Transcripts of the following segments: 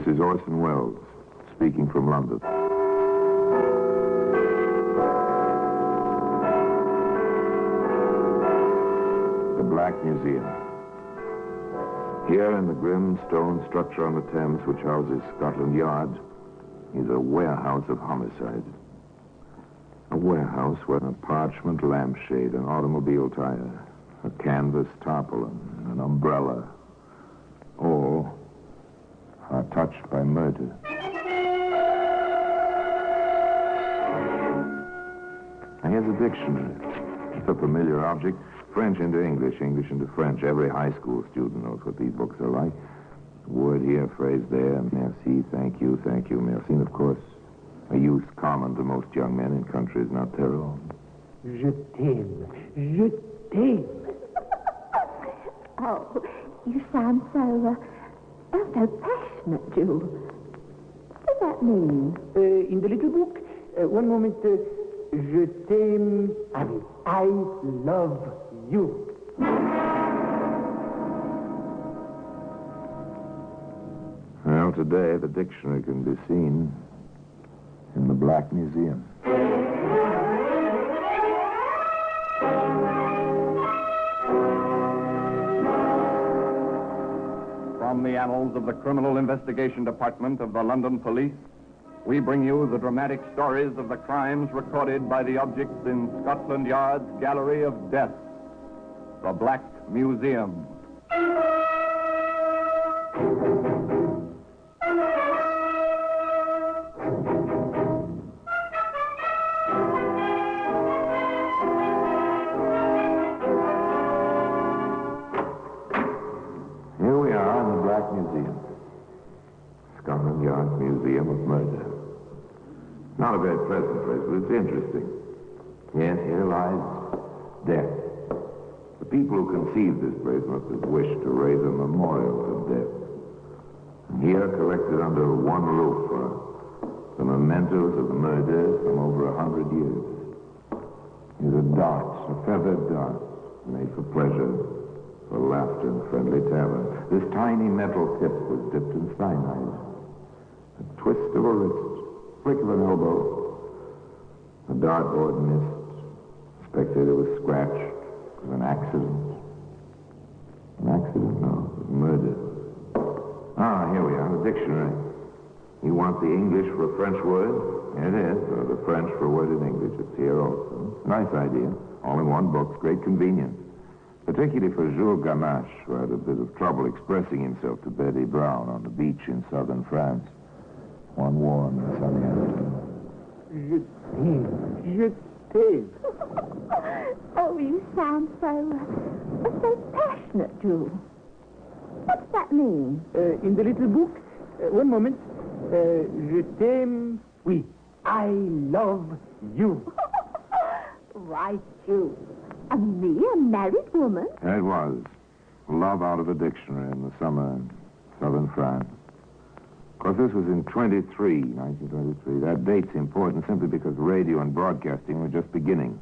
This is Orson Welles, speaking from London. The Black Museum. Here in the grim stone structure on the Thames, which houses Scotland Yard, is a warehouse of homicide. A warehouse where a parchment lampshade, an automobile tire, a canvas tarpaulin, an umbrella, all are touched by murder. Now, here's a dictionary. It's a familiar object. French into English, English into French. Every high school student knows what these books are like. Word here, phrase there, merci, thank you, merci. And of course, a use common to most young men in countries not their own. Je t'aime. Je t'aime. Oh, you sound so passionate, Jules. What does that mean? In the little book, one moment, je t'aime, Annie. I love you. Well, today the dictionary can be seen in the Black Museum. From the annals of the Criminal Investigation Department of the London Police, we bring you the dramatic stories of the crimes recorded by the objects in Scotland Yard's Gallery of Death, the Black Museum. Here we are in the Black Museum. Scotland Yard's Museum of Murder. Not a very pleasant place, but it's interesting. Yes, here lies death. The people who conceived this place must have wished to raise a memorial to death. And here, collected under one roof, are the mementos of the murders from over 100 years. Here's a dart, a feathered dart, made for pleasure, for laughter and friendly terror. This tiny metal tip was dipped in cyanide. A twist of a wrist, flick of an elbow. The dartboard missed. The spectator was scratched. It was an accident. An accident? No, it was murder. Ah, here we are, the dictionary. You want the English for a French word? Here it is, or the French for a word in English. It's here also. Nice idea. All in one book. It's great convenience. Particularly for Jules Gamache, who had a bit of trouble expressing himself to Betty Brown on the beach in southern France. One warm and sunny afternoon. Je t'aime. Je t'aime. Oh, you sound so passionate, Jules. What does that mean? In the little book, one moment, je t'aime, oui. I love you. Right, Jules. And me, a married woman? It was. Love out of a dictionary in the summer in southern France. Of course, this was in 1923. That date's important simply because radio and broadcasting were just beginning.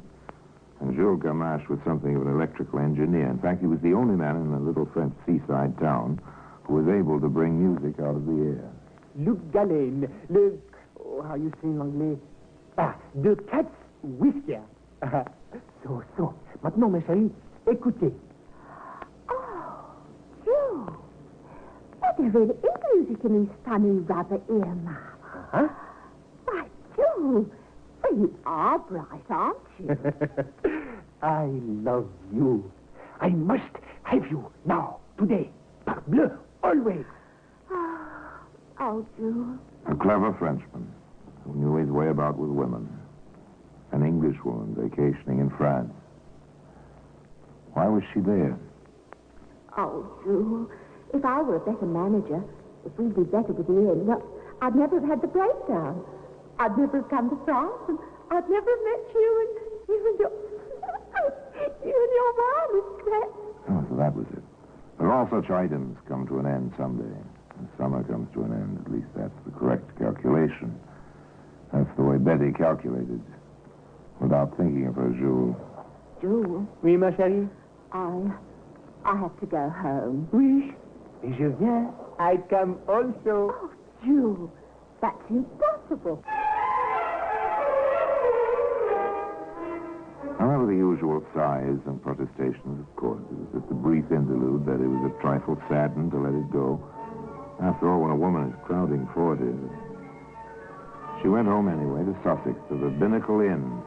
And Jules Gamache was something of an electrical engineer. In fact, he was the only man in a little French seaside town who was able to bring music out of the air. Luc Gallen, how you say in anglais? De Cat's Whisker. So. Maintenant, mes chéris, écoutez. Oh, Jules. But there really is music in these funny rubber earmuffs. Huh? Why, Jules, well, you are bright, aren't you? I love you. I must have you now, today. Parbleu, always. Oh, Jules. A clever Frenchman who knew his way about with women. An Englishwoman vacationing in France. Why was she there? Oh, Jules, if I were a better manager, if we'd be better with Ian, well, I'd never have had the breakdown. I'd never have come to France, and I'd never have met you and your... you and your mom, Clem. Oh, so that was it. But all such items come to an end someday. When summer comes to an end, at least that's the correct calculation. That's the way Betty calculated. Without thinking of her, Jules. Jules? Oui, ma chérie? I have to go home. Oui. Et je viens. I come also. Oh, Jules, that's impossible. However, the usual sighs and protestations, of course. It was just a brief interlude that he was a trifle saddened to let it go. After all, when a woman is crowding 40... She went home anyway to Sussex, to the Binnacle Inn,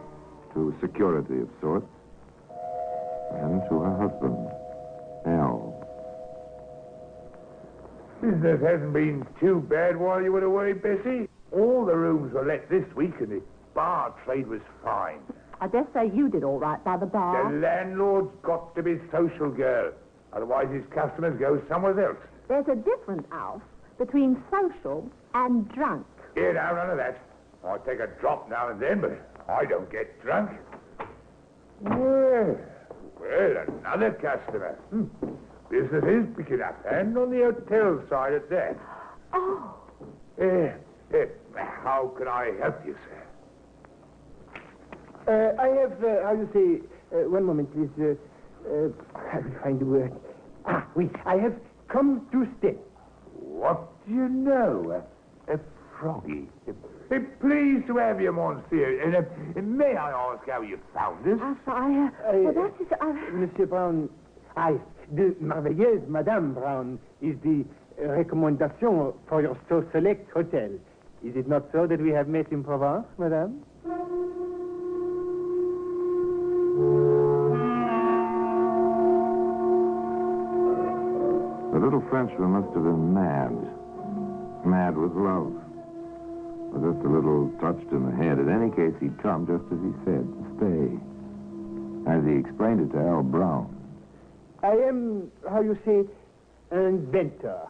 to security of sorts, and to her husband, Al. Business hasn't been too bad while you were away, Bessie. All the rooms were let this week, and the bar trade was fine. I dare say you did all right by the bar. The landlord's got to be social, girl. Otherwise his customers go somewhere else. There's a difference, Alf, between social and drunk. Here, now, none of that. I take a drop now and then, but I don't get drunk. Well, another customer. Business is picking up, and on the hotel side at that. Oh. How can I help you, sir? I have, how you say, one moment, please. I will find the word. Ah, oui, I have come to stay. What do you know? A froggy. Pleased to have you, monsieur. And may I ask how you found us? Well, that is... Monsieur Brown, the merveilleuse Madame Brown is the recommendation for your so select hotel. Is it not so that we have met in Provence, Madame? The little Frenchman must have been mad. Mad with love. Or just a little touched in the head. In any case, he'd come just as he said, to stay. As he explained it to Al Brown. I am, how you say, an inventor.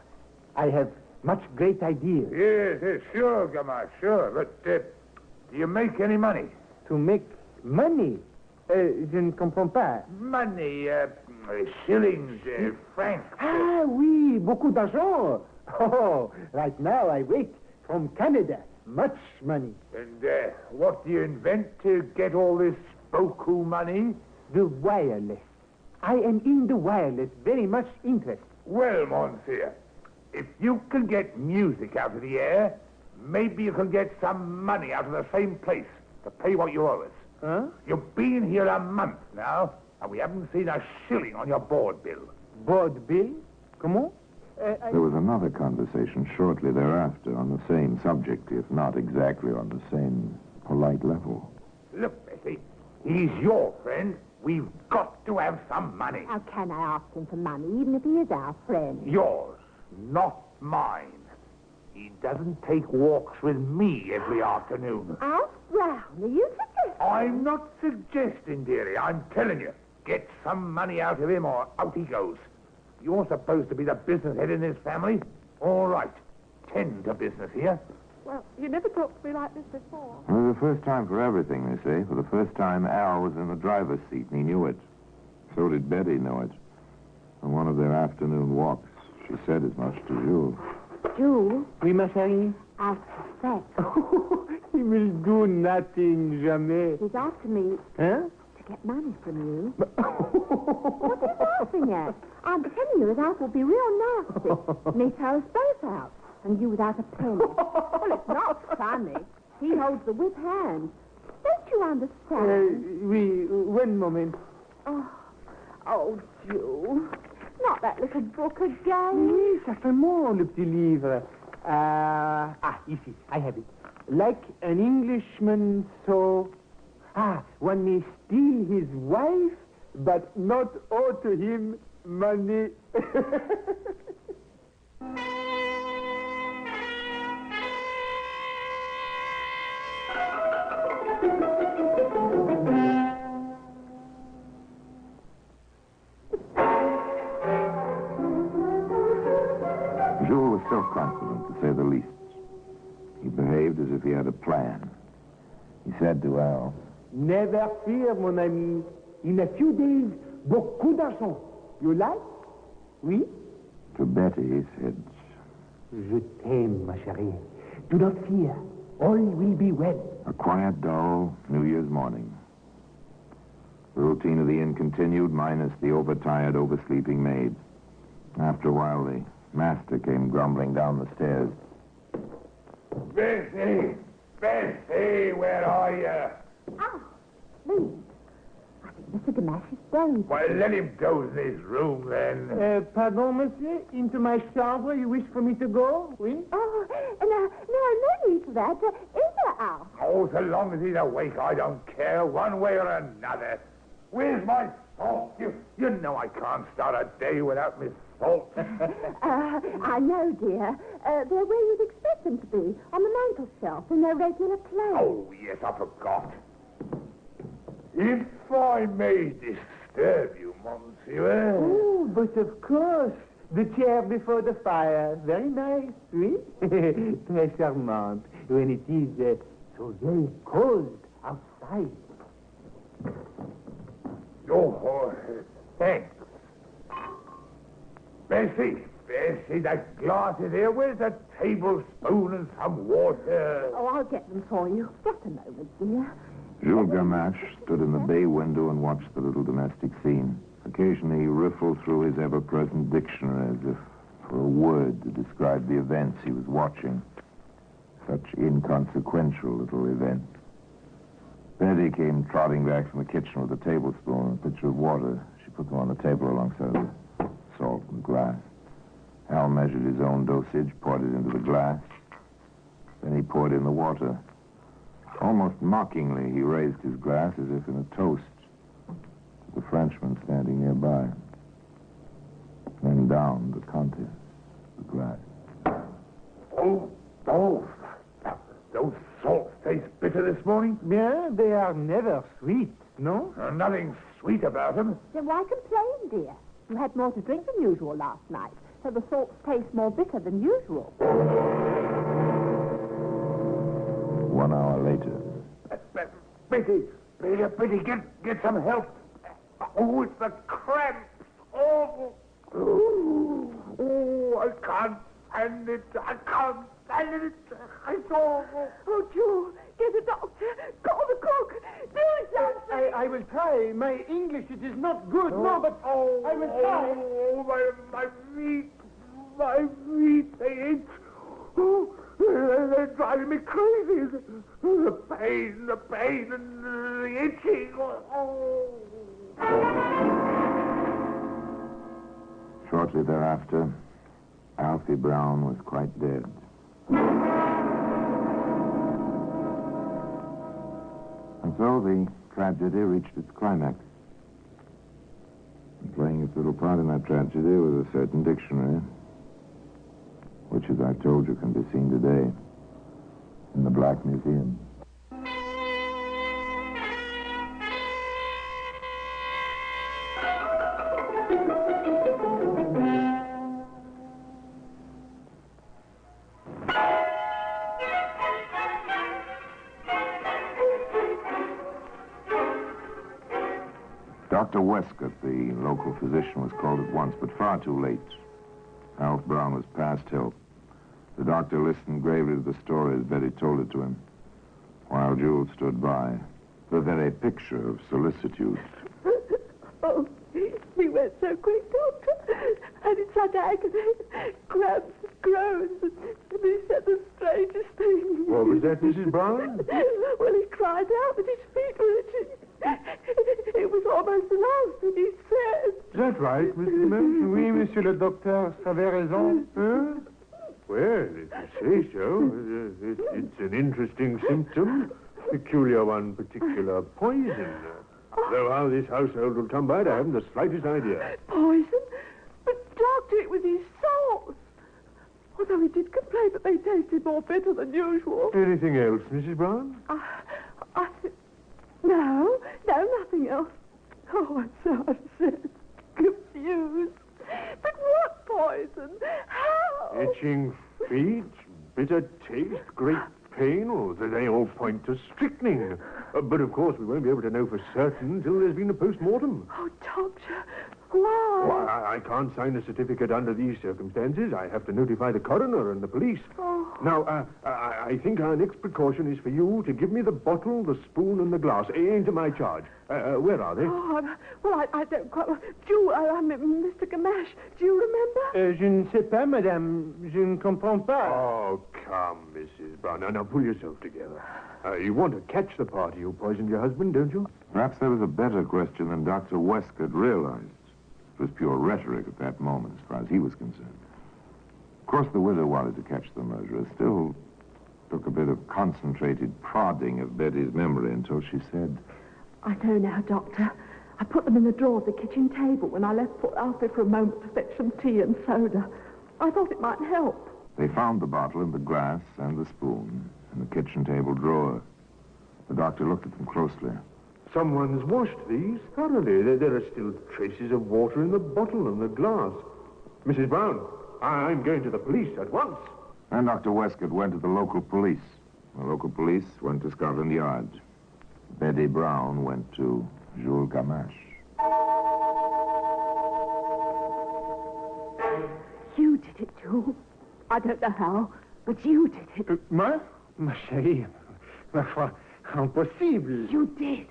I have much great ideas. Yes, sure, Gamma, sure. But do you make any money? To make money? Je ne comprends pas. Money, shillings, francs. Ah, oui, beaucoup d'argent. Oh, right now I wait from Canada. Much money. And what do you invent to get all this beaucoup money? The wireless. I am in the wireless, very much interested. Well, monsieur, if you can get music out of the air, maybe you can get some money out of the same place to pay what you owe us. Huh? You've been here a month now, and we haven't seen a shilling on your board bill. Board bill? Comment? There was another conversation shortly thereafter on the same subject, if not exactly on the same polite level. Look, Bessie, he's your friend. We've got to have some money. How can I ask him for money, even if he is our friend? Yours, not mine. He doesn't take walks with me every afternoon. Alf Brown, are you suggesting? I'm not suggesting, dearie. I'm telling you. Get some money out of him or out he goes. You're supposed to be the business head in this family. All right. Tend to business here. Well, you never talked to me like this before. It was the first time for everything, they say. For the first time, Al was in the driver's seat, and he knew it. So did Betty know it. On one of their afternoon walks, she said as much to Jules. Jules? Oui, ma chérie? I suspect. He will do nothing, jamais. He's after me Huh? to get money from you. What are you laughing at? I'm telling you, his Alf will be real nasty. And he throw us both out. And you without a penny. Well, it's not funny. He holds the whip hand. Don't you understand? Oui, one moment. Oh, Jules. Not that little book again. Oui, certainement, le petit livre. Ici, I have it. Like an Englishman, so... one may steal his wife, but not owe to him money. Jules was self-confident, to say the least. He behaved as if he had a plan. He said to Al, Never fear, mon ami. In a few days, beaucoup d'argent. You like? Oui? to Betty, he said, Je t'aime, ma chérie. Do not fear. All will be well. a quiet, dull New Year's morning. The routine of the inn continued, minus the overtired, oversleeping maid. After a while, the master came grumbling down the stairs. Bessie! Bessie, where are you? Ah, please. I think Mr. Gamache is buried. Well, let him go to his room, then. Pardon, monsieur? Into my chambre you wish for me to go? Oui? Oh, no need for that. In the house. Oh, so long as he's awake, I don't care, one way or another. Where's my salt? You know I can't start a day without Miss Salt. I know, dear. They're where you'd expect them to be, on the mantel shelf in their regular place. Oh, yes, I forgot. If I may disturb you, monsieur... Oh, but of course. The chair before the fire. Very nice, oui? Très charmant. When it is so very cold outside. Oh, thanks. Bessie, that glass is here. Where's a tablespoon and some water? Oh, I'll get them for you. Just a moment, dear. Jules Gamache stood in the bay window and watched the little domestic scene. Occasionally he riffled through his ever-present dictionary as if for a word to describe the events he was watching. Such inconsequential little events. Betty came trotting back from the kitchen with a tablespoon and a pitcher of water. She put them on the table alongside the salt and glass. Al measured his own dosage, poured it into the glass. Then he poured in the water. Almost mockingly, he raised his glass as if in a toast to the Frenchman standing nearby. Then down the contents of the glass. Oh, those salts taste bitter this morning. Yeah, they are never sweet, no? Nothing sweet about them. Then why complain, dear? You had more to drink than usual last night, so the salts taste more bitter than usual. 1 hour later. Betty, get some help. Oh, it's the cramps. Oh, I can't stand it. It's awful. Oh, Jewel, get a doctor. Call the cook. Do something. I will try. My English, it is not good, no, but I will try. Oh, my feet, they itch. Oh, they're driving me crazy. The pain, and the itching. Oh. Shortly thereafter, Alfie Brown was quite dead. And so the tragedy reached its climax. And playing its little part in that tragedy was a certain dictionary, which, as I've told you, can be seen today in the Black Museum. Dr. Westcott, the local physician, was called at once, but far too late. Alf Brown was past help. The doctor listened gravely to the story as Betty told it to him, while Jules stood by, the very picture of solicitude. Oh, he went so quick, Doctor. And in such agony. Grabs and groans. And he said the strangest thing. What was that, Mrs. Brown? Well, he cried out that his feet were itching. It was almost the last thing he said. Is that right, Mr. Mills? Oui, monsieur le docteur, vous avez raison. Huh? Well, if you say so, it's an interesting symptom. Peculiar one, particular poison. Though how this household will come by it, I haven't the slightest idea. Poison? But, Doctor, it was his salts. Although he did complain that they tasted more bitter than usual. Anything else, Mrs. Brown? No, nothing else. Oh, I'm so upset, confused. But what poison? How? Itching feet, bitter taste, great pain, or they all point to strychnine. But of course we won't be able to know for certain until there's been a post-mortem. Oh, Doctor, Why? Why, I can't sign a certificate under these circumstances. I have to notify the coroner and the police. Oh. Now, I think our next precaution is for you to give me the bottle, the spoon, and the glass into my charge. Where are they? Oh, well, I don't quite... Mr. Gamache, do you remember? Je ne sais pas, madame. Je ne comprends pas. Oh, come, Mrs. Brown. Now, pull yourself together. You want to catch the party who poisoned your husband, don't you? Perhaps there was a better question than Dr. Westcott realized. It was pure rhetoric at that moment, as far as he was concerned. Of course, the widow wanted to catch the murderer. Still took a bit of concentrated prodding of Betty's memory until she said, I know now, Doctor. I put them in the drawer of the kitchen table when I left poor Alfie for a moment to fetch some tea and soda. I thought it might help. they found the bottle and the glass and the spoon in the kitchen table drawer. The doctor looked at them closely. Someone's washed these thoroughly. There are still traces of water in the bottle and the glass. Mrs. Brown, I'm going to the police at once. And Dr. Westcott went to the local police. The local police went to Scotland Yard. Betty Brown went to Jules Gamache. You did it, Jules. I don't know how, but you did it. Moi? Ma chérie, ma foi, impossible. You did.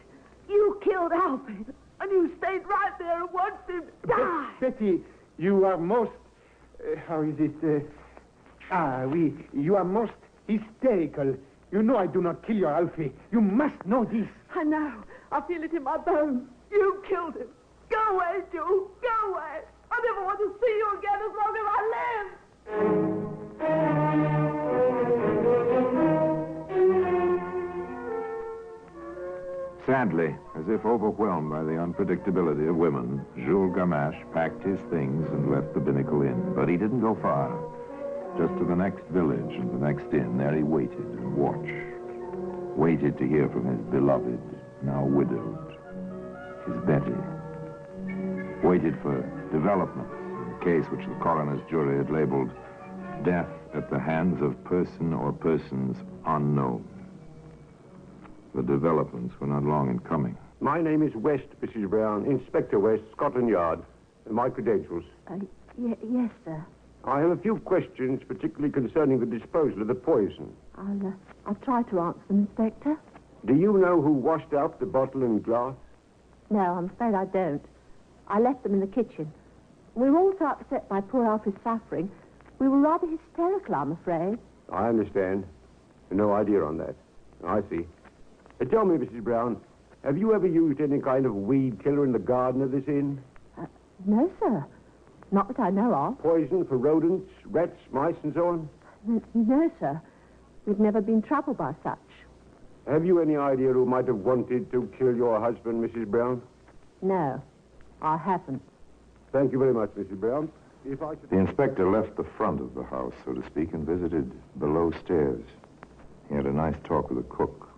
You killed Alfie, and you stayed right there and watched him die. Betty, you are most... how is it? Oui, you are most hysterical. You know I do not kill your Alfie. You must know this. I know. I feel it in my bones. You killed him. Go away, Jules. Go away. I never want to see you again as long as I live. Sadly, as if overwhelmed by the unpredictability of women, Jules Gamache packed his things and left the Binnacle Inn. But he didn't go far. Just to the next village and the next inn. There he waited and watched. Waited to hear from his beloved, now widowed, his Betty. Waited for developments in the case which the coroner's jury had labeled death at the hands of person or persons unknown. The developments were not long in coming. My name is West, Mrs. Brown, Inspector West, Scotland Yard. My credentials. Yes, sir. I have a few questions, particularly concerning the disposal of the poison. I'll try to answer them, Inspector. Do you know who washed out the bottle and glass? No, I'm afraid I don't. I left them in the kitchen. We were all so upset by poor Alfie's suffering. We were rather hysterical, I'm afraid. I understand. No idea on that. I see. Tell me, Mrs. Brown, have you ever used any kind of weed killer in the garden of this inn? No, sir. Not that I know of. Poison for rodents, rats, mice, and so on? No, sir. We've never been troubled by such. Have you any idea who might have wanted to kill your husband, Mrs. Brown? No, I haven't. Thank you very much, Mrs. Brown. If I could... The inspector left the front of the house, so to speak, and visited below stairs. He had a nice talk with the cook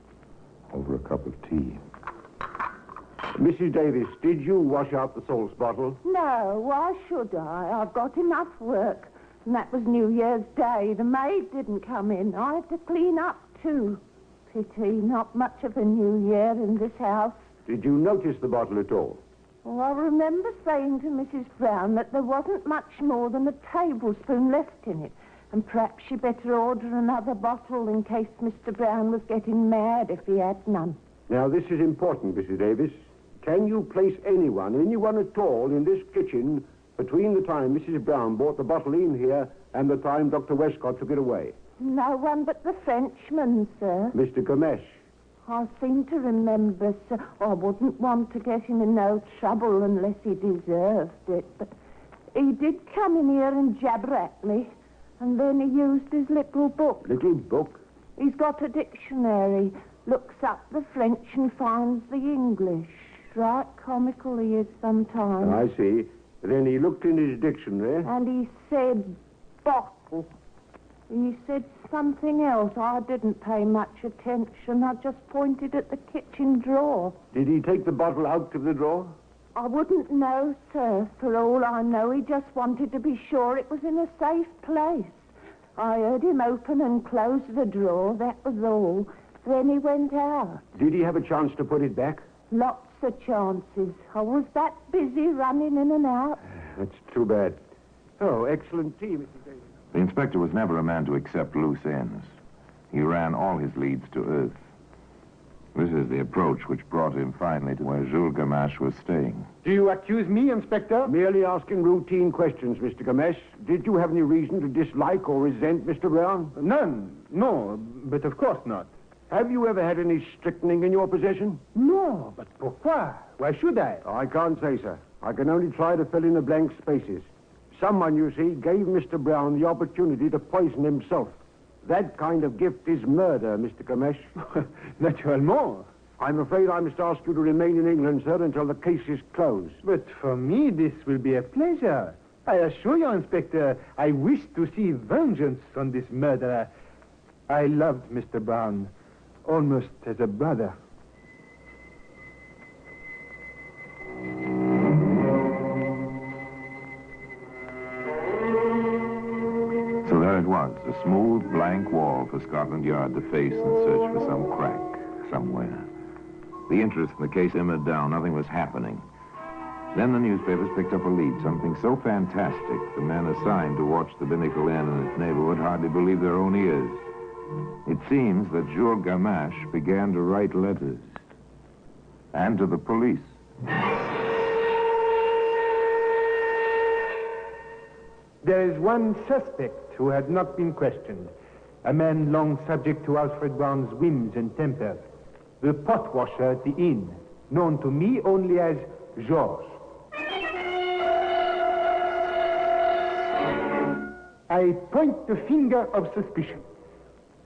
over a cup of tea. Mrs. Davis, did you wash out the salts bottle? No, why should I? I've got enough work. And that was New Year's Day. The maid didn't come in. I had to clean up, too. Pity, not much of a New Year in this house. Did you notice the bottle at all? Well, I remember saying to Mrs. Brown that there wasn't much more than a tablespoon left in it. And perhaps she better order another bottle in case Mr. Brown was getting mad if he had none. Now, this is important, Mrs. Davis. Can you place anyone at all, in this kitchen between the time Mrs. Brown brought the bottle in here and the time Dr. Westcott took it away? No one but the Frenchman, sir. Mr. Gamache. I seem to remember, sir. I wouldn't want to get him in no trouble unless he deserved it. But he did come in here and jabber at me. And then he used his little book. Little book? He's got a dictionary. Looks up the French and finds the English. Right comical he is sometimes. I see. Then he looked in his dictionary. And he said bottle. He said something else. I didn't pay much attention. I just pointed at the kitchen drawer. Did he take the bottle out of the drawer? I wouldn't know, sir. For all I know, he just wanted to be sure it was in a safe place. I heard him open and close the drawer, that was all. Then he went out. Did he have a chance to put it back? lots of chances. I was that busy running in and out. That's too bad. Oh, excellent tea, Mr. Davis. The inspector was never a man to accept loose ends. He ran all his leads to earth. This is the approach which brought him finally to where Jules Gamache was staying. Do you accuse me, Inspector? Merely asking routine questions, Mr. Gamache. Did you have any reason to dislike or resent Mr. Brown? None. No, but of course not. Have you ever had any strychnine in your possession? No, but pourquoi? Why should I? I can't say, sir. I can only try to fill in the blank spaces. Someone, you see, gave Mr. Brown the opportunity to poison himself. That kind of gift is murder, Mr. Gamache. Naturellement. I'm afraid I must ask you to remain in England, sir, until the case is closed. But for me, this will be a pleasure. I assure you, Inspector, I wish to see vengeance on this murderer. I loved Mr. Brown almost as a brother. So there it was, a smooth, blank wall for Scotland Yard to face and search for some crack somewhere. The interest in the case simmered down. Nothing was happening. Then the newspapers picked up a lead, something so fantastic, the men assigned to watch the Binnacle Inn and its neighborhood hardly believed their own ears. It seems that Jules Gamache began to write letters. And to the police. There is one suspect who had not been questioned. A man long subject to Alfred Brown's whims and temper. The pot washer at the inn, known to me only as Georges. I point the finger of suspicion.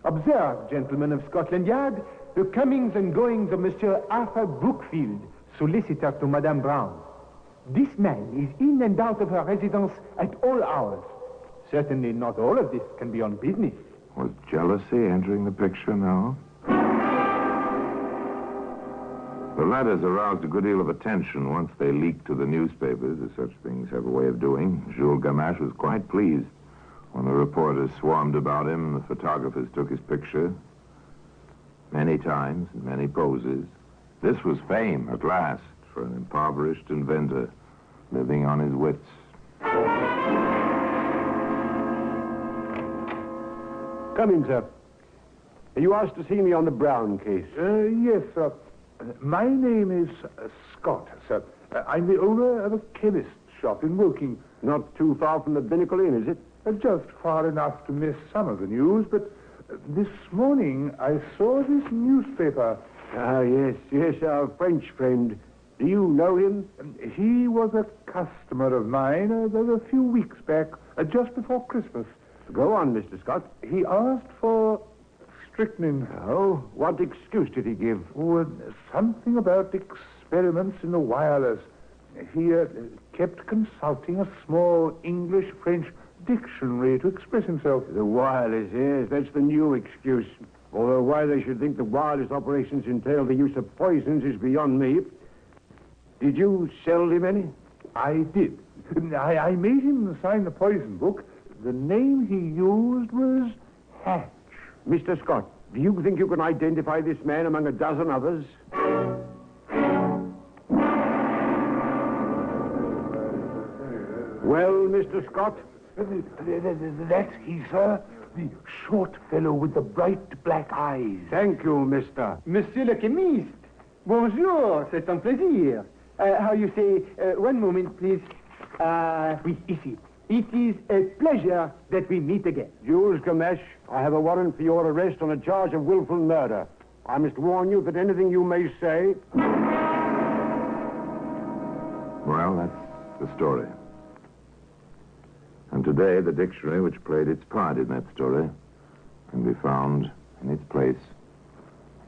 Observe, gentlemen of Scotland Yard, the comings and goings of Monsieur Arthur Brookfield, solicitor to Madame Brown. This man is in and out of her residence at all hours. Certainly not all of this can be on business. Was jealousy entering the picture now? The letters aroused a good deal of attention once they leaked to the newspapers, as such things have a way of doing. Jules Gamache was quite pleased. When the reporters swarmed about him, the photographers took his picture. Many times, in many poses. This was fame, at last, for an impoverished inventor living on his wits. Come in, sir. You asked to see me on the Brown case. Yes, sir. My name is Scott, sir. I'm the owner of a chemist's shop in Woking. Not too far from the Binnacle Inn, is it? Just far enough to miss some of the news, but this morning I saw this newspaper. Ah, yes, our French friend. Do you know him? He was a customer of mine a few weeks back, just before Christmas. Go on, Mr. Scott. He asked for strychnine. Oh, what excuse did he give? Oh, something about experiments in the wireless. He kept consulting a small English-French dictionary to express himself. The wireless, yes, that's the new excuse. Although why they should think the wireless operations entail the use of poisons is beyond me. Did you sell him any? I did. I made him sign the poison book. The name he used was Hatch. Mr. Scott, do you think you can identify this man among a dozen others? Well, Mr. Scott? That's he, sir. The short fellow with the bright black eyes. Thank you, mister. Monsieur le chemiste. Bonjour, c'est un plaisir. How you say, one moment, please. Oui, ici. It is a pleasure that we meet again. Jules Gamache, I have a warrant for your arrest on a charge of willful murder. I must warn you that anything you may say... Well, that's the story. And today, the dictionary which played its part in that story can be found in its place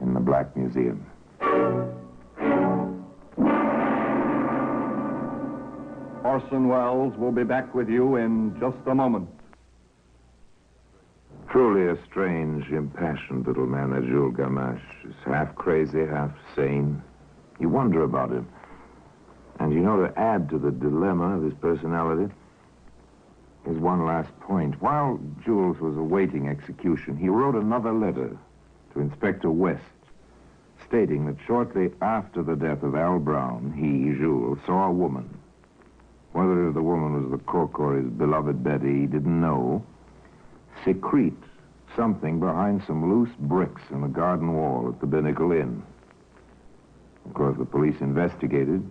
in the Black Museum. Orson Welles will be back with you in just a moment. Truly a strange, impassioned little man, that Jules Gamache. He's half crazy, half sane. You wonder about him. And you know, to add to the dilemma of his personality, is one last point. While Jules was awaiting execution, he wrote another letter to Inspector West, stating that shortly after the death of Al Brown, he, Jules, saw a woman. Whether the woman was the cook or his beloved Betty, he didn't know, secrete something behind some loose bricks in the garden wall at the Binnacle Inn. Of course, the police investigated.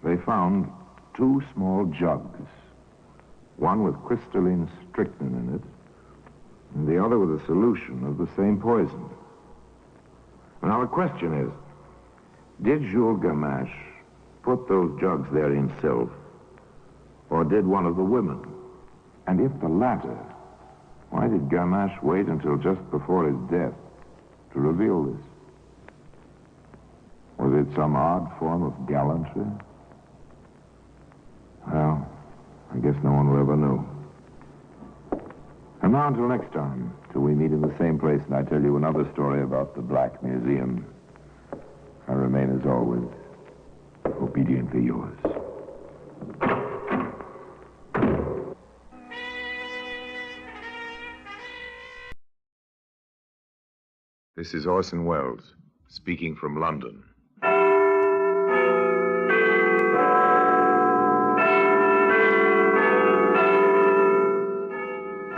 They found 2 small jugs, one with crystalline strychnine in it, and the other with a solution of the same poison. Now, the question is, did Jules Gamache put those jugs there himself, or did one of the women? And if the latter, why did Gamache wait until just before his death to reveal this? Was it some odd form of gallantry? Well, I guess no one will ever know. And now until next time, till we meet in the same place and I tell you another story about the Black Museum, I remain, as always, obediently yours. This is Orson Welles, speaking from London.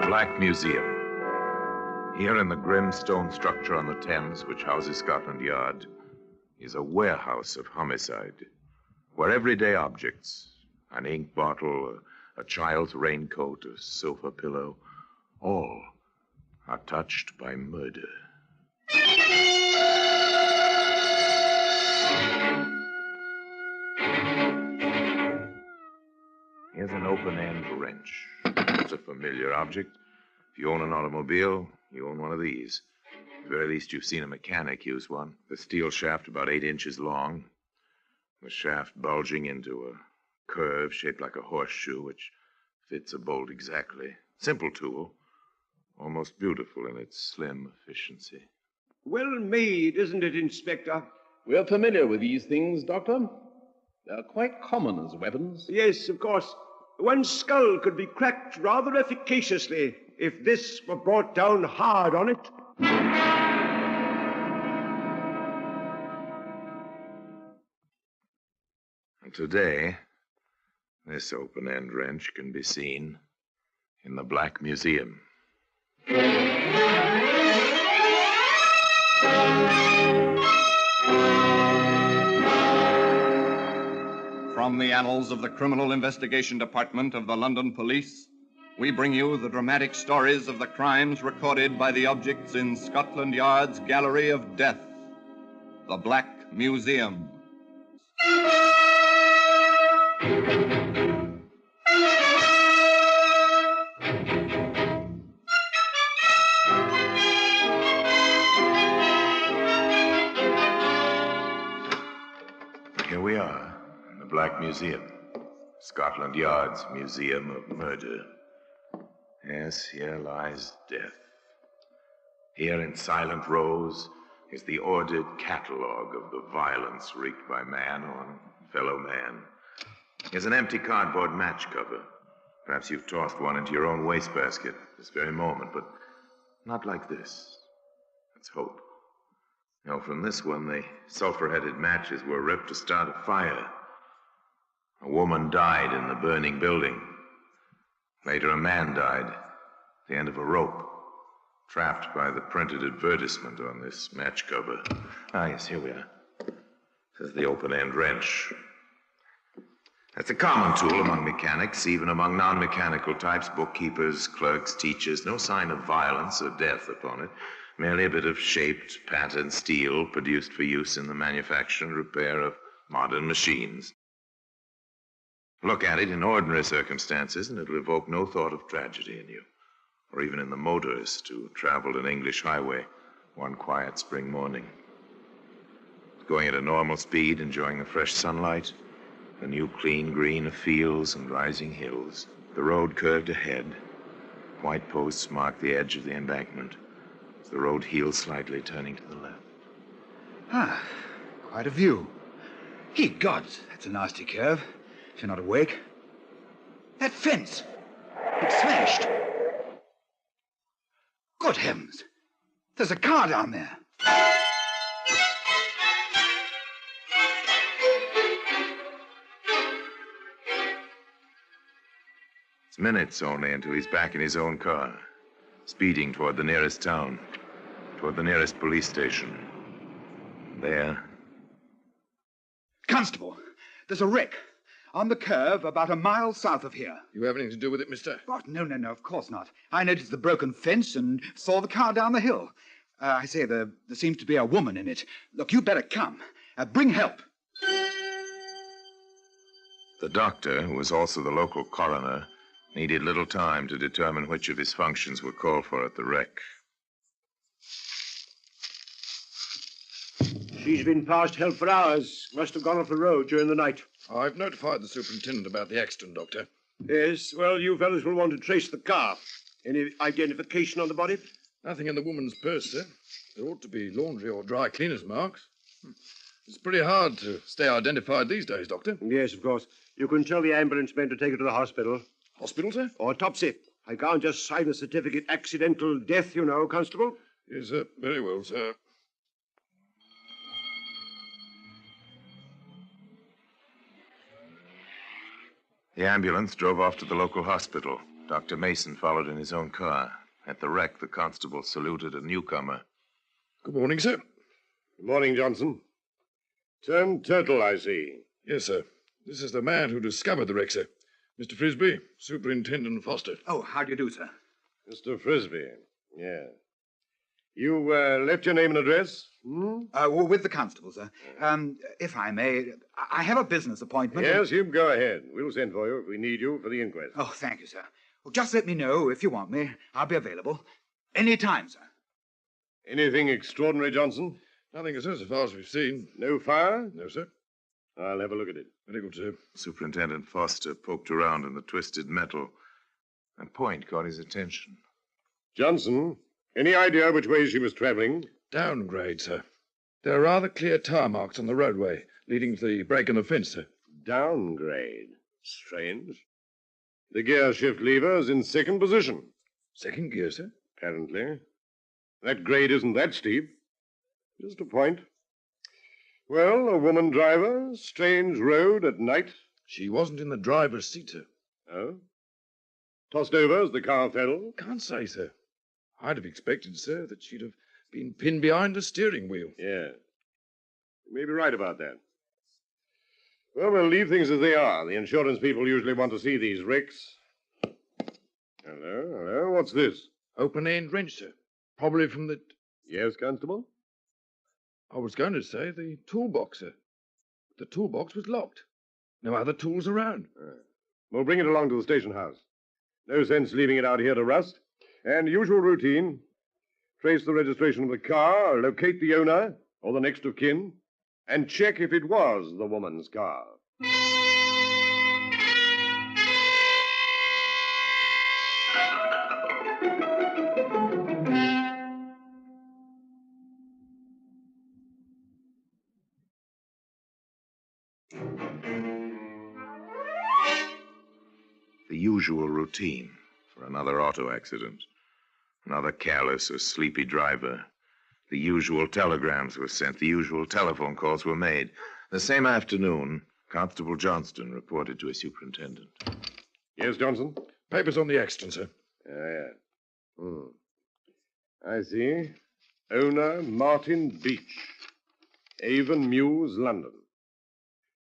The Black Museum. Here in the grim stone structure on the Thames, which houses Scotland Yard, is a warehouse of homicide, where everyday objects, an ink bottle, a child's raincoat, a sofa pillow, all are touched by murder. Here's an open-end wrench. It's a familiar object. If you own an automobile, you own one of these. At the very least, you've seen a mechanic use one. The steel shaft about 8 inches long, the shaft bulging into a curve shaped like a horseshoe, which fits a bolt exactly. Simple tool, almost beautiful in its slim efficiency. Well made, isn't it, Inspector? We're familiar with these things, Doctor. They're quite common as weapons. Yes, of course. One's skull could be cracked rather efficaciously if this were brought down hard on it. And today, this open-end wrench can be seen in the Black Museum. From the annals of the Criminal Investigation Department of the London Police, we bring you the dramatic stories of the crimes recorded by the objects in Scotland Yard's Gallery of Death, the Black Museum. Here we are, in the Black Museum, Scotland Yard's Museum of Murder. Yes, here lies death. Here in silent rows is the ordered catalogue of the violence wreaked by man on fellow man. Here's an empty cardboard match cover. Perhaps you've tossed one into your own wastebasket this very moment, but not like this. Let's hope. No, from this one, the sulfur-headed matches were ripped to start a fire. A woman died in the burning building. Later, a man died at the end of a rope, trapped by the printed advertisement on this match cover. Ah, yes, here we are. This is the open-end wrench. That's a common tool among mechanics, even among non-mechanical types, bookkeepers, clerks, teachers. No sign of violence or death upon it. Merely a bit of shaped, patterned steel produced for use in the manufacture and repair of modern machines. Look at it in ordinary circumstances, and it'll evoke no thought of tragedy in you, or even in the motorist who traveled an English highway one quiet spring morning. Going at a normal speed, enjoying the fresh sunlight, the new clean green of fields and rising hills. The road curved ahead. White posts marked the edge of the embankment. The road heeled slightly, turning to the left. Ah, quite a view. Ye gods, that's a nasty curve, if you're not awake. That fence, it's smashed. Good heavens, there's a car down there. It's minutes only until he's back in his own car, speeding toward the nearest town, toward the nearest police station. There. Constable, there's a wreck on the curve about a mile south of here. You have anything to do with it, mister? What? No, of course not. I noticed the broken fence and saw the car down the hill. I say, there seems to be a woman in it. Look, you'd better come. Bring help. The doctor, who was also the local coroner, needed little time to determine which of his functions were called for at the wreck. She's been past help for hours. Must have gone off the road during the night. I've notified the superintendent about the accident, Doctor. Yes, well, you fellows will want to trace the car. Any identification on the body? Nothing in the woman's purse, sir. There ought to be laundry or dry cleaner's marks. It's pretty hard to stay identified these days, Doctor. Yes, of course. You can tell the ambulance men to take her to the hospital. Hospital, sir? Or autopsy. I can't just sign a certificate accidental death, you know, Constable. Yes, sir. Very well, sir. The ambulance drove off to the local hospital. Dr. Mason followed in his own car. At the wreck, the constable saluted a newcomer. Good morning, sir. Good morning, Johnson. Turned turtle, I see. Yes, sir. This is the man who discovered the wreck, sir. Mr. Frisby, Superintendent Foster. Oh, how do you do, sir? Mr. Frisby. Yeah. You left your name and address? With the constable, sir. If I may, I have a business appointment. Yes, you go ahead. We'll send for you if we need you for the inquest. Oh, thank you, sir. Well, just let me know if you want me. I'll be available. Any time, sir. Anything extraordinary, Johnson? Nothing, sir, so far as we've seen. No fire? No, sir. I'll have a look at it. Very good, sir. Superintendent Foster poked around in the twisted metal. A point caught his attention. Johnson, any idea which way she was traveling? Downgrade, sir. There are rather clear tar marks on the roadway leading to the break in the fence, sir. Downgrade? Strange. The gear shift lever's in second position. Second gear, sir? Apparently. That grade isn't that steep. Just a point. Well, a woman driver, strange road at night. She wasn't in the driver's seat, sir. Oh? Tossed over as the car fell? Can't say, sir. I'd have expected, sir, that she'd have been pinned behind the steering wheel. Yeah. You may be right about that. Well, we'll leave things as they are. The insurance people usually want to see these wrecks. Hello? What's this? Open-end wrench, sir. Probably from the... Yes, Constable? I was going to say the toolbox, sir. The toolbox was locked. No other tools around. We'll bring it along to the station house. No sense leaving it out here to rust. And usual routine. Trace the registration of the car, locate the owner, or the next of kin, and check if it was the woman's car. The usual routine for another auto accident. Another careless or sleepy driver. The usual telegrams were sent. The usual telephone calls were made. The same afternoon, Constable Johnston reported to his superintendent. Yes, Johnson? Papers on the accident, sir. Yeah. I see. Owner Martin Beach. Avon Mews, London.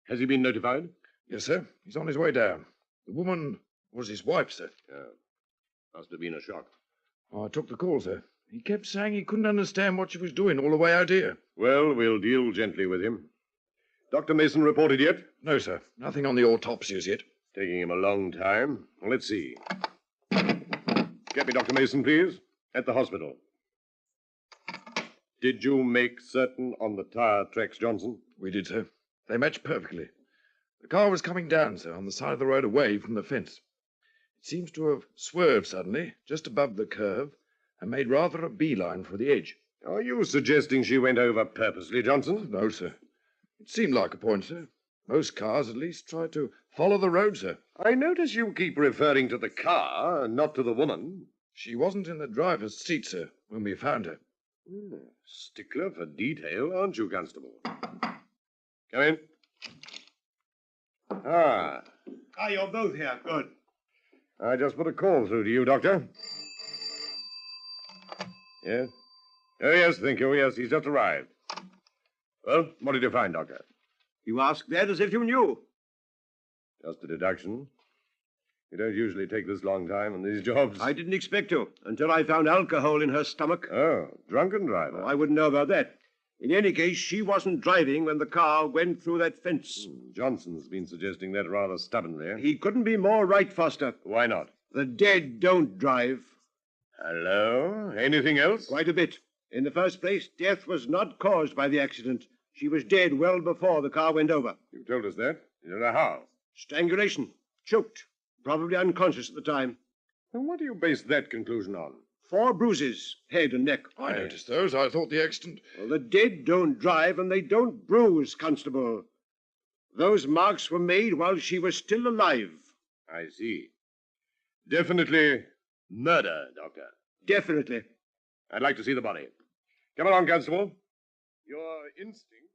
Has he been notified? Yes, sir. He's on his way down. The woman was his wife, sir. Yeah. Must have been a shock. I took the call, sir. He kept saying he couldn't understand what she was doing all the way out here. Well, we'll deal gently with him. Dr. Mason reported yet? No, sir. Nothing on the autopsy as yet. Taking him a long time. Let's see. Get me Dr. Mason, please. At the hospital. Did you make certain on the tire tracks, Johnson? We did, sir. They matched perfectly. The car was coming down, sir, on the side of the road away from the fence. It seems to have swerved suddenly, just above the curve, and made rather a beeline for the edge. Are you suggesting she went over purposely, Johnson? No, sir. It seemed like a point, sir. Most cars, at least, try to follow the road, sir. I notice you keep referring to the car, not to the woman. She wasn't in the driver's seat, sir, when we found her. Stickler for detail, aren't you, Constable? Come in. You're both here. Good. I just put a call through to you, Doctor. Yes? Oh, yes, thank you. Yes, he's just arrived. Well, what did you find, Doctor? You ask that as if you knew. Just a deduction. You don't usually take this long time on these jobs. I didn't expect to, until I found alcohol in her stomach. Oh, drunken driver. Oh, I wouldn't know about that. In any case, she wasn't driving when the car went through that fence. Johnson's been suggesting that rather stubbornly. He couldn't be more right, Foster. Why not? The dead don't drive. Hello? Anything else? Quite a bit. In the first place, death was not caused by the accident. She was dead well before the car went over. You told us that. You don't know how. Strangulation. Choked. Probably unconscious at the time. And what do you base that conclusion on? 4 bruises, head and neck. I noticed those. I thought the accident... Well, the dead don't drive and they don't bruise, Constable. Those marks were made while she was still alive. I see. Definitely murder, Doctor. Definitely. I'd like to see the body. Come along, Constable. Your instinct...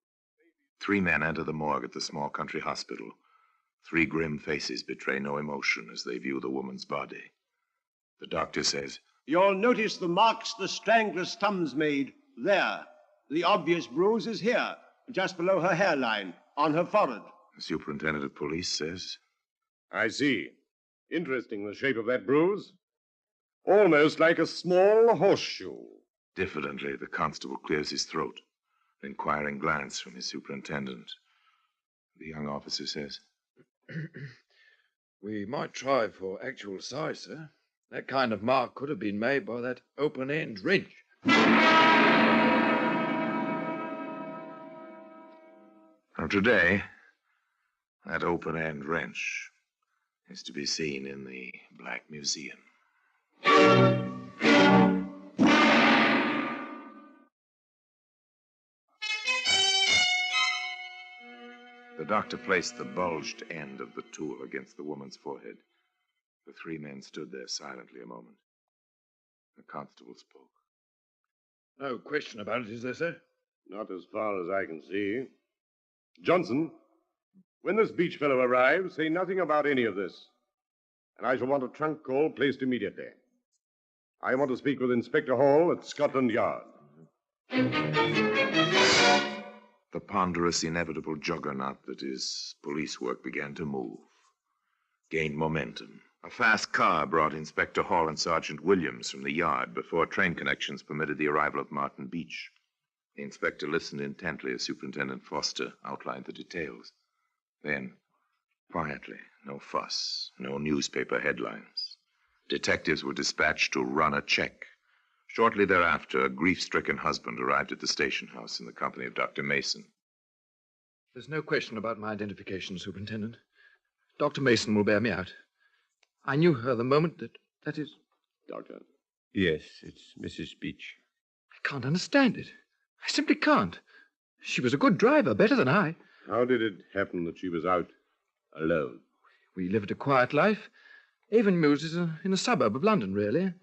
3 men enter the morgue at the small country hospital. 3 grim faces betray no emotion as they view the woman's body. The doctor says, You'll notice the marks the strangler's thumbs made there. The obvious bruise is here, just below her hairline, on her forehead. The superintendent of police says, I see. Interesting, the shape of that bruise. Almost like a small horseshoe. Diffidently, the constable clears his throat. An inquiring glance from his superintendent. The young officer says, We might try for actual size, sir. That kind of mark could have been made by that open-end wrench. Now today, that open-end wrench is to be seen in the Black Museum. The doctor placed the bulged end of the tool against the woman's forehead. The 3 men stood there silently a moment. The constable spoke. No question about it, is there, sir? Not as far as I can see. Johnson, when this Beach fellow arrives, say nothing about any of this. And I shall want a trunk call placed immediately. I want to speak with Inspector Hall at Scotland Yard. The ponderous, inevitable juggernaut that is police work began to move, gained momentum. A fast car brought Inspector Hall and Sergeant Williams from the yard before train connections permitted the arrival of Martin Beach. The inspector listened intently as Superintendent Foster outlined the details. Then, quietly, no fuss, no newspaper headlines. Detectives were dispatched to run a check. Shortly thereafter, a grief-stricken husband arrived at the station house in the company of Dr. Mason. There's no question about my identification, Superintendent. Dr. Mason will bear me out. I knew her the moment that is... Doctor. Yes, it's Mrs. Beach. I can't understand it. I simply can't. She was a good driver, better than I. How did it happen that she was out alone? We lived a quiet life. Avon Mews is in a suburb of London, really.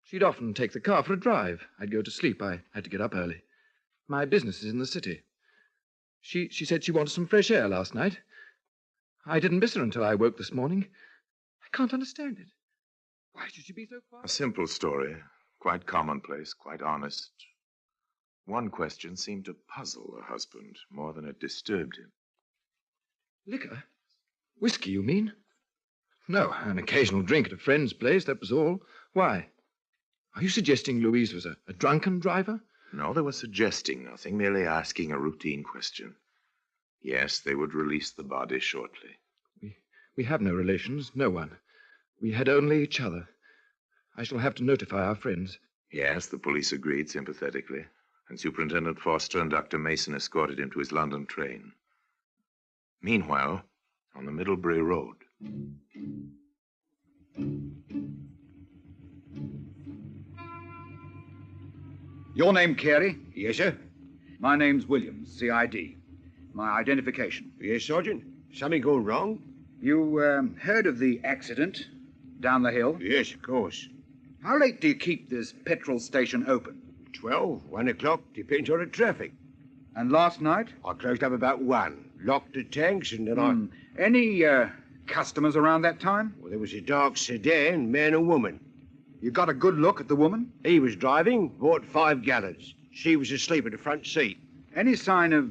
She'd often take the car for a drive. I'd go to sleep. I had to get up early. My business is in the city. She said she wanted some fresh air last night. I didn't miss her until I woke this morning. I can't understand it. Why should she be so far? A simple story, quite commonplace, quite honest. One question seemed to puzzle the husband more than it disturbed him. Liquor? Whiskey, you mean? No, an occasional drink at a friend's place, that was all. Why? Are you suggesting Louise was a drunken driver? No, they were suggesting nothing, merely asking a routine question. Yes, they would release the body shortly. We have no relations, no one. We had only each other. I shall have to notify our friends. Yes, the police agreed sympathetically, and Superintendent Foster and Dr. Mason escorted him to his London train. Meanwhile, on the Middlebury Road... Your name, Carey? Yes, sir. My name's Williams, CID. My identification. Yes, Sergeant. Something gone wrong? You heard of the accident down the hill? Yes, of course. How late do you keep this petrol station open? 12, 1 o'clock, depends on the traffic. And last night? I closed up about 1, locked the tanks, and then Any customers around that time? Well, there was a dark sedan, man and woman. You got a good look at the woman? He was driving, bought 5 gallons. She was asleep in the front seat. Any sign of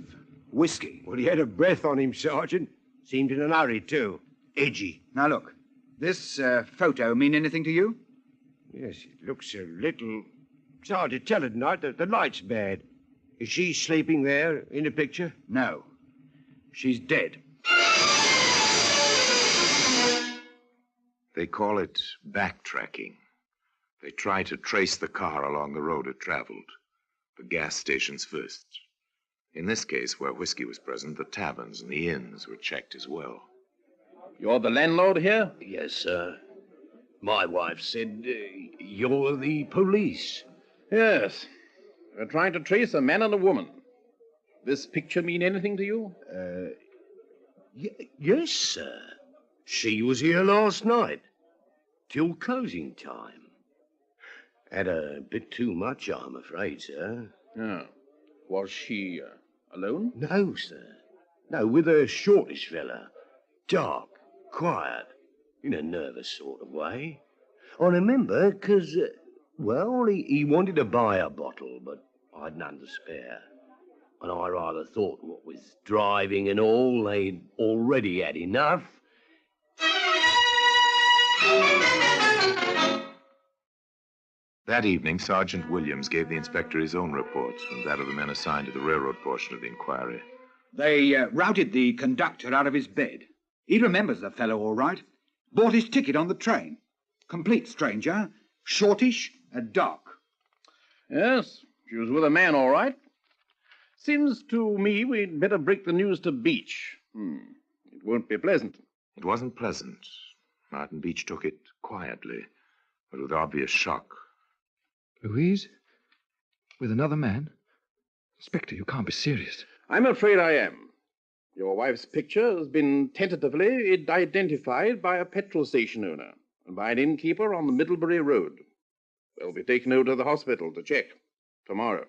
whiskey? Well, he had a breath on him, Sergeant. Seemed in a hurry, too. Edgy. Now, look. This photo mean anything to you? Yes, it looks a little... It's hard to tell at night. The light's bad. Is she sleeping there in the picture? No. She's dead. They call it backtracking. They try to trace the car along the road it traveled. The gas stations first. In this case, where whiskey was present, the taverns and the inns were checked as well. You're the landlord here? Yes, sir. My wife said you're the police. Yes. We're trying to trace a man and a woman. This picture mean anything to you? Yes, sir. She was here last night, till closing time. Had a bit too much, I'm afraid, sir. Yeah. Was she alone? No, sir. No, with a shortish fella. Dark, quiet, in a nervous sort of way. I remember, 'cause, well, he wanted to buy a bottle, but I'd none to spare. And I rather thought what with driving and all, they'd already had enough. That evening, Sergeant Williams gave the inspector his own report and that of the men assigned to the railroad portion of the inquiry. They routed the conductor out of his bed. He remembers the fellow all right. Bought his ticket on the train. Complete stranger, shortish and dark. Yes, she was with a man, all right. Seems to me we'd better break the news to Beach. It won't be pleasant. It wasn't pleasant. Martin Beach took it quietly, but with obvious shock. Louise? With another man? Inspector, you can't be serious. I'm afraid I am. Your wife's picture has been tentatively identified by a petrol station owner and by an innkeeper on the Middlebury Road. They'll be taken over to the hospital to check tomorrow.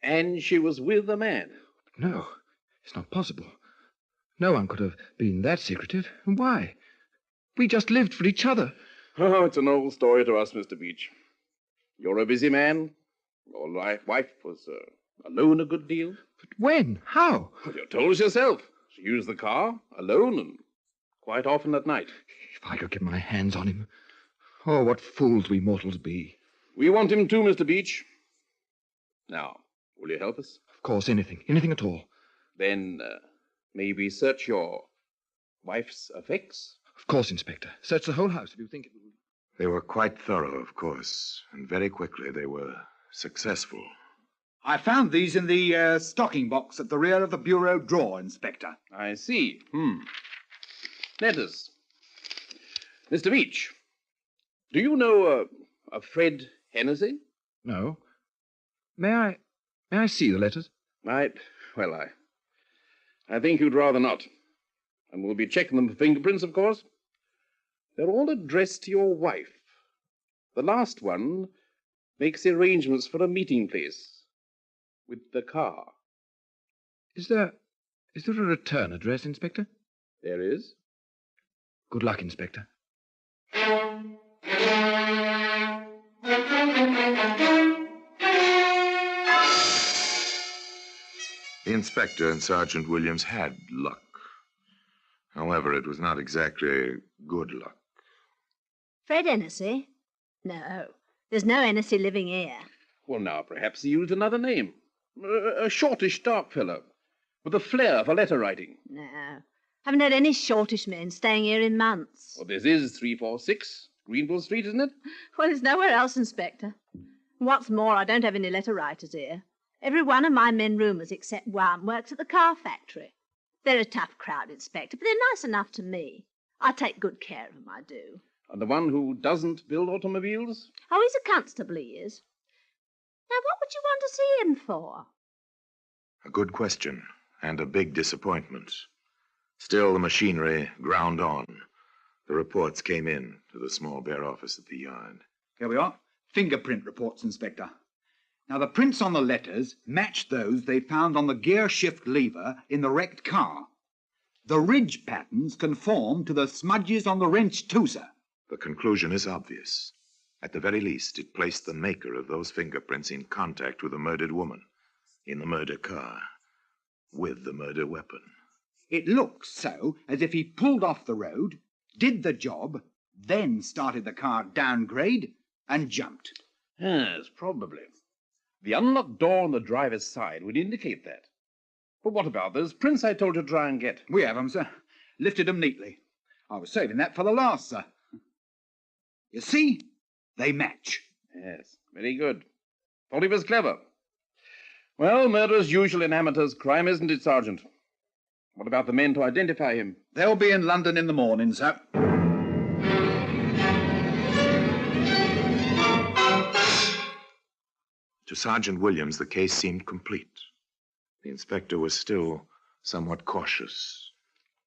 And she was with a man. No, it's not possible. No one could have been that secretive. And why? We just lived for each other. Oh, it's an old story to us, Mr. Beach. You're a busy man. Your wife was alone a good deal. But when? How? Well, you told us yourself. She used the car alone and quite often at night. If I could get my hands on him. Oh, what fools we mortals be. We want him too, Mr. Beach. Now, will you help us? Of course, anything. Anything at all. Then, may we search your wife's effects? Of course, Inspector. Search the whole house if you think it will. They were quite thorough, of course, and very quickly they were successful. I found these in the stocking box at the rear of the bureau drawer, Inspector. I see. Letters. Mr. Beach, do you know a Fred Hennessy? No. May I see the letters? I think you'd rather not. And we'll be checking them for fingerprints, of course. They're all addressed to your wife. The last one makes the arrangements for a meeting place with the car. Is there a return address, Inspector? There is. Good luck, Inspector. The inspector and Sergeant Williams had luck. However, it was not exactly good luck. Fred Hennessy? No, there's no Hennessy living here. Well, now, perhaps he used another name. A shortish, dark fellow, with a flair for letter writing. No, haven't had any shortish men staying here in months. Well, this is 346 Greenville Street, isn't it? Well, there's nowhere else, Inspector. What's more, I don't have any letter writers here. Every one of my men roomers except one works at the car factory. They're a tough crowd, Inspector, but they're nice enough to me. I take good care of them, I do. And the one who doesn't build automobiles? Oh, he's a constable, he is. Now, what would you want to see him for? A good question, and a big disappointment. Still, the machinery ground on. The reports came in to the small bare office at the yard. Here we are. Fingerprint reports, Inspector. Now, the prints on the letters match those they found on the gear shift lever in the wrecked car. The ridge patterns conform to the smudges on the wrench too, sir. The conclusion is obvious. At the very least, it placed the maker of those fingerprints in contact with the murdered woman, in the murder car, with the murder weapon. It looks so as if he pulled off the road, did the job, then started the car downgrade and jumped. Yes, probably. The unlocked door on the driver's side would indicate that. But what about those prints I told you to try and get? We have 'em, sir. Lifted 'em neatly. I was saving that for the last, sir. You see? They match. Yes, very good. Thought he was clever. Well, murder is usual in amateurs' crime, isn't it, Sergeant? What about the men to identify him? They'll be in London in the morning, sir. To Sergeant Williams, the case seemed complete. The inspector was still somewhat cautious.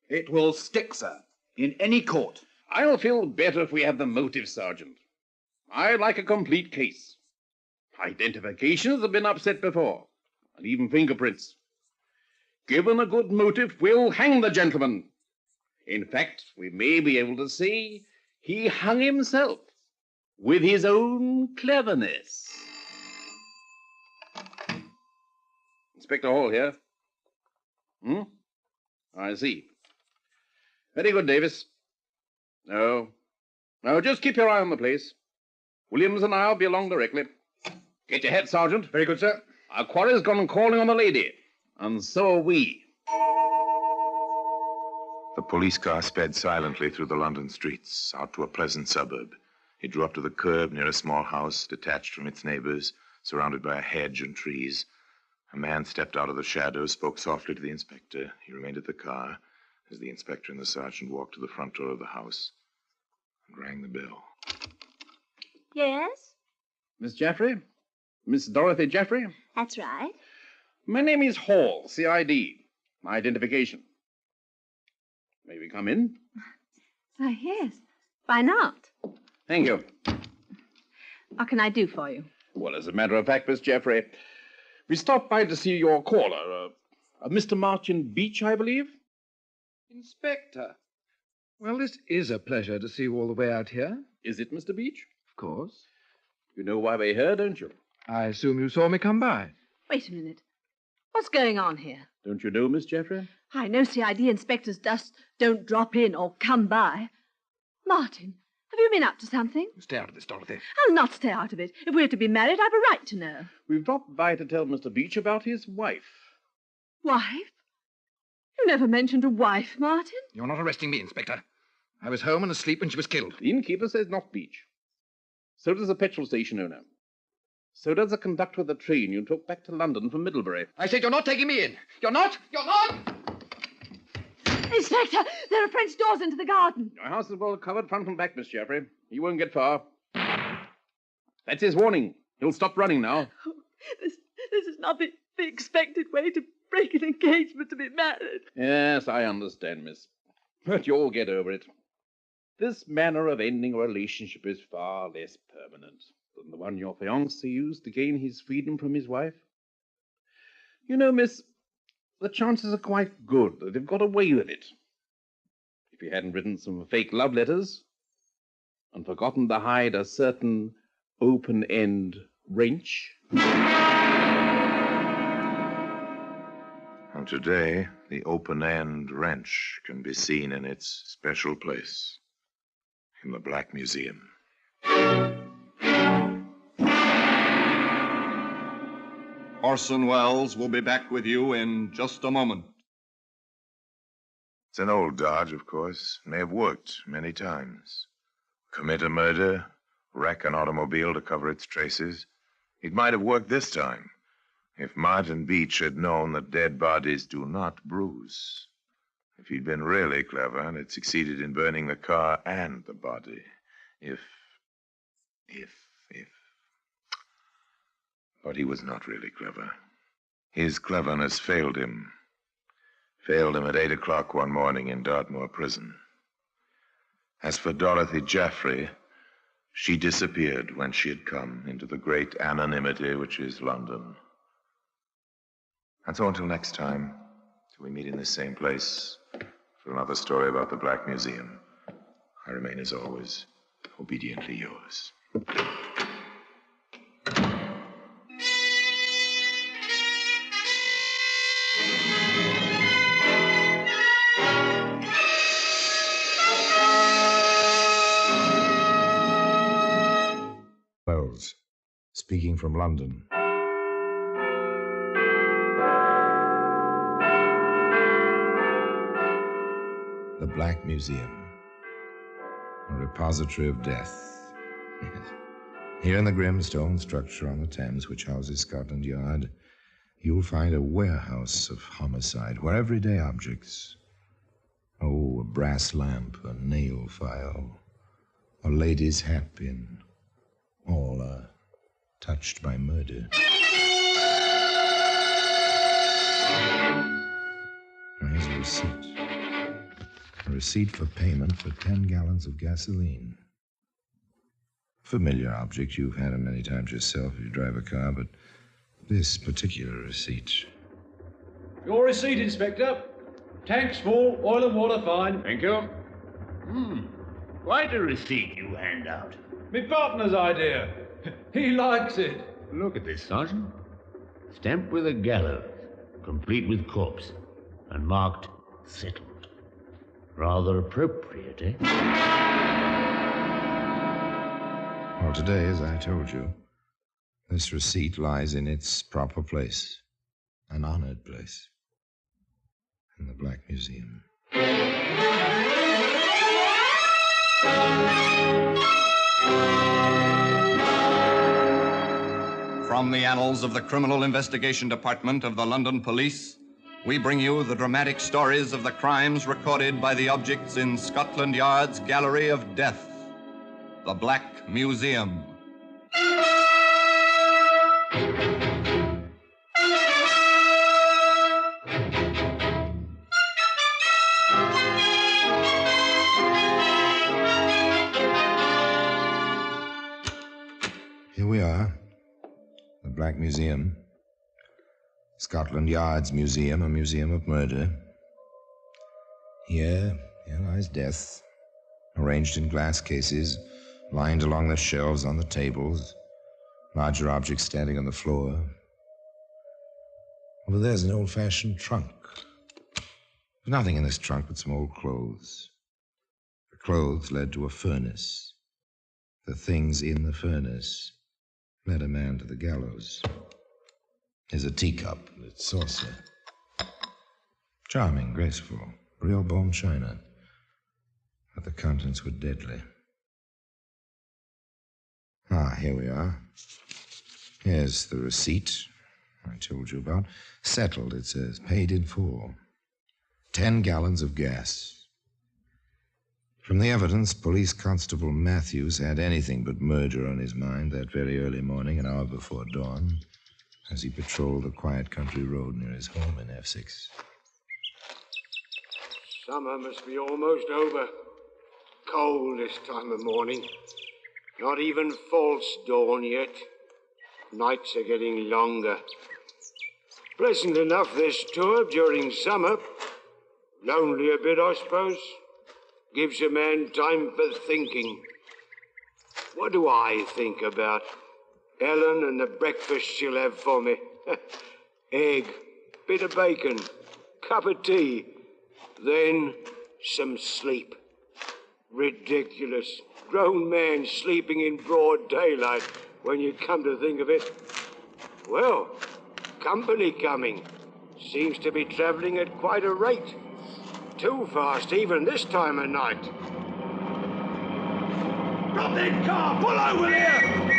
It will stick, sir, in any court. I'll feel better if we have the motive, Sergeant. I like a complete case. Identifications have been upset before, and even fingerprints. Given a good motive, we'll hang the gentleman. In fact, we may be able to say he hung himself with his own cleverness. Inspector Hall here. I see. Very good, Davis. No, just keep your eye on the place. Williams and I'll be along directly. Get your hat, Sergeant. Very good, sir. Our quarry's gone calling on the lady, and so are we. The police car sped silently through the London streets, out to a pleasant suburb. It drew up to the curb near a small house, detached from its neighbors, surrounded by a hedge and trees. A man stepped out of the shadows, spoke softly to the inspector. He remained at the car as the inspector and the sergeant walked to the front door of the house and rang the bell. Yes? Miss Jaffrey? Miss Dorothy Jaffrey? That's right. My name is Hall, CID. My identification. May we come in? Why, yes. Why not? Thank you. What can I do for you? Well, as a matter of fact, Miss Jaffrey, we stopped by to see your caller, Mr. Martin Beach, I believe. Inspector. Well, this is a pleasure to see you all the way out here. Is it, Mr. Beach? Of course. You know why we're here, don't you? I assume you saw me come by. Wait a minute. What's going on here? Don't you know, Miss Jaffrey? I know CID inspectors just don't drop in or come by. Martin, have you been up to something? Stay out of this, Dorothy. I'll not stay out of it. If we're to be married, I've a right to know. We've dropped by to tell Mr. Beach about his wife. Wife? You never mentioned a wife, Martin. You're not arresting me, Inspector. I was home and asleep when she was killed. The innkeeper says not Beach. So does the petrol station owner. So does the conductor of the train you took back to London from Middlebury. I said you're not taking me in. You're not! You're not! Inspector, there are French doors into the garden. Your house is well covered front and back, Miss Jaffrey. He won't get far. That's his warning. He'll stop running now. Oh, this is not the expected way to break an engagement to be married. Yes, I understand, miss. But you'll get over it. This manner of ending a relationship is far less permanent than the one your fiancé used to gain his freedom from his wife. You know, miss, the chances are quite good that they've got away with it. If he hadn't written some fake love letters and forgotten to hide a certain open-end wrench. And today, the open-end wrench can be seen in its special place in the Black Museum. Orson Welles will be back with you in just a moment. It's an old dodge, of course. May have worked many times. Commit a murder, wreck an automobile to cover its traces. It might have worked this time if Martin Beach had known that dead bodies do not bruise. If he'd been really clever and had succeeded in burning the car and the body. If. But he was not really clever. His cleverness failed him. Failed him at 8 o'clock one morning in Dartmoor prison. As for Dorothy Jaffrey, she disappeared when she had come into the great anonymity which is London. And so until next time, till we meet in the same place for another story about the Black Museum. I remain, as always, obediently yours. Wells, speaking from London. The Black Museum, a repository of death. Yes. Here in the grim stone structure on the Thames, which houses Scotland Yard, you'll find a warehouse of homicide, where everyday objects, a brass lamp, a nail file, a lady's hatpin, all are touched by murder. Here's a receipt. A receipt for payment for 10 gallons of gasoline. Familiar object. You've had them many times yourself if you drive a car, but this particular receipt. Your receipt, Inspector. Tanks full, oil and water fine. Thank you. Quite a receipt you hand out. Me partner's idea. He likes it. Look at this, Sergeant. Stamped with a gallows, complete with corpse, and marked settled. Rather appropriate, eh? Well, today, as I told you, this receipt lies in its proper place, an honored place, in the Black Museum. From the annals of the Criminal Investigation Department of the London Police, we bring you the dramatic stories of the crimes recorded by the objects in Scotland Yard's Gallery of Death, the Black Museum. Here we are, the Black Museum. Scotland Yard's museum, a museum of murder. Here lies death, arranged in glass cases, lined along the shelves on the tables, larger objects standing on the floor. Over there's an old-fashioned trunk. There's nothing in this trunk but some old clothes. The clothes led to a furnace. The things in the furnace led a man to the gallows. Here's a teacup and its saucer. Charming, graceful, real bone china. But the contents were deadly. Here we are. Here's the receipt I told you about. Settled, it says. Paid in full. 10 gallons of gas. From the evidence, Police Constable Matthews had anything but murder on his mind that very early morning, an hour before dawn, as he patrolled a quiet country road near his home in F6. Summer must be almost over. Cold this time of morning. Not even false dawn yet. Nights are getting longer. Pleasant enough this tour during summer. Lonely a bit, I suppose. Gives a man time for thinking. What do I think about? Ellen and the breakfast she'll have for me. Egg, bit of bacon, cup of tea, then some sleep. Ridiculous. Grown man sleeping in broad daylight when you come to think of it. Well, company coming. Seems to be travelling at quite a rate. Too fast even this time of night. Drop that car! Pull over there!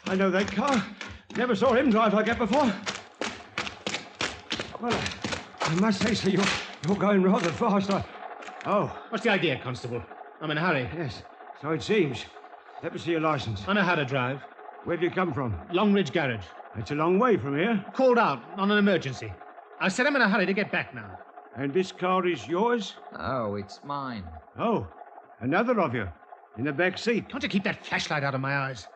I know that car. Never saw him drive like that before. Well, I must say, sir, you're going rather fast. Oh. What's the idea, Constable? I'm in a hurry. Yes, so it seems. Let me see your license. I know how to drive. Where'd you come from? Longridge Garage. It's a long way from here. Called out on an emergency. I said I'm in a hurry to get back now. And this car is yours? Oh, it's mine. Oh, another of you. In the back seat. Can't you keep that flashlight out of my eyes?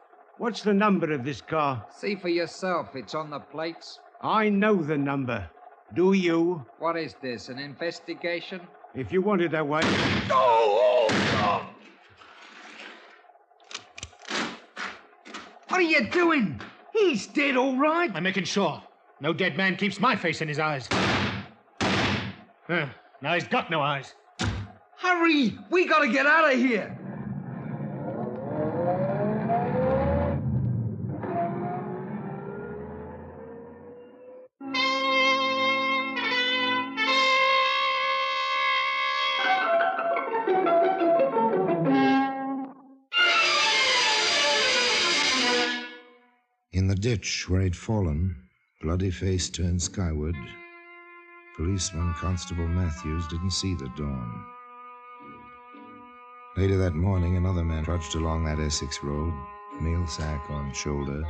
What's the number of this car? See for yourself. It's on the plates. I know the number. Do you? What is this, an investigation? If you want it that way... What are you doing? He's dead, all right. I'm making sure. No dead man keeps my face in his eyes. Now he's got no eyes. Hurry! We gotta get out of here. In the ditch where he'd fallen, bloody face turned skyward, policeman Constable Matthews didn't see the dawn. Later that morning, another man trudged along that Essex road, meal sack on shoulder,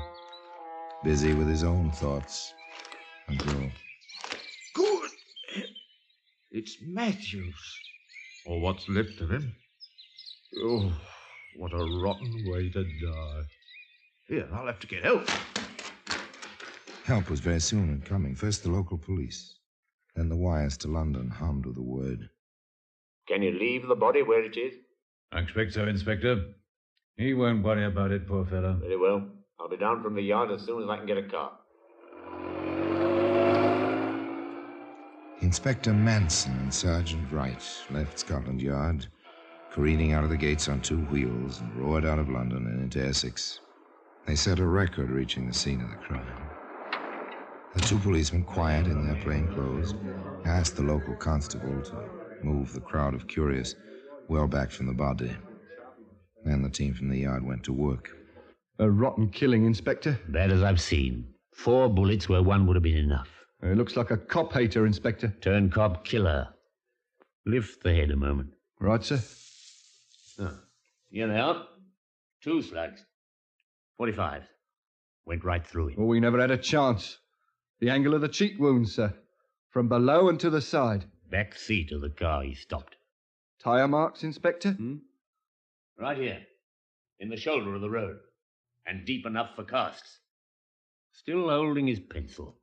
busy with his own thoughts, until... Good! It's Matthews. Or what's left of him. Oh, what a rotten way to die. Here, I'll have to get help. Help was very soon coming. First the local police, then the wires to London hummed with the word. Can you leave the body where it is? I expect so, Inspector. He won't worry about it, poor fellow. Very well. I'll be down from the yard as soon as I can get a car. Inspector Manson and Sergeant Wright left Scotland Yard, careening out of the gates on two wheels, and roared out of London and into Essex. They set a record reaching the scene of the crime. The two policemen, quiet in their plain clothes, asked the local constable to move the crowd of curious well back from the body. Then the team from the yard went to work. A rotten killing, Inspector. Bad as I've seen. 4 bullets where one would have been enough. It looks like a cop hater, Inspector. Turn cop killer. Lift the head a moment. Right, sir. Here they are. 2 slugs. 45. Went right through him. Oh, we never had a chance. The angle of the cheek wound, sir. From below and to the side. Back seat of the car he stopped. Tire marks, Inspector? Right here. In the shoulder of the road. And deep enough for casts. Still holding his pencil.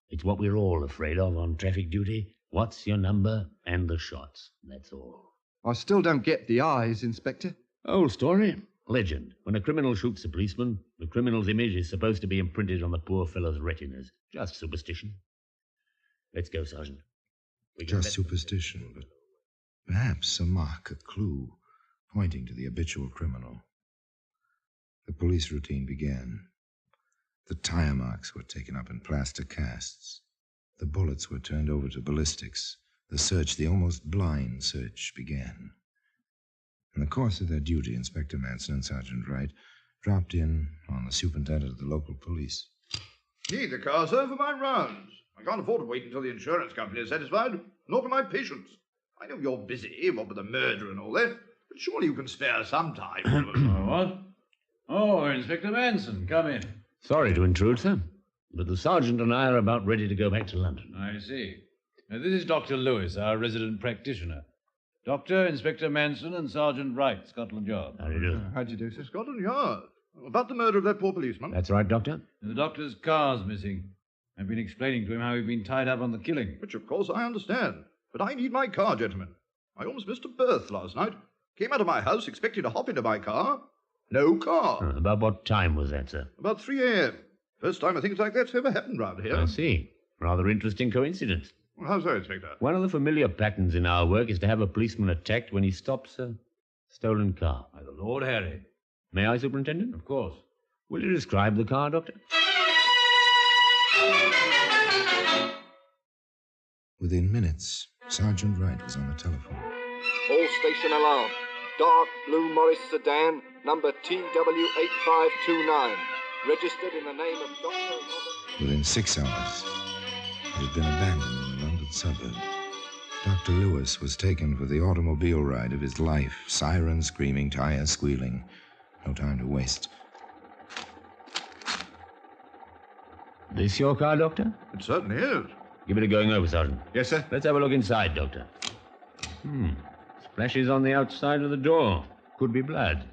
It's what we're all afraid of on traffic duty. What's your number and the shots. That's all. I still don't get the eyes, Inspector. Old story. Legend. When a criminal shoots a policeman, the criminal's image is supposed to be imprinted on the poor fellow's retinas. Just superstition. Let's go, Sergeant. Just superstition, but perhaps a mark, a clue, pointing to the habitual criminal. The police routine began. The tire marks were taken up in plaster casts. The bullets were turned over to ballistics. The search, the almost blind search, began. In the course of their duty, Inspector Manson and Sergeant Wright dropped in on the superintendent of the local police. Need the car, sir, for my rounds. I can't afford to wait until the insurance company is satisfied, nor can my patients. I know you're busy, what with the murder and all that, but surely you can spare some time. What? Oh, Inspector Manson, come in. Sorry to intrude, sir, but the sergeant and I are about ready to go back to London. I see. Now, this is Dr. Lewis, our resident practitioner. Doctor, Inspector Manson, and Sergeant Wright, Scotland Yard. How do you do? How'd you do, sir? Scotland Yard. About the murder of that poor policeman. That's right, Doctor. The doctor's car's missing. I've been explaining to him how he'd been tied up on the killing. Which, of course, I understand. But I need my car, gentlemen. I almost missed a berth last night. Came out of my house expecting to hop into my car. No car. About what time was that, sir? About 3 a.m. First time I think like that's ever happened round here. I see. Rather interesting coincidence. Well, how so, Inspector? One of the familiar patterns in our work is to have a policeman attacked when he stops a stolen car. By the Lord Harry. May I, Superintendent? Of course. Will you describe the car, Doctor? Within minutes, Sergeant Wright was on the telephone. All station alarm. Dark blue Morris sedan, number TW8529. Registered in the name of Dr. Robert... Within 6 hours, it had been abandoned in a London suburb. Dr. Lewis was taken for the automobile ride of his life. Sirens screaming, tires squealing. No time to waste. This your car, Doctor? It certainly is. Give it a going over, Sergeant. Yes, sir. Let's have a look inside, Doctor. Splashes on the outside of the door. Could be blood.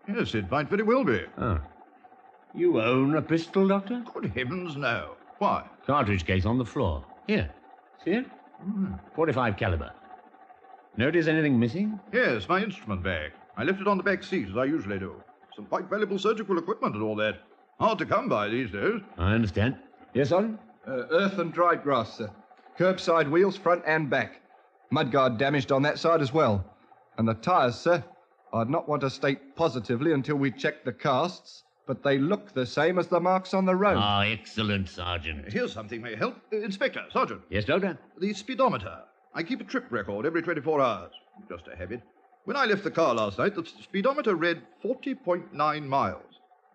Yes, it might very well be. Oh. You own a pistol, Doctor? Good heavens, no. Why? Cartridge case on the floor. Here. See it? 45 caliber. Notice anything missing? Yes, my instrument bag. I left it on the back seat, as I usually do. Some quite valuable surgical equipment and all that. Hard to come by these days. I understand. Yes, Sergeant? Earth and dried grass, sir. Curbside wheels, front and back. Mudguard damaged on that side as well. And the tyres, sir. I'd not want to state positively until we check the casts, but they look the same as the marks on the road. Ah, excellent, Sergeant. Here's something may help. Inspector, Sergeant. Yes, Doctor? The speedometer. I keep a trip record every 24 hours. Just a habit. When I left the car last night, the speedometer read 40.9 miles.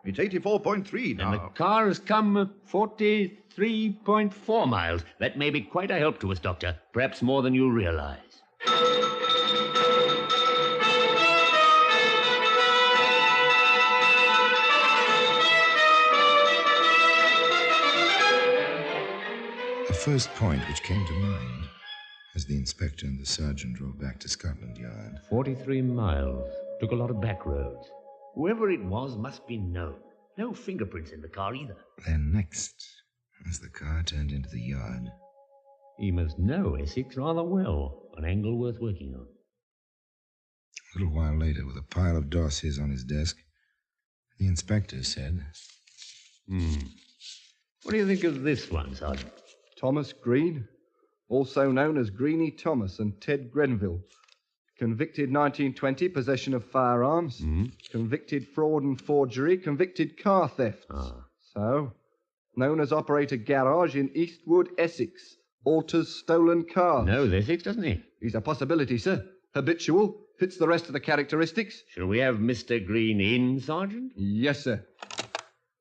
It's 84.3 now. And the car has come 43.4 miles. That may be quite a help to us, Doctor. Perhaps more than you realize. The first point which came to mind as the inspector and the sergeant drove back to Scotland Yard. 43 miles. Took a lot of back roads. Whoever it was must be known. No fingerprints in the car either. Then next, as the car turned into the yard. He must know Essex rather well. An angle worth working on. A little while later, with a pile of dossiers on his desk, the inspector said, What do you think of this one, Sergeant? Thomas Green, also known as Greenie Thomas, and Ted Grenville. Convicted 1920, possession of firearms. Convicted fraud and forgery. Convicted car theft. So, known as operator garage in Eastwood, Essex. Alters stolen cars. Knows Essex, doesn't he? He's a possibility, sir. Habitual. Fits the rest of the characteristics. Shall we have Mr. Green in, Sergeant? Yes, sir.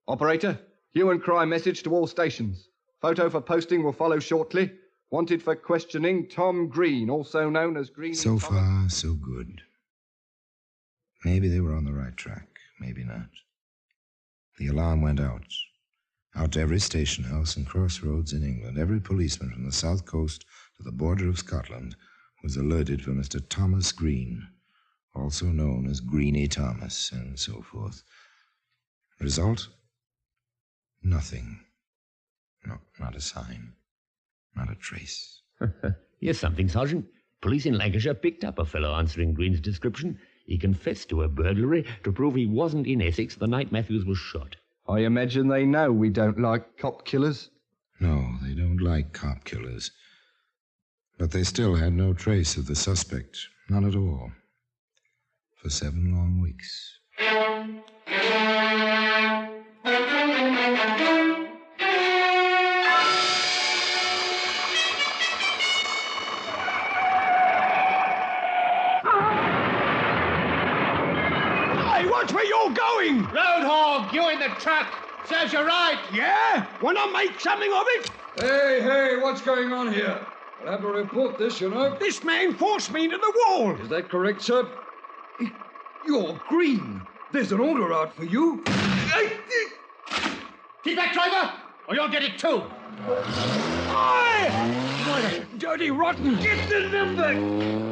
Operator, hue and cry message to all stations. Photo for posting will follow shortly. Wanted for questioning, Tom Green, also known as Greenie So Thomas. far, so good. Maybe they were on the right track, maybe not. The alarm went out. Out to every station house and crossroads in England. Every policeman from the south coast to the border of Scotland was alerted for Mr. Thomas Green, also known as Greenie Thomas, and so forth. Result? Nothing. No, not a sign. Not a trace. Here's something, Sergeant. Police in Lancashire picked up a fellow answering Green's description. He confessed to a burglary to prove he wasn't in Essex the night Matthews was shot. I imagine they know we don't like cop killers. No, they don't like cop killers. But they still had no trace of the suspect. None at all. For 7 long weeks. Watch where you're going! Roadhog, you in the truck. Serves you right. Yeah? Wanna make something of it? Hey, what's going on here? I'll have to report this, you know. This man forced me into the wall. Is that correct, sir? You're Green. There's an order out for you. Keep back, driver, or you'll get it too. Dirty rotten. Get the number!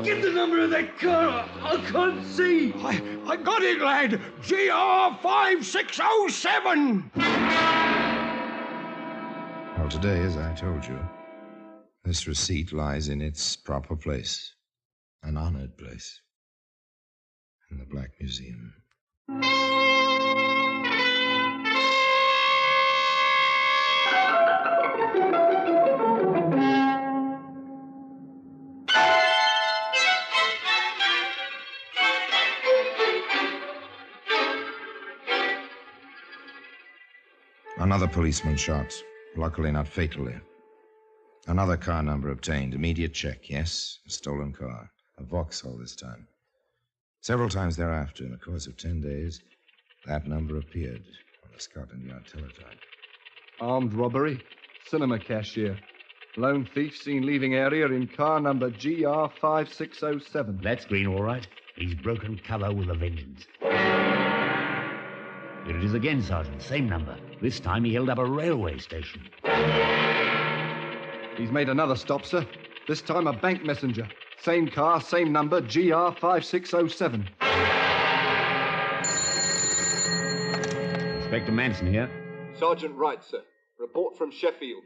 Get the number of that car! I can't see! I got it, lad. GR5607. Well, today, as I told you, this receipt lies in its proper place. An honored place. In the Black Museum. Another policeman shot, luckily not fatally. Another car number obtained. Immediate check, yes. A stolen car. A Vauxhall this time. Several times thereafter, in the course of 10 days, that number appeared on the Scotland Yard teletype. Armed robbery. Cinema cashier. Lone thief seen leaving area in car number GR5607. That's Green, all right. He's broken cover with a vengeance. Here it is again, Sergeant. Same number. This time he held up a railway station. He's made another stop, sir. This time a bank messenger. Same car, same number, GR5607. Inspector Manson here. Sergeant Wright, sir. Report from Sheffield.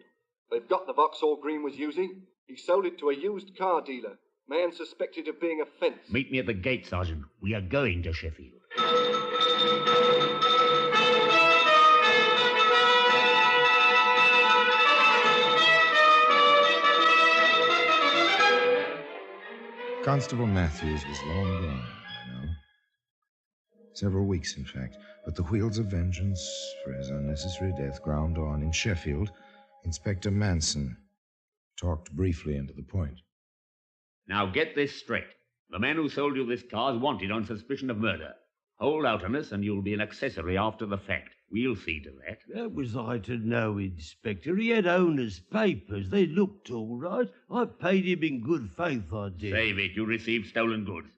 They've got the Vauxhall Green was using. He sold it to a used car dealer. Man suspected of being a fence. Meet me at the gate, Sergeant. We are going to Sheffield. Constable Matthews was long gone, I know. Several weeks, in fact. But the wheels of vengeance for his unnecessary death ground on. In Sheffield, Inspector Manson talked briefly and to the point. Now get this straight. The man who sold you this car is wanted on suspicion of murder. Hold out on us and you'll be an accessory after the fact. We'll see to that. That was I to know, Inspector. He had owner's papers. They looked all right. I paid him in good faith, I did. Save it. You received stolen goods.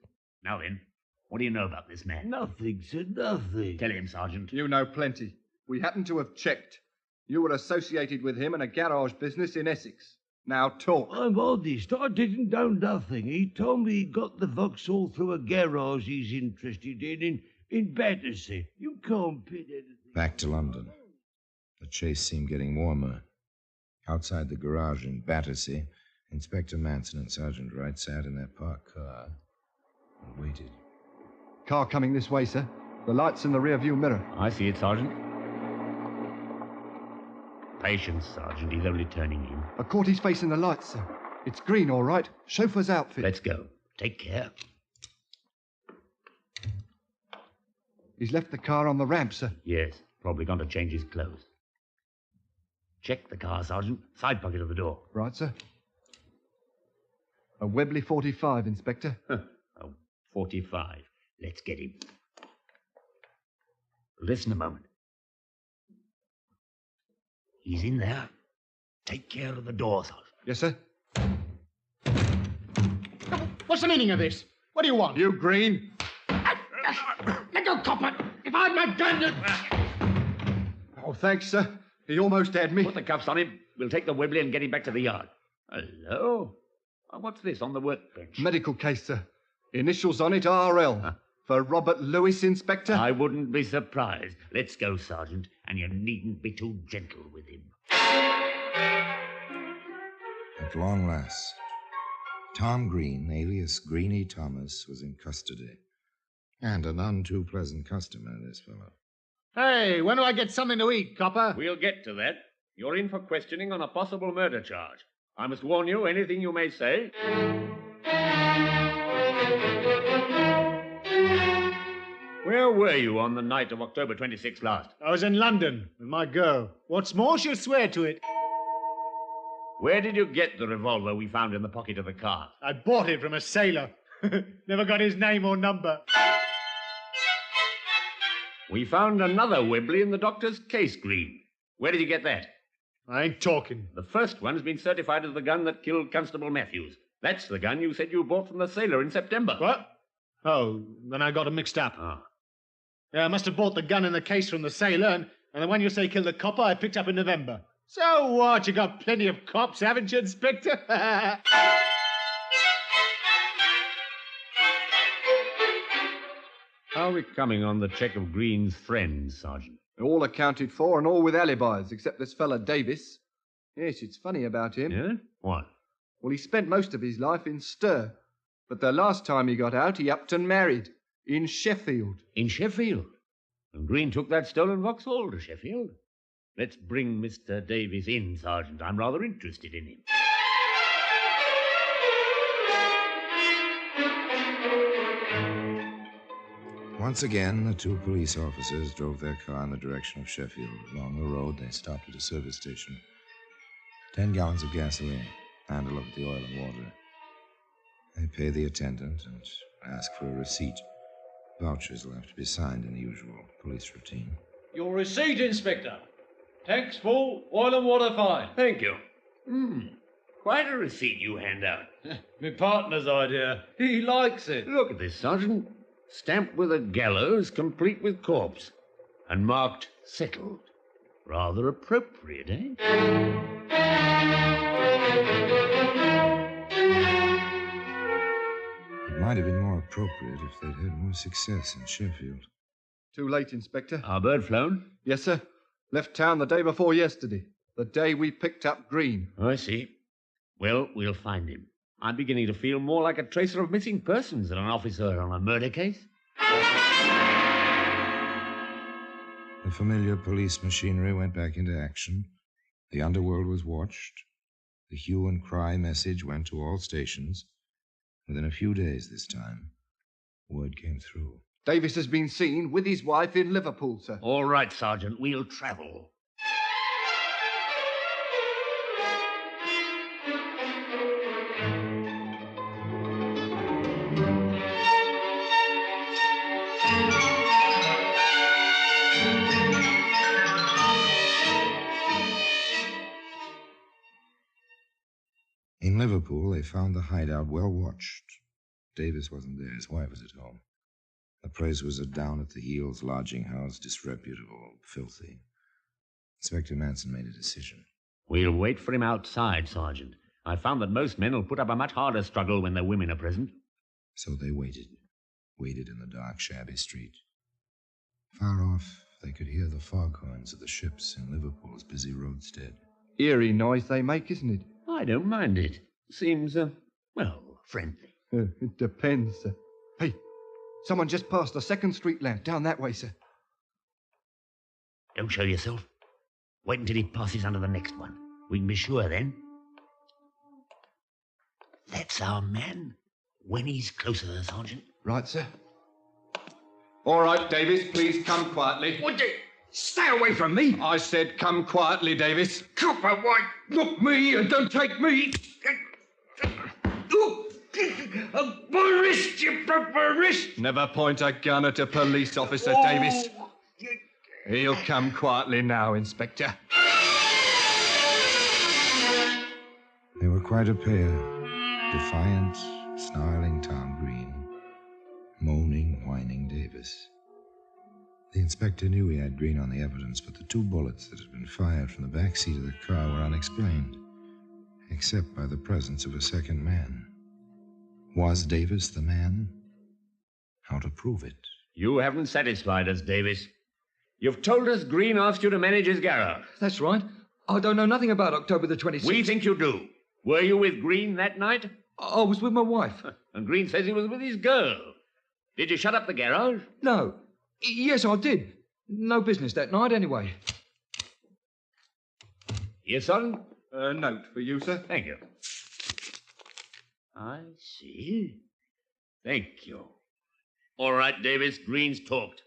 Now then, what do you know about this man? Nothing, sir, nothing. Tell him, Sergeant. You know plenty. We happen to have checked. You were associated with him in a garage business in Essex. Now talk. I'm honest. I didn't know nothing. He told me he got the Vauxhall through a garage he's interested in Battersea. You can't pin anything. Back to London. The chase seemed getting warmer. Outside the garage in Battersea, Inspector Manson and Sergeant Wright sat in their parked car and waited. Car coming this way, sir. The light's in the rear-view mirror. I see it, Sergeant. Patience, Sergeant. He's only turning in. I caught his face in the lights, sir. It's Green, all right. Chauffeur's outfit. Let's go. Take care. He's left the car on the ramp, sir. Yes, probably gone to change his clothes. Check the car, Sergeant. Side pocket of the door. Right, sir. A Webley 45, Inspector. A 45. Let's get him. Listen a moment. He's in there. Take care of the door, Sergeant. Yes, sir. What's the meaning of this? What do you want? You, Green. Let go, copper. If I had my gun... Oh, thanks, sir. He almost had me. Put the cuffs on him. We'll take the Webley and get him back to the yard. Hello? What's this on the workbench? Medical case, sir. Initials on it, RL. For Robert Lewis, Inspector? I wouldn't be surprised. Let's go, Sergeant, and you needn't be too gentle with him. At long last, Tom Green, alias Greenie Thomas, was in custody. And a none too pleasant customer, this fellow. Hey, when do I get something to eat, copper? We'll get to that. You're in for questioning on a possible murder charge. I must warn you, anything you may say... Where were you on the night of October 26th last? I was in London with my girl. What's more, she'll swear to it. Where did you get the revolver we found in the pocket of the car? I bought it from a sailor. Never got his name or number. We found another Webley in the doctor's case, Green. Where did you get that? I ain't talking. The first one's been certified as the gun that killed Constable Matthews. That's the gun you said you bought from the sailor in September. What? Oh, then I got them mixed up. Yeah, I must have bought the gun in the case from the sailor, and the one you say killed the copper I picked up in November. So what? You got plenty of cops, haven't you, Inspector? How are we coming on the check of Green's friends, Sergeant? All accounted for and all with alibis, except this fella Davis. Yes, it's funny about him. Yeah? What? Well, he spent most of his life in stir. But the last time he got out, he upped and married. In Sheffield. In Sheffield? And Green took that stolen Vauxhall to Sheffield? Let's bring Mr. Davis in, Sergeant. I'm rather interested in him. Once again, the two police officers drove their car in the direction of Sheffield. Along the road, they stopped at a service station. 10 gallons of gasoline, and a look at the oil and water. They pay the attendant and ask for a receipt. Vouchers will have to be signed in the usual police routine. Your receipt, Inspector. Tanks full, oil and water fine. Thank you. Quite a receipt you hand out. My partner's idea. He likes it. Look at this, Sergeant. Stamped with a gallows, complete with corpse. And marked settled. Rather appropriate, eh? It might have been more appropriate if they'd had more success in Sheffield. Too late, Inspector. Our bird flown? Yes, sir. Left town the day before yesterday. The day we picked up Green. Oh, I see. Well, we'll find him. I'm beginning to feel more like a tracer of missing persons than an officer on a murder case. The familiar police machinery went back into action. The underworld was watched. The hue and cry message went to all stations. Within a few days this time, word came through. Davis has been seen with his wife in Liverpool, sir. All right, Sergeant. We'll travel. In Liverpool, they found the hideout well watched. Davis wasn't there. His wife was at home. The place was a down-at-the-heels lodging house, disreputable, filthy. Inspector Manson made a decision. We'll wait for him outside, Sergeant. I found that most men will put up a much harder struggle when their women are present. So they waited in the dark, shabby street. Far off, they could hear the foghorns of the ships in Liverpool's busy roadstead. Eerie noise they make, isn't it? I don't mind it. Seems, friendly. It depends, sir. Hey, someone just passed the 2nd Street lamp down that way, sir. Don't show yourself. Wait until he passes under the next one. We can be sure then. That's our man. When he's closer, Sergeant. Right, sir. All right, Davis, please come quietly. Would you stay away from me? I said come quietly, Davis. Copper White, not me, and don't take me. My wrist, you broke my wrist. Never point a gun at a police officer, Davis. He'll come quietly now, Inspector. They were quite a pair. Defiant, snarling Tom Green. Moaning, whining Davis. The inspector knew he had Green on the evidence, but the 2 bullets that had been fired from the back seat of the car were unexplained, except by the presence of a second man. Was Davis the man? How to prove it? You haven't satisfied us, Davis. You've told us Green asked you to manage his garage. That's right. I don't know nothing about October the 26th. We think you do. Were you with Green that night? I was with my wife. And Green says he was with his girl. Did you shut up the garage? No. Yes, I did. No business that night, anyway. Yes, son? A note for you, sir. Thank you. I see. Thank you. All right, Davis. Green's talked.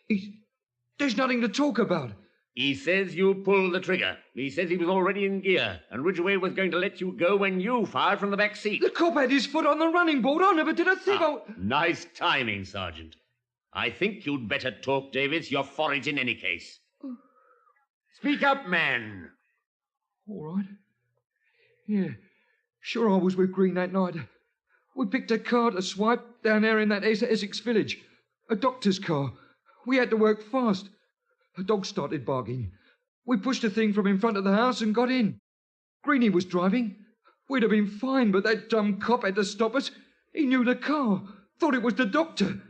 There's nothing to talk about. He says you pulled the trigger. He says he was already in gear, and Ridgway was going to let you go when you fired from the back seat. The cop had his foot on the running board. I never did a thing. Nice timing, Sergeant. I think you'd better talk, Davis. You're for it in any case. Speak up, man. All right. Yeah, sure I was with Green that night. We picked a car to swipe down there in that Essex village. A doctor's car. We had to work fast. A dog started barking. We pushed the thing from in front of the house and got in. Greenie was driving. We'd have been fine, but that dumb cop had to stop us. He knew the car. Thought it was the doctor.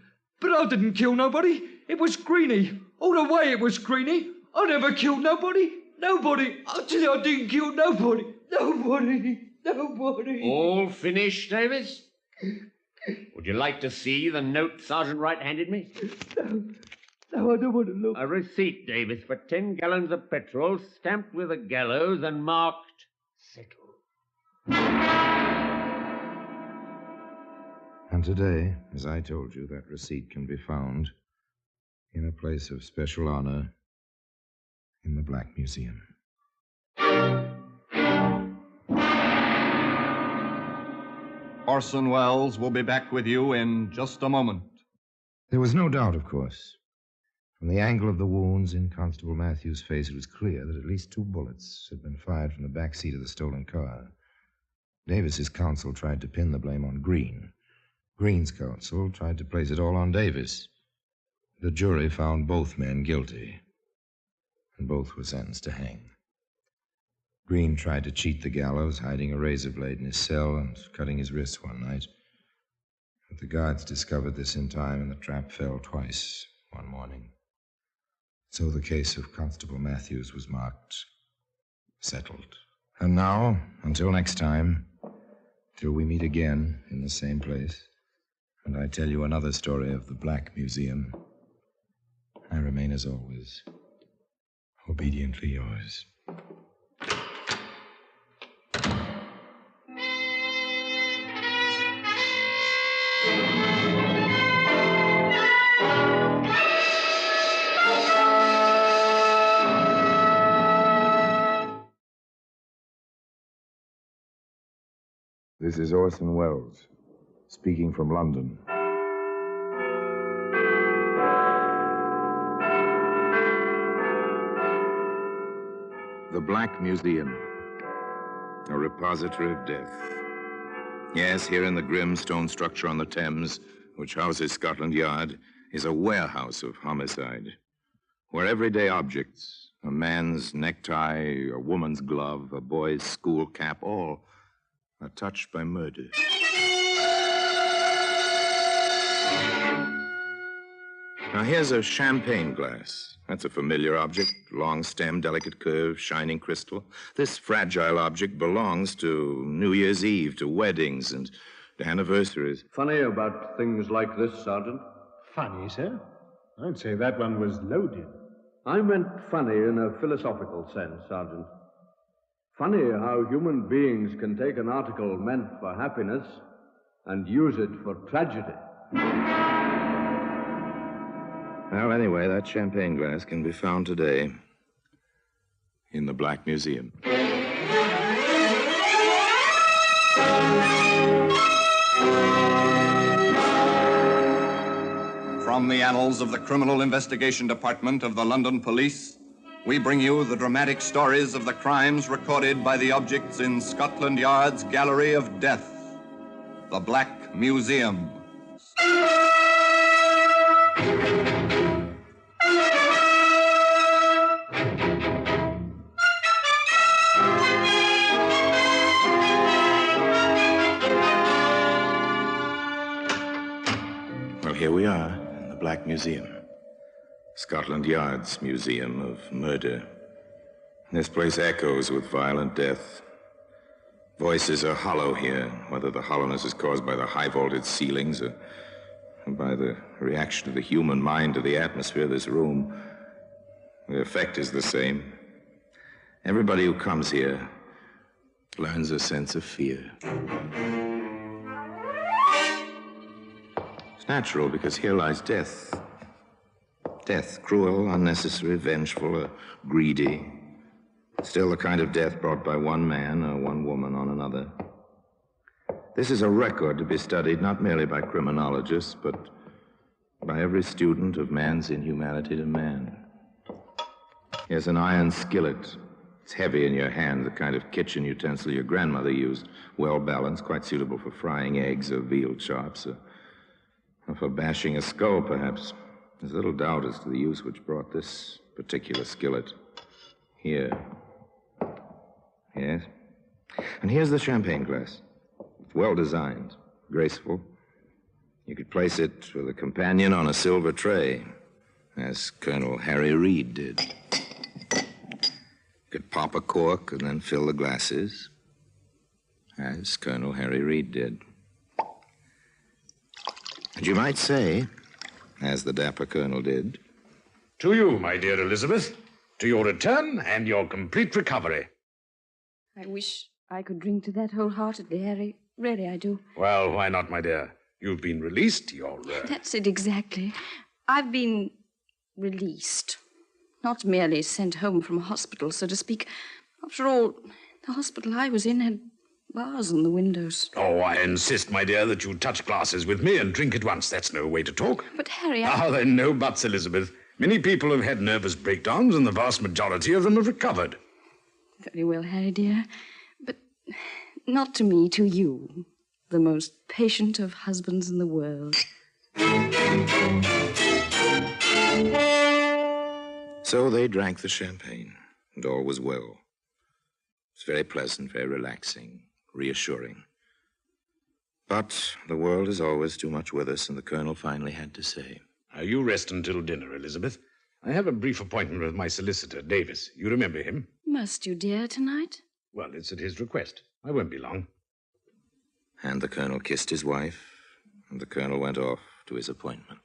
But I didn't kill nobody. It was Greenie. All the way it was Greenie. I never killed nobody. Nobody. I tell you, I didn't kill nobody. Nobody. All finished, Davis? Would you like to see the note Sergeant Wright handed me? No, I don't want to look. A receipt, Davis, for 10 gallons of petrol, stamped with a gallows and marked settled. And today, as I told you, that receipt can be found in a place of special honor in the Black Museum. Orson Welles will be back with you in just a moment. There was no doubt, of course. From the angle of the wounds in Constable Matthews' face, it was clear that at least 2 bullets had been fired from the back seat of the stolen car. Davis's counsel tried to pin the blame on Green. Green's counsel tried to place it all on Davis. The jury found both men guilty, and both were sentenced to hang. Green tried to cheat the gallows, hiding a razor blade in his cell and cutting his wrists one night. But the guards discovered this in time, and the trap fell twice one morning. So the case of Constable Matthews was marked settled. And now, until next time, till we meet again in the same place, and I tell you another story of the Black Museum, I remain as always, obediently yours. This is Orson Welles, speaking from London. The Black Museum, a repository of death. Yes, here in the grim stone structure on the Thames, which houses Scotland Yard, is a warehouse of homicide, where everyday objects, a man's necktie, a woman's glove, a boy's school cap, all are touched by murder. Now, here's a champagne glass. That's a familiar object, long stem, delicate curve, shining crystal. This fragile object belongs to New Year's Eve, to weddings and to anniversaries. Funny about things like this, Sergeant? Funny, sir? I'd say that one was loaded. I meant funny in a philosophical sense, Sergeant. Funny how human beings can take an article meant for happiness and use it for tragedy. Well, anyway, that champagne glass can be found today in the Black Museum. From the annals of the Criminal Investigation Department of the London Police, we bring you the dramatic stories of the crimes recorded by the objects in Scotland Yard's Gallery of Death, the Black Museum. Well, here we are in the Black Museum. Scotland Yard's Museum of Murder. This place echoes with violent death. Voices are hollow here, whether the hollowness is caused by the high-vaulted ceilings or by the reaction of the human mind to the atmosphere of this room. The effect is the same. Everybody who comes here learns a sense of fear. It's natural, because here lies death. Death, cruel, unnecessary, vengeful, greedy. Still the kind of death brought by one man or one woman on another. This is a record to be studied not merely by criminologists, but by every student of man's inhumanity to man. Here's an iron skillet. It's heavy in your hand, the kind of kitchen utensil your grandmother used. Well balanced, quite suitable for frying eggs or veal chops, or for bashing a skull, perhaps. There's little doubt as to the use which brought this particular skillet here. Yes. And here's the champagne glass. It's well designed, graceful. You could place it with a companion on a silver tray, as Colonel Harry Reid did. You could pop a cork and then fill the glasses, as Colonel Harry Reid did. And you might say, as the dapper colonel did, To you, my dear Elizabeth, to your return and your complete recovery. I wish I could drink to that wholeheartedly, Harry. Really, I do. Well, why not, my dear? You've been released. You're... That's it exactly. I've been released. Not merely sent home from a hospital, so to speak. After all, the hospital I was in had bars on the windows. Oh, I insist, my dear, that you touch glasses with me and drink at once. That's no way to talk. But, Harry, Ah, there are no buts, Elizabeth. Many people have had nervous breakdowns, and the vast majority of them have recovered. Very well, Harry, dear. But not to me, to you. The most patient of husbands in the world. So they drank the champagne, and all was well. It's very pleasant, very relaxing, reassuring. But the world is always too much with us, and the colonel finally had to say, You rest until dinner, Elizabeth. I have a brief appointment with my solicitor, Davis. You remember him? Must you dare tonight? Well, it's at his request. I won't be long. And the colonel kissed his wife, and the colonel went off to his appointment.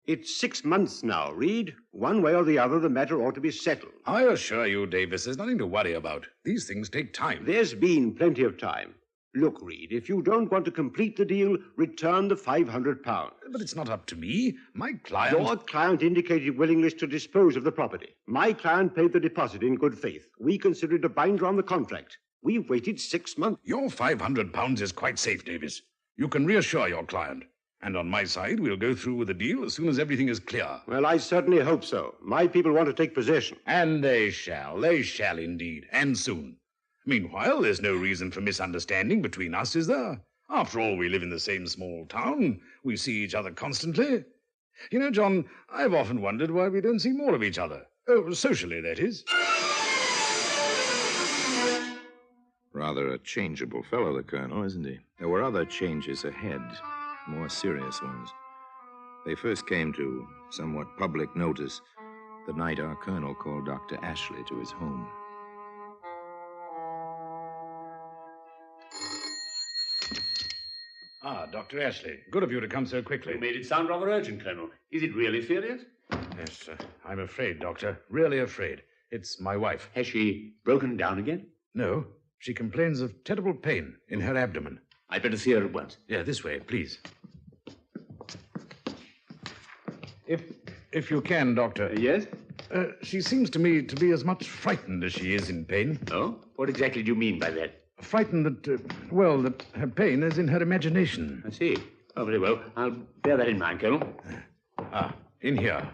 It's 6 months now, Reed. One way or the other, the matter ought to be settled. I assure you, Davis, there's nothing to worry about. These things take time. There's been plenty of time. Look, Reed, if you don't want to complete the deal, return the £500. But it's not up to me. My client... Your client indicated willingness to dispose of the property. My client paid the deposit in good faith. We consider it a binder on the contract. We've waited 6 months. Your £500 is quite safe, Davis. You can reassure your client. And on my side, we'll go through with the deal as soon as everything is clear. Well, I certainly hope so. My people want to take possession. And they shall. They shall indeed. And soon. Meanwhile, there's no reason for misunderstanding between us, is there? After all, we live in the same small town. We see each other constantly. You know, John, I've often wondered why we don't see more of each other. Oh, socially, that is. Rather a changeable fellow, the colonel, isn't he? There were other changes ahead, more serious ones. They first came to somewhat public notice the night our colonel called Dr. Ashley to his home. Ah, Dr. Ashley. Good of you to come so quickly. You made it sound rather urgent, Colonel. Is it really serious? Yes, I'm afraid, Doctor. Really afraid. It's my wife. Has she broken down again? No. She complains of terrible pain in her abdomen. I'd better see her at once. Yeah, this way, please. If you can, Doctor. Yes? She seems to me to be as much frightened as she is in pain. Oh? What exactly do you mean by that? Frightened that, that her pain is in her imagination. I see. Oh, very well. I'll bear that in mind, Colonel. In here.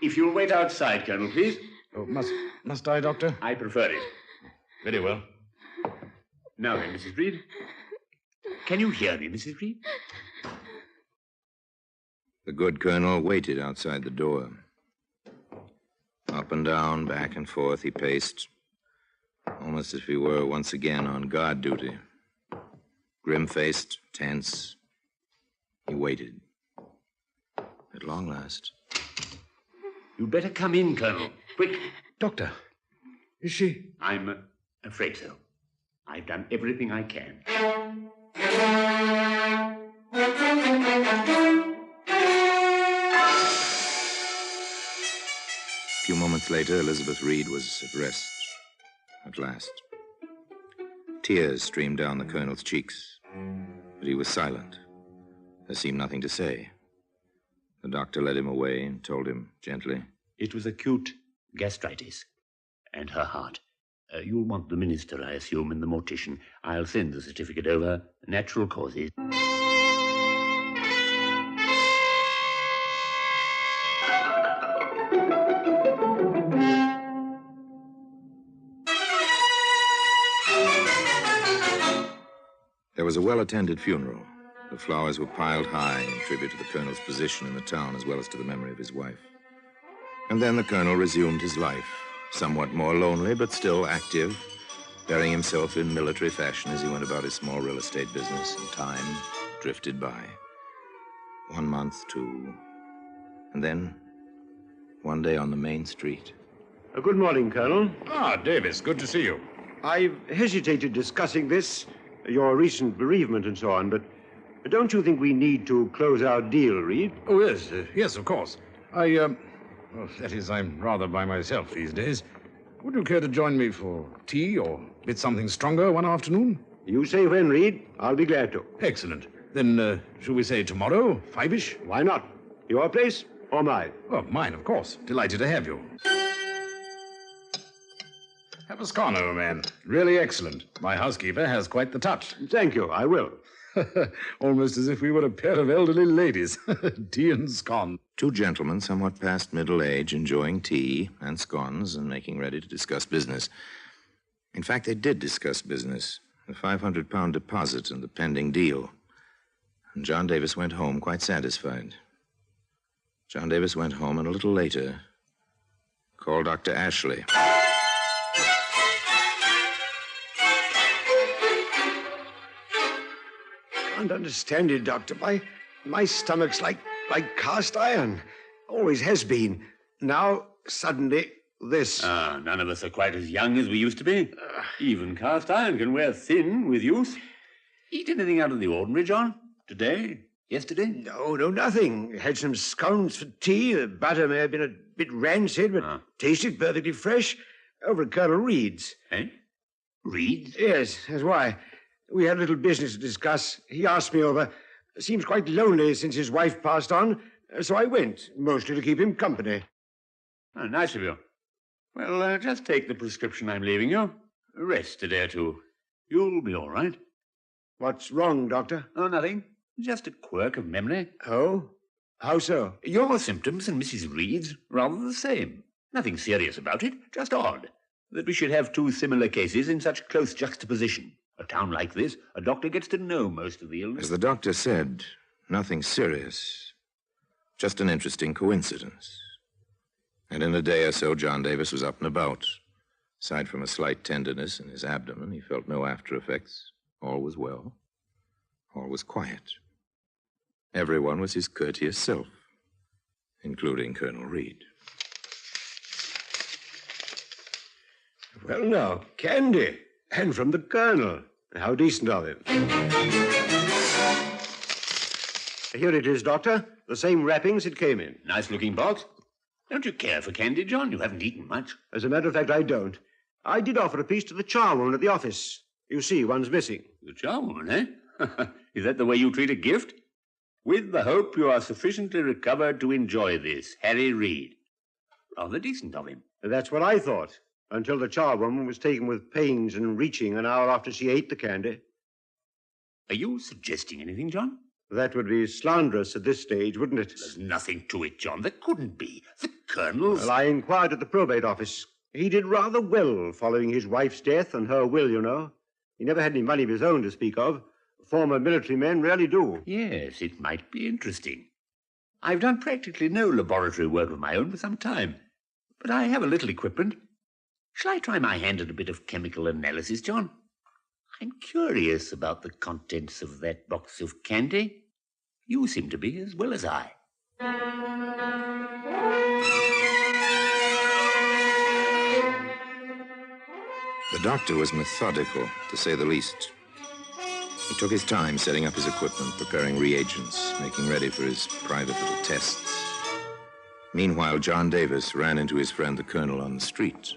If you'll wait outside, Colonel, please. Oh, must I, Doctor? I prefer it. Very well. Now then, Mrs. Reed. Can you hear me, Mrs. Reed? The good colonel waited outside the door. Up and down, back and forth, he paced, almost as if he were once again on guard duty. Grim-faced, tense, he waited. At long last. You'd better come in, Colonel. Quick. Doctor, is she... I'm afraid so. I've done everything I can. A few moments later, Elizabeth Reed was at rest. At last. Tears streamed down the colonel's cheeks, but he was silent. There seemed nothing to say. The doctor led him away and told him gently. It was acute gastritis. And her heart. You'll want the minister, I assume, and the mortician. I'll send the certificate over. Natural causes. There was a well-attended funeral. The flowers were piled high in tribute to the colonel's position in the town as well as to the memory of his wife. And then the colonel resumed his life, somewhat more lonely but still active, bearing himself in military fashion as he went about his small real estate business, and time drifted by. 1 month, 2, and then one day on the main street. Good morning, Colonel. Ah, Davis, good to see you. I've hesitated discussing this, your recent bereavement and so on, but don't you think we need to close our deal, Reed? Oh, yes, yes, of course. Well, that is, I'm rather by myself these days. Would you care to join me for tea or a bit something stronger one afternoon? You say when, Reed. I'll be glad to. Excellent. Then, shall we say tomorrow, 5-ish? Why not? Your place or mine? Oh, mine, of course. Delighted to have you. Have a scone, old man. Really excellent. My housekeeper has quite the touch. Thank you, I will. Almost as if we were a pair of elderly ladies. Tea and scone. Two gentlemen, somewhat past middle age, enjoying tea and scones and making ready to discuss business. In fact, they did discuss business. The £500 deposit and the pending deal. And John Davis went home quite satisfied. John Davis went home and a little later called Dr. Ashley. can't understand it, Doctor. My stomach's like cast iron. Always has been. Now, suddenly, this. None of us are quite as young as we used to be. Even cast iron can wear thin with use. Eat anything out of the ordinary, John? Today? Yesterday? No, nothing. Had some scones for tea. The butter may have been a bit rancid, but tasted perfectly fresh. Over at Colonel Reed's. Eh? Reed's? Yes, that's why. We had a little business to discuss. He asked me over. Seems quite lonely since his wife passed on, so I went, mostly to keep him company. Oh, nice of you. Well, just take the prescription I'm leaving you. Rest a day or two. You'll be all right. What's wrong, Doctor? Oh, nothing. Just a quirk of memory. Oh? How so? Your symptoms and Mrs. Reed's rather the same. Nothing serious about it, just odd that we should have two similar cases in such close juxtaposition. A town like this, a doctor gets to know most of the illness. As the doctor said, nothing serious. Just an interesting coincidence. And in a day or so, John Davis was up and about. Aside from a slight tenderness in his abdomen, he felt no after effects. All was well. All was quiet. Everyone was his courteous self, including Colonel Reed. Well, now, candy. And from the Colonel. How decent of him. Here it is, Doctor. The same wrappings it came in. Nice-looking box. Don't you care for candy, John? You haven't eaten much. As a matter of fact, I don't. I did offer a piece to the charwoman at the office. You see, one's missing. The charwoman, eh? Is that the way you treat a gift? With the hope you are sufficiently recovered to enjoy this, Harry Reed. Rather decent of him. That's what I thought, until the charwoman was taken with pains and reaching an hour after she ate the candy. Are you suggesting anything, John? That would be slanderous at this stage, wouldn't it? There's nothing to it, John. There couldn't be. The Colonel's... Well, I inquired at the probate office. He did rather well following his wife's death and her will, you know. He never had any money of his own to speak of. Former military men rarely do. Yes, it might be interesting. I've done practically no laboratory work of my own for some time, but I have a little equipment. Shall I try my hand at a bit of chemical analysis, John? I'm curious about the contents of that box of candy. You seem to be as well as I. The doctor was methodical, to say the least. He took his time setting up his equipment, preparing reagents, making ready for his private little tests. Meanwhile, John Davis ran into his friend the Colonel on the street.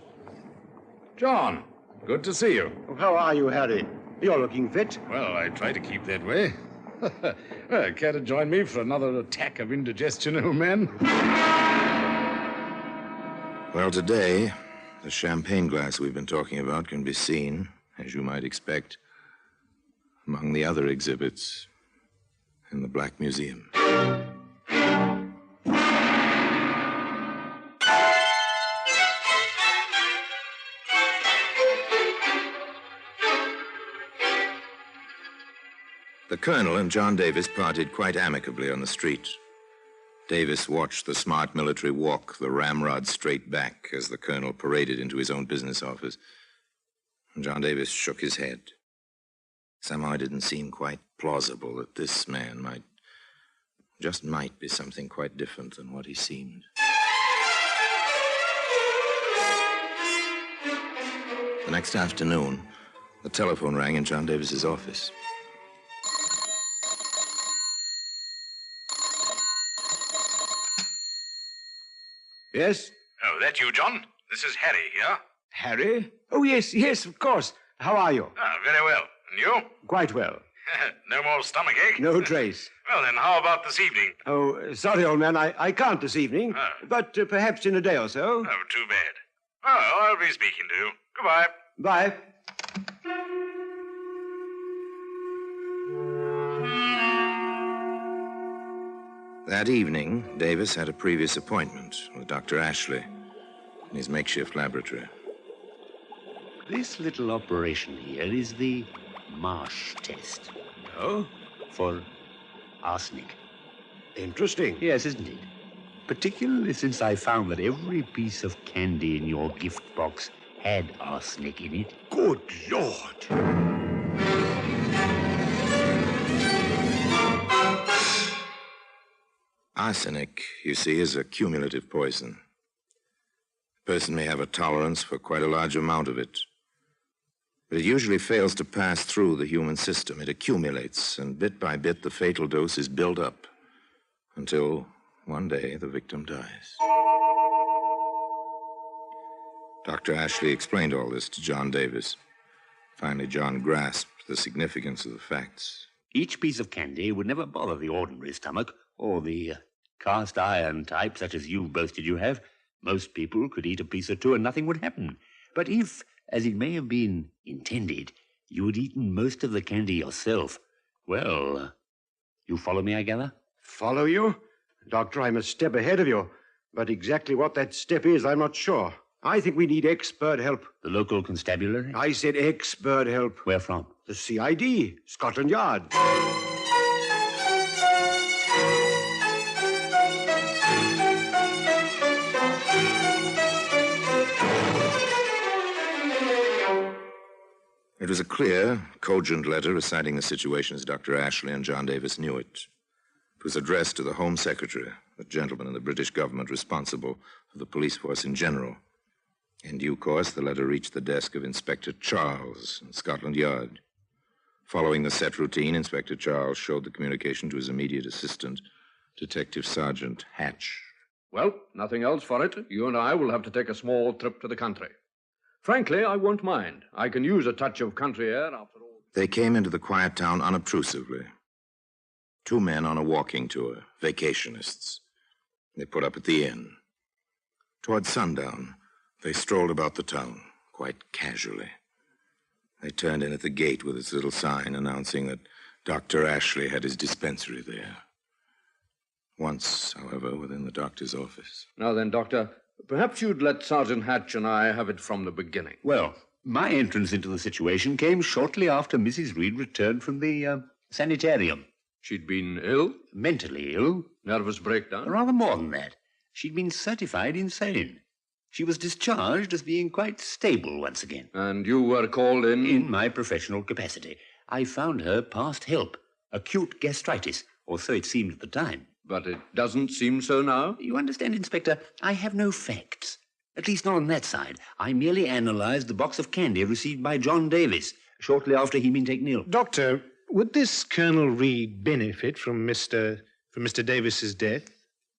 John, good to see you. How are you, Harry? You're looking fit. Well, I try to keep that way. Well, care to join me for another attack of indigestion, old man? Well, today, the champagne glass we've been talking about can be seen, as you might expect, among the other exhibits in the Black Museum. The Colonel and John Davis parted quite amicably on the street. Davis watched the smart military walk the ramrod straight back as the Colonel paraded into his own business office. And John Davis shook his head. Somehow it didn't seem quite plausible that this man might be something quite different than what he seemed. The next afternoon, the telephone rang in John Davis's office. Yes? Oh, that you, John? This is Harry here. Harry? Oh, yes, of course. How are you? Ah, very well. And you? Quite well. No more stomachache? No trace. Well, then, how about this evening? Oh, sorry, old man, I can't this evening. But perhaps in a day or so. Oh, too bad. Oh, I'll be speaking to you. Goodbye. Bye. That evening, Davis had a previous appointment with Dr. Ashley in his makeshift laboratory. This little operation here is the Marsh test. Oh? For arsenic. Interesting. Yes, isn't it? Particularly since I found that every piece of candy in your gift box had arsenic in it. Good Lord! Arsenic, you see, is a cumulative poison. A person may have a tolerance for quite a large amount of it, but it usually fails to pass through the human system. It accumulates, and bit by bit, the fatal dose is built up until one day the victim dies. Dr. Ashley explained all this to John Davis. Finally, John grasped the significance of the facts. Each piece of candy would never bother the ordinary stomach, or the cast iron type, such as you've boasted you have. Most people could eat a piece or two and nothing would happen. But if, as it may have been intended, you had eaten most of the candy yourself, well, you follow me, I gather? Follow you? Doctor, I'm a step ahead of you. But exactly what that step is, I'm not sure. I think we need expert help. The local constabulary? I said expert help. Where from? The CID, Scotland Yard. It was a clear, cogent letter reciting the situation as Dr. Ashley and John Davis knew it. It was addressed to the Home Secretary, the gentleman in the British government responsible for the police force in general. In due course, the letter reached the desk of Inspector Charles in Scotland Yard. Following the set routine, Inspector Charles showed the communication to his immediate assistant, Detective Sergeant Hatch. Well, nothing else for it. You and I will have to take a small trip to the country. Frankly, I won't mind. I can use a touch of country air after all. They came into the quiet town unobtrusively. Two men on a walking tour, vacationists. They put up at the inn. Toward sundown, they strolled about the town, quite casually. They turned in at the gate with its little sign announcing that Dr. Ashley had his dispensary there. Once, however, within the doctor's office. Now then, Doctor, perhaps you'd let Sergeant Hatch and I have it from the beginning. Well, my entrance into the situation came shortly after Mrs. Reed returned from the sanitarium. She'd been ill? Mentally ill. Nervous breakdown? Rather more than that. She'd been certified insane. She was discharged as being quite stable once again. And you were called in? In my professional capacity. I found her past help. Acute gastritis, or so it seemed at the time. But it doesn't seem so now? You understand, Inspector, I have no facts. At least not on that side. I merely analyzed the box of candy received by John Davis shortly after he'd been taken ill. Doctor, would this Colonel Reed benefit from Mr. Davis's death?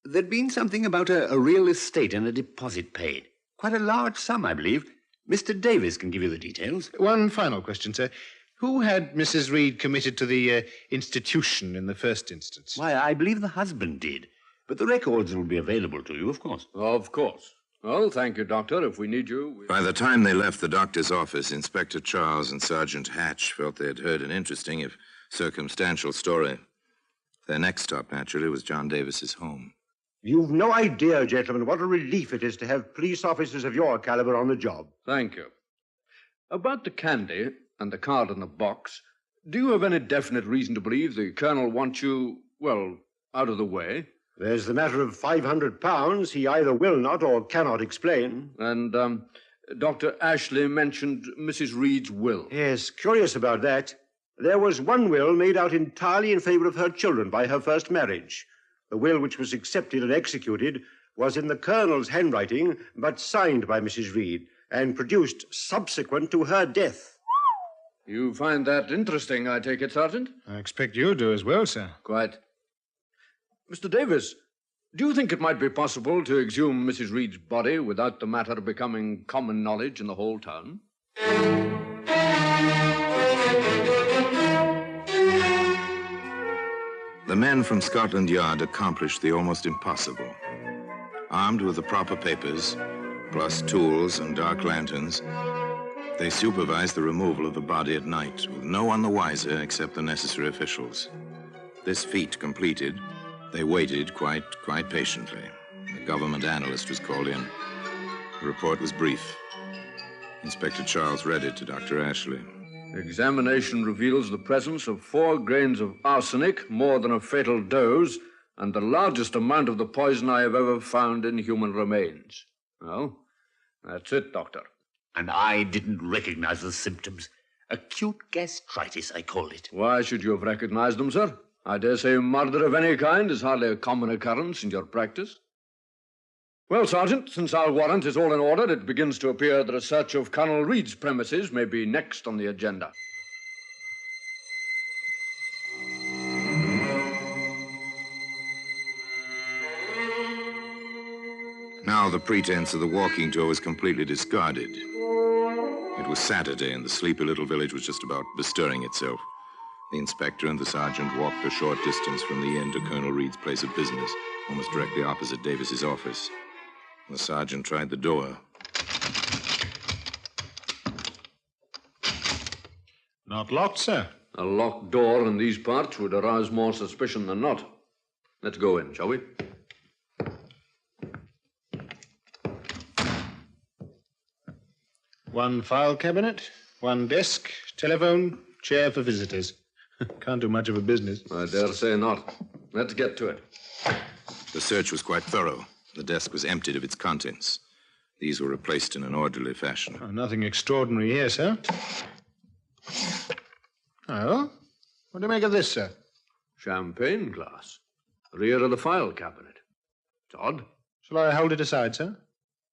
There'd been something about a real estate and a deposit paid. Quite a large sum, I believe. Mr. Davis can give you the details. One final question, sir. Who had Mrs. Reed committed to the institution in the first instance? Why, I believe the husband did. But the records will be available to you, of course. Of course. Well, thank you, Doctor. If we need you... By the time they left the doctor's office, Inspector Charles and Sergeant Hatch felt they had heard an interesting, if circumstantial, story. Their next stop, naturally, was John Davis's home. You've no idea, gentlemen, what a relief it is to have police officers of your caliber on the job. Thank you. About the candy and the card in the box, do you have any definite reason to believe the Colonel wants you, well, out of the way? There's the matter of £500 he either will not or cannot explain. And, Dr. Ashley mentioned Mrs. Reed's will. Yes, curious about that. There was one will made out entirely in favor of her children by her first marriage. The will which was accepted and executed was in the Colonel's handwriting, but signed by Mrs. Reed, and produced subsequent to her death. You find that interesting, I take it, Sergeant? I expect you do as well, sir. Quite. Mr. Davis, do you think it might be possible to exhume Mrs. Reed's body without the matter becoming common knowledge in the whole town? The men from Scotland Yard accomplished the almost impossible. Armed with the proper papers, plus tools and dark lanterns, they supervised the removal of the body at night, with no one the wiser except the necessary officials. This feat completed, they waited quite patiently. The government analyst was called in. The report was brief. Inspector Charles read it to Dr. Ashley. Examination reveals the presence of 4 grains of arsenic, more than a fatal dose, and the largest amount of the poison I have ever found in human remains. Well, that's it, Doctor. And I didn't recognize the symptoms. Acute gastritis, I called it. Why should you have recognized them, sir? I dare say murder of any kind is hardly a common occurrence in your practice. Well, Sergeant, since our warrant is all in order, it begins to appear that a search of Colonel Reed's premises may be next on the agenda. Now the pretense of the walking tour was completely discarded. It was Saturday, and the sleepy little village was just about bestirring itself. The inspector and the sergeant walked a short distance from the inn to Colonel Reed's place of business, almost directly opposite Davis's office. The sergeant tried the door. Not locked, sir. A locked door in these parts would arouse more suspicion than not. Let's go in, shall we? One file cabinet, one desk, telephone, chair for visitors. Can't do much of a business. I dare say not. Let's get to it. The search was quite thorough. The desk was emptied of its contents. These were replaced in an orderly fashion. Oh, nothing extraordinary here, sir. Oh? What do you make of this, sir? Champagne glass. Rear of the file cabinet. It's odd. Shall I hold it aside, sir?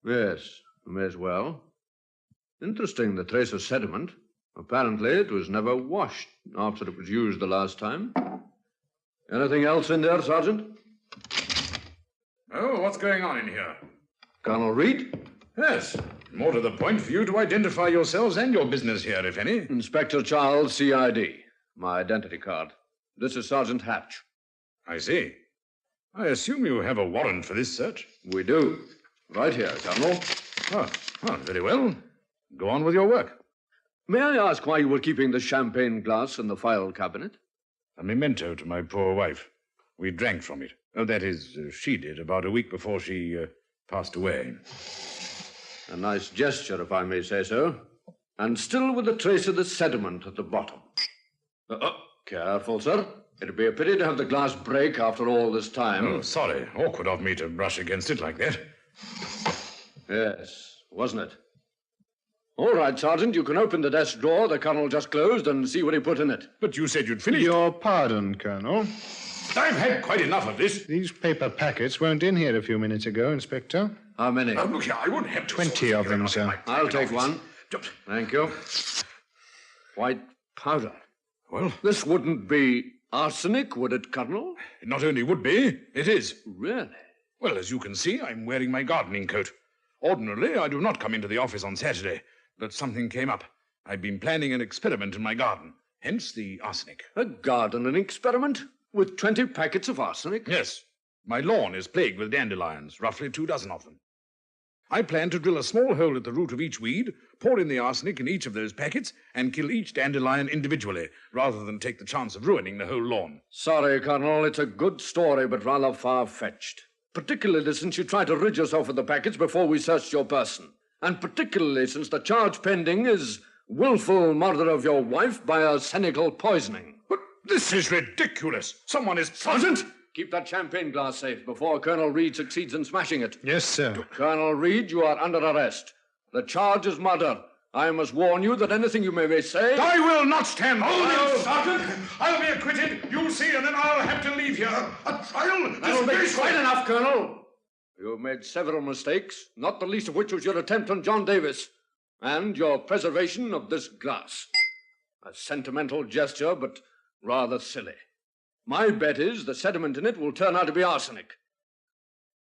Yes, you may as well. Interesting, the trace of sediment. Apparently, it was never washed after it was used the last time. Anything else in there, Sergeant? Oh, what's going on in here? Colonel Reed? Yes. More to the point for you to identify yourselves and your business here, if any. Inspector Charles, CID. My identity card. This is Sergeant Hatch. I see. I assume you have a warrant for this search? We do. Right here, Colonel. Oh, very well. Go on with your work. May I ask why you were keeping the champagne glass in the file cabinet? A memento to my poor wife. We drank from it. Oh, that is, she did, about a week before she passed away. A nice gesture, if I may say so. And still with a trace of the sediment at the bottom. Careful, sir. It'd be a pity to have the glass break after all this time. Oh, sorry. Awkward of me to brush against it like that. Yes, wasn't it? All right, Sergeant, you can open the desk drawer the Colonel just closed and see what he put in it. But you said you'd finished. Your pardon, Colonel. I've had quite enough of this. These paper packets weren't in here a few minutes ago, Inspector. How many? Look here, I wouldn't have 20 of them, sir. I'll take one. Thank you. White powder. Well? This wouldn't be arsenic, would it, Colonel? It not only would be, it is. Really? Well, as you can see, I'm wearing my gardening coat. Ordinarily, I do not come into the office on Saturday, but something came up. I've been planning an experiment in my garden, hence the arsenic. A gardening experiment? With 20 packets of arsenic? Yes. My lawn is plagued with dandelions, roughly 24 of them. I plan to drill a small hole at the root of each weed, pour in the arsenic in each of those packets, and kill each dandelion individually, rather than take the chance of ruining the whole lawn. Sorry, Colonel, it's a good story, but rather far-fetched. Particularly since you tried to rid yourself of the packets before we searched your person. And particularly since the charge pending is willful murder of your wife by arsenical poisoning. But this is ridiculous. Someone is... Sergeant! Keep that champagne glass safe before Colonel Reed succeeds in smashing it. Yes, sir. Colonel Reed, you are under arrest. The charge is murder. I must warn you that anything you may say... I will not stand. Hold it, Sergeant. I'll be acquitted. You'll see, and then I'll have to leave here. A trial? That'll be quite enough, Colonel. You've made several mistakes, not the least of which was your attempt on John Davis, and your preservation of this glass. A sentimental gesture, but rather silly. My bet is the sediment in it will turn out to be arsenic.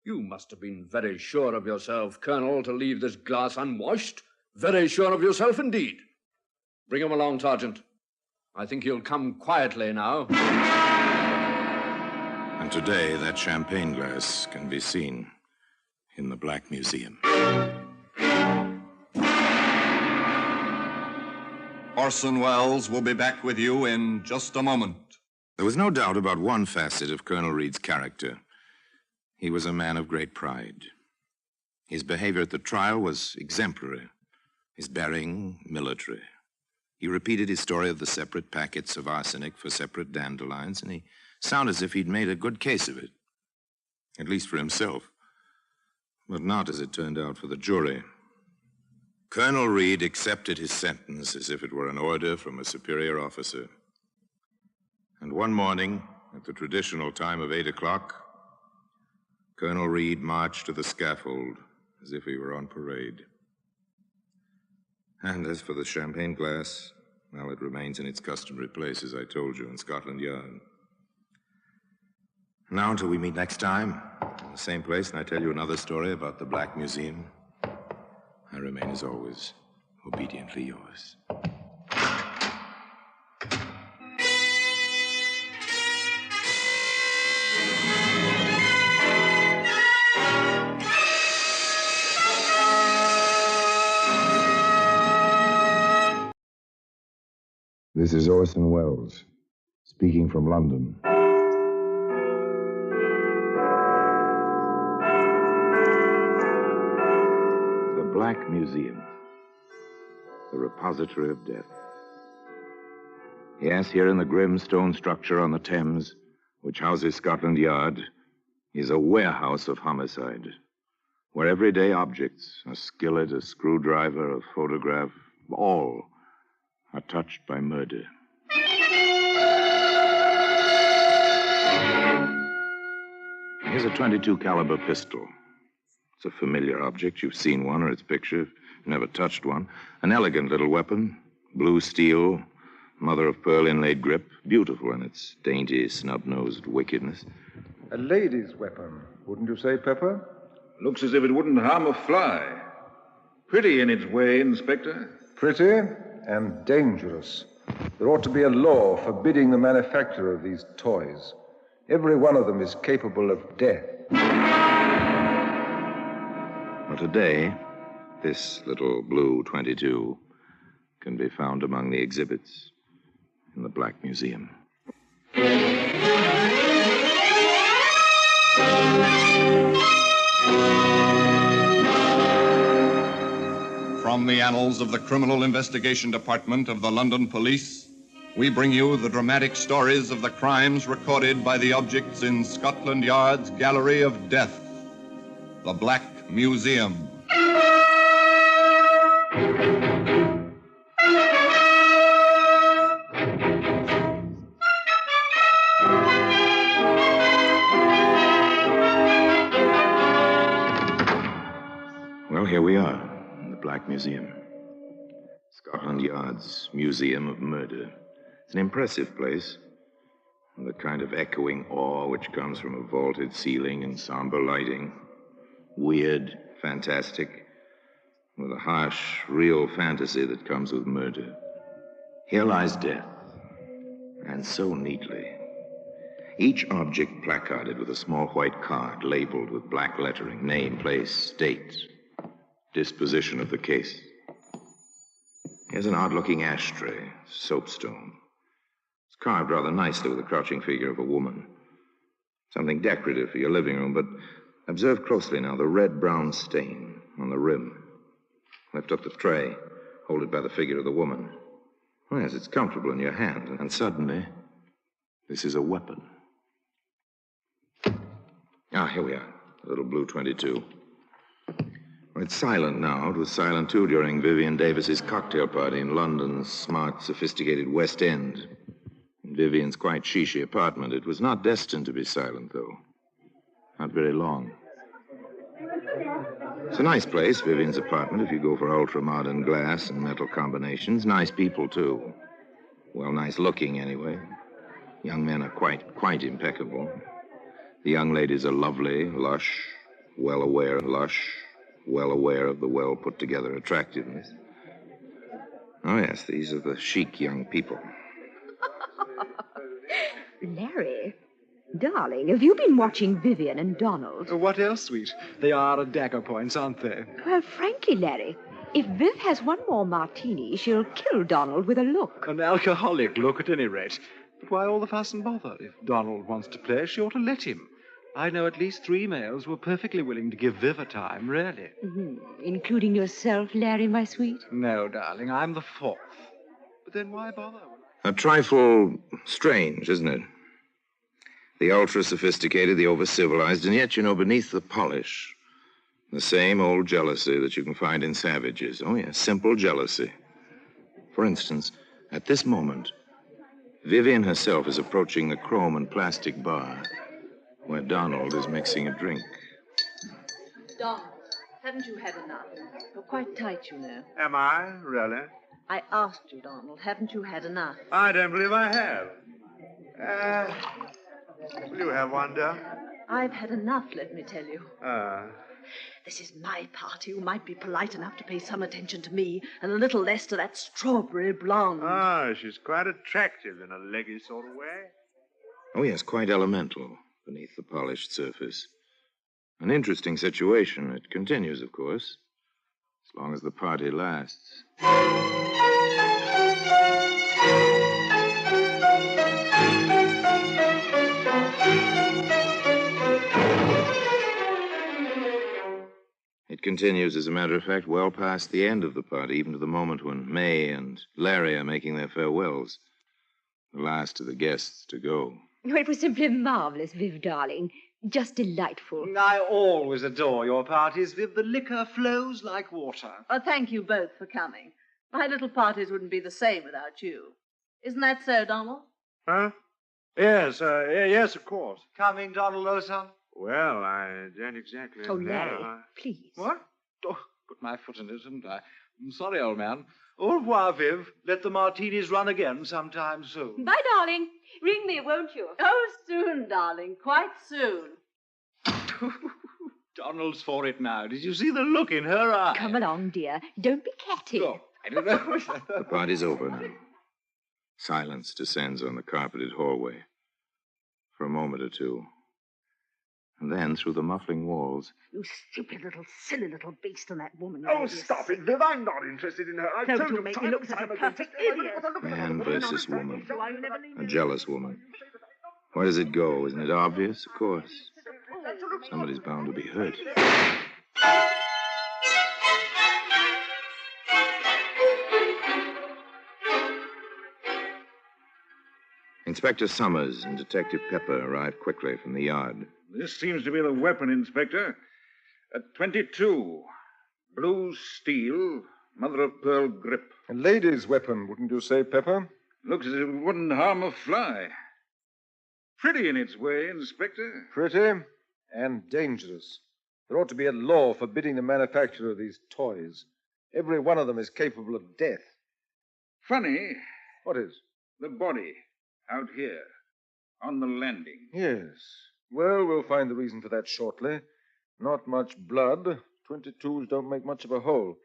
You must have been very sure of yourself, Colonel, to leave this glass unwashed. Very sure of yourself indeed. Bring him along, Sergeant. I think he'll come quietly now. And today, that champagne glass can be seen in the Black Museum. Orson Welles will be back with you in just a moment. There was no doubt about one facet of Colonel Reed's character. He was a man of great pride. His behavior at the trial was exemplary, his bearing military. He repeated his story of the separate packets of arsenic for separate dandelions, and he sounded as if he'd made a good case of it, at least for himself, but not, as it turned out, for the jury. Colonel Reed accepted his sentence as if it were an order from a superior officer. And one morning, at At the traditional time of 8 o'clock, Colonel Reed marched to the scaffold as if he were on parade. And as for the champagne glass, well, it remains in its customary place, as I told you, in Scotland Yard. Now, until we meet next time, in the same place, and I tell you another story about the Black Museum, I remain, as always, obediently yours. This is Orson Welles, speaking from London. The Black Museum, the repository of death. Yes, here in the grim stone structure on the Thames, which houses Scotland Yard, is a warehouse of homicide, where everyday objects, a skillet, a screwdriver, a photograph, all are touched by murder. Here's a .22 caliber pistol. It's a familiar object. You've seen one or its picture. Never touched one. An elegant little weapon. Blue steel, mother of pearl inlaid grip. Beautiful in its dainty, snub-nosed wickedness. A lady's weapon, wouldn't you say, Pepper? Looks as if it wouldn't harm a fly. Pretty in its way, Inspector. Pretty and dangerous. There ought to be a law forbidding the manufacture of these toys. Every one of them is capable of death. Well, today, this little blue .22 can be found among the exhibits in the Black Museum. From the annals of the Criminal Investigation Department of the London Police, we bring you the dramatic stories of the crimes recorded by the objects in Scotland Yard's Gallery of Death, the Black Museum. Well, here we are. Black Museum. Scotland Yard's Museum of Murder. It's an impressive place. The kind of echoing awe which comes from a vaulted ceiling and somber lighting. Weird, fantastic, with a harsh, real fantasy that comes with murder. Here lies death, and so neatly. Each object placarded with a small white card labeled with black lettering, name, place, date, disposition of the case. Here's an odd-looking ashtray, soapstone. It's carved rather nicely with the crouching figure of a woman. Something decorative for your living room, but observe closely now the red-brown stain on the rim. Lift up the tray, hold it by the figure of the woman. Oh, yes, it's comfortable in your hand, and suddenly, this is a weapon. Ah, here we are, the little blue .22. Well, it's silent now. It was silent, too, during Vivian Davis's cocktail party in London's smart, sophisticated West End. In Vivian's quite chic apartment. It was not destined to be silent, though. Not very long. It's a nice place, Vivian's apartment, if you go for ultra-modern glass and metal combinations. Nice people, too. Well, nice looking, anyway. Young men are quite impeccable. The young ladies are lovely, lush, well aware of the well-put-together attractiveness. Oh, yes, these are the chic young people. Larry, darling, have you been watching Vivian and Donald? What else, sweet? They are at dagger points, aren't they? Well, frankly, Larry, if Viv has one more martini, she'll kill Donald with a look. An alcoholic look, at any rate. But why all the fuss and bother? If Donald wants to play, she ought to let him. I know at least 3 males who are perfectly willing to give Viv a time, really. Mm-hmm. Including yourself, Larry, my sweet? No, darling, I'm the 4th. But then why bother? A trifle strange, isn't it? The ultra-sophisticated, the over-civilized, and yet, beneath the polish, the same old jealousy that you can find in savages. Oh, yes, simple jealousy. For instance, at this moment, Vivian herself is approaching the chrome and plastic bar where Donald is mixing a drink. Donald, haven't you had enough? You're quite tight, you know. Am I, really? I asked you, Donald, haven't you had enough? I don't believe I have. Will you have one, dear? I've had enough, let me tell you. Ah. This is my party. You might be polite enough to pay some attention to me and a little less to that strawberry blonde. Ah, she's quite attractive in a leggy sort of way. Oh, yes, quite elemental beneath the polished surface. An interesting situation. It continues, of course, as long as the party lasts. It continues, as a matter of fact, well past the end of the party, even to the moment when May and Larry are making their farewells. The last of the guests to go. Oh, it was simply marvelous, Viv, darling. Just delightful. I always adore your parties, Viv. The liquor flows like water. Oh, thank you both for coming. My little parties wouldn't be the same without you. Isn't that so, Donald? Huh? Yes, yes, of course. Coming, Donald Lowson? Well, I don't exactly Oh, know. Larry, please. What? Oh, put my foot in it, haven't I? I'm sorry, old man. Au revoir, Viv. Let the martinis run again sometime soon. Bye, darling. Ring me, won't you? Oh, soon, darling. Quite soon. Donald's for it now. Did you see the look in her eye? Come along, dear. Don't be catty. Oh, I don't know. The party's over now. Silence descends on the carpeted hallway. For a moment or two. And then, through the muffling walls, You stupid little, silly little beast and that woman. Oh, stop it, Viv. I'm not interested in her. I've Don't told you you make time me look and such a time again. perfect idiot. man versus woman. A jealous woman. Where does it go? Isn't it obvious? Of course. Somebody's bound to be hurt. Inspector Summers and Detective Pepper arrived quickly from the yard. This seems to be the weapon, Inspector. A .22. Blue steel, mother-of-pearl grip. A lady's weapon, wouldn't you say, Pepper? Looks as if it wouldn't harm a fly. Pretty in its way, Inspector. Pretty and dangerous. There ought to be a law forbidding the manufacture of these toys. Every one of them is capable of death. Funny. What is? The body. Out here. On the landing. Yes. Well, we'll find the reason for that shortly. Not much blood. 22s don't make much of a hole.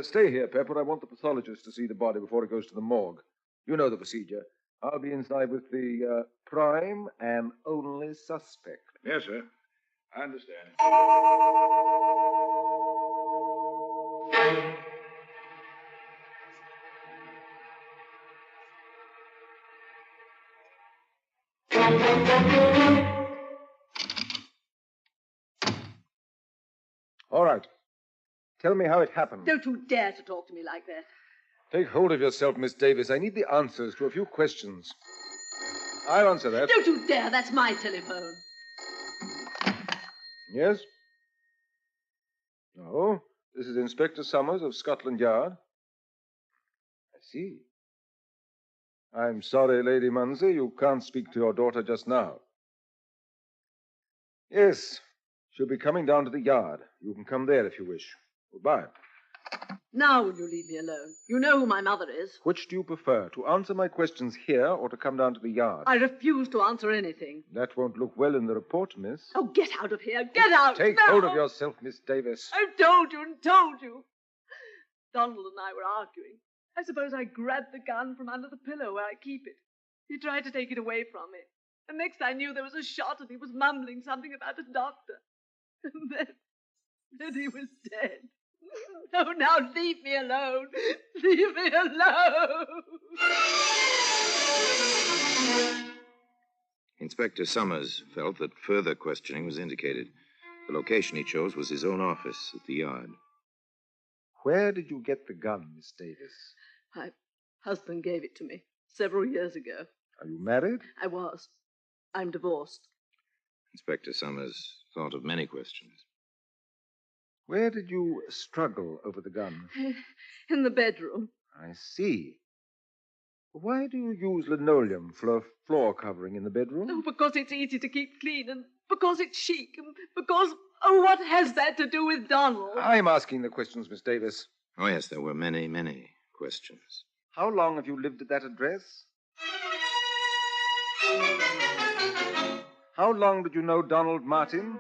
Stay here, Pepper. I want the pathologist to see the body before it goes to the morgue. You know the procedure. I'll be inside with the prime and only suspect. Yes, sir. I understand. All right. Tell me how it happened. Don't you dare to talk to me like that. Take hold of yourself, Miss Davis. I need the answers to a few questions. I'll answer that. Don't you dare. That's my telephone. Yes? No. This is Inspector Summers of Scotland Yard. I see. I'm sorry, Lady Munsey, you can't speak to your daughter just now. Yes, she'll be coming down to the yard. You can come there if you wish. Goodbye. Now will you leave me alone? You know who my mother is. Which do you prefer, to answer my questions here or to come down to the yard? I refuse to answer anything. That won't look well in the report, miss. Oh, get out of here. Get out. Take now. hold of yourself, Miss Davis. I've told you and told you. Donald and I were arguing. I suppose I grabbed the gun from under the pillow where I keep it. He tried to take it away from me. And next I knew there was a shot and he was mumbling something about a doctor. And then he was dead. Oh, now leave me alone. Leave me alone. Inspector Summers felt that further questioning was indicated. The location he chose was his own office at the yard. Where did you get the gun, Miss Davis? My husband gave it to me several years ago. Are you married? I was. I'm divorced. Inspector Summers thought of many questions. Where did you struggle over the gun? In the bedroom. I see. Why do you use linoleum for a floor covering in the bedroom? Oh, because it's easy to keep clean, and because it's chic, and because, oh, what has that to do with Donald? I'm asking the questions, Miss Davis. Oh, yes, there were many, many questions. How long have you lived at that address? How long did you know Donald Martin?